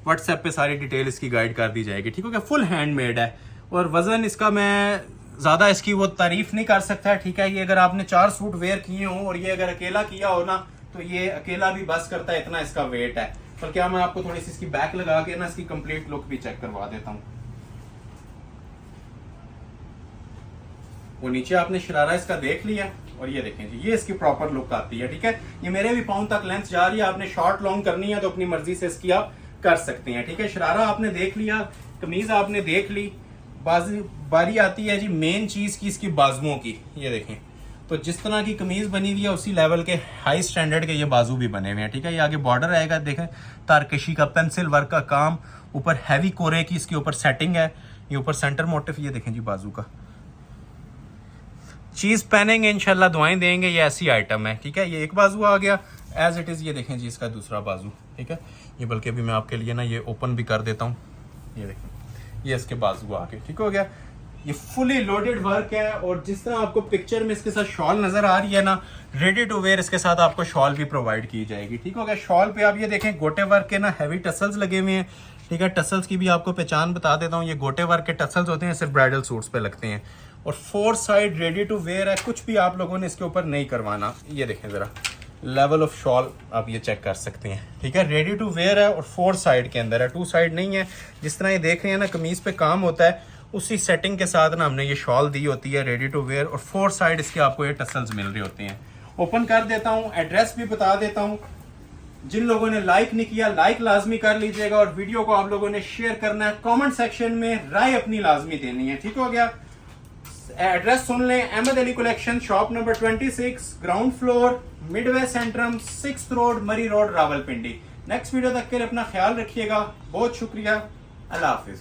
व्हाट्सएप पे सारी डिटेल इसकी गाइड कर दी जाएगी, ठीक है। फुल हैंडमेड है और वज़न इसका मैं ज़्यादा इसकी वो तारीफ नहीं कर सकता, ठीक है। ये अगर आपने 4 सूट वेयर किए हों और ये अगर अकेला किया हो ना तो ये अकेला भी बस करता है, इतना इसका वेट है। पर क्या मैं आपको थोड़ी सी इसकी बैक लगा के ना इसकी कंप्लीट लुक भी चेक करवा देता हूँ। वो नीचे आपने शरारा इसका देख लिया और ये देखें जी, ये इसकी प्रॉपर लुक आती है, ठीक है। ये मेरे भी पाउंड तक लेंथ जा रही है, आपने शॉर्ट लॉन्ग करनी है तो अपनी मर्जी से इसकी आप कर सकते हैं, ठीक है। शरारा आपने देख लिया, कमीज आपने देख ली, बारी आती है जी मेन चीज की, इसकी बाजुओं की। ये देखें, तो जिस तरह की कमीज बनी हुई है उसी लेवल के हाई स्टैंडर्ड के ये बाजू भी बने हुए हैं, ठीक है। ये आगे बॉर्डर आएगा, देखें तारकशी का पेंसिल वर्क का काम, ऊपर हैवी कोरे की इसके ऊपर सेटिंग है, ये ऊपर सेंटर मोटिफ। ये देखें जी बाजू का, चीज पहनेंगे इंशाल्लाह दुआएं देंगे, ये ऐसी आइटम है, ठीक है। ये एक बाजू आ गया एज इट इज। ये देखें जी इसका दूसरा बाजू, ठीक है। ये बल्कि अभी मैं आपके लिए ना ये ओपन भी कर देता हूँ। ये देखें, ये इसके बाजू आके ठीक हो गया। ये फुली लोडेड वर्क है और जिस तरह आपको पिक्चर में इसके साथ शॉल नजर आ रही है ना, रेडी टू वेयर इसके साथ आपको शॉल भी प्रोवाइड की जाएगी, ठीक हो गया। शॉल पे आप ये देखें गोटे वर्क के ना हैवी टसल्स लगे हुए हैं, ठीक है। टसल्स की भी आपको पहचान बता देता हूँ, ये गोटे वर्क के टसल्स होते हैं, सिर्फ ब्राइडल सूट्स पे लगते हैं और 4 साइड रेडी टू वेयर है, कुछ भी आप लोगों ने इसके ऊपर नहीं करवाना। ये देखें जरा लेवल ऑफ शॉल आप ये चेक कर सकते हैं, ठीक है। रेडी टू वेयर है और 4 साइड के अंदर है, 2 साइड नहीं है। जिस तरह ये देख रहे हैं ना कमीज पे काम होता है, उसी सेटिंग के साथ ना हमने ये शॉल दी होती है रेडी टू वेयर और 4 साइड इसके आपको ये टसल्स मिल रहे होते हैं। ओपन कर देता हूँ, एड्रेस भी बता देता हूँ। जिन लोगों ने लाइक नहीं किया, लाइक लाजमी कर लीजिएगा और वीडियो को आप लोगों ने शेयर करना है, कमेंट सेक्शन में राय अपनी लाजमी देनी है, ठीक हो गया। एड्रेस सुन लें, Ahmed Ali collection, shop number 26, ground floor, midway centrum, 6th road, Murree road, Rawalpindi. Next video तक के लिए अपना ख्याल रखिएगा, बहुत शुक्रिया, अल्लाह हाफिज।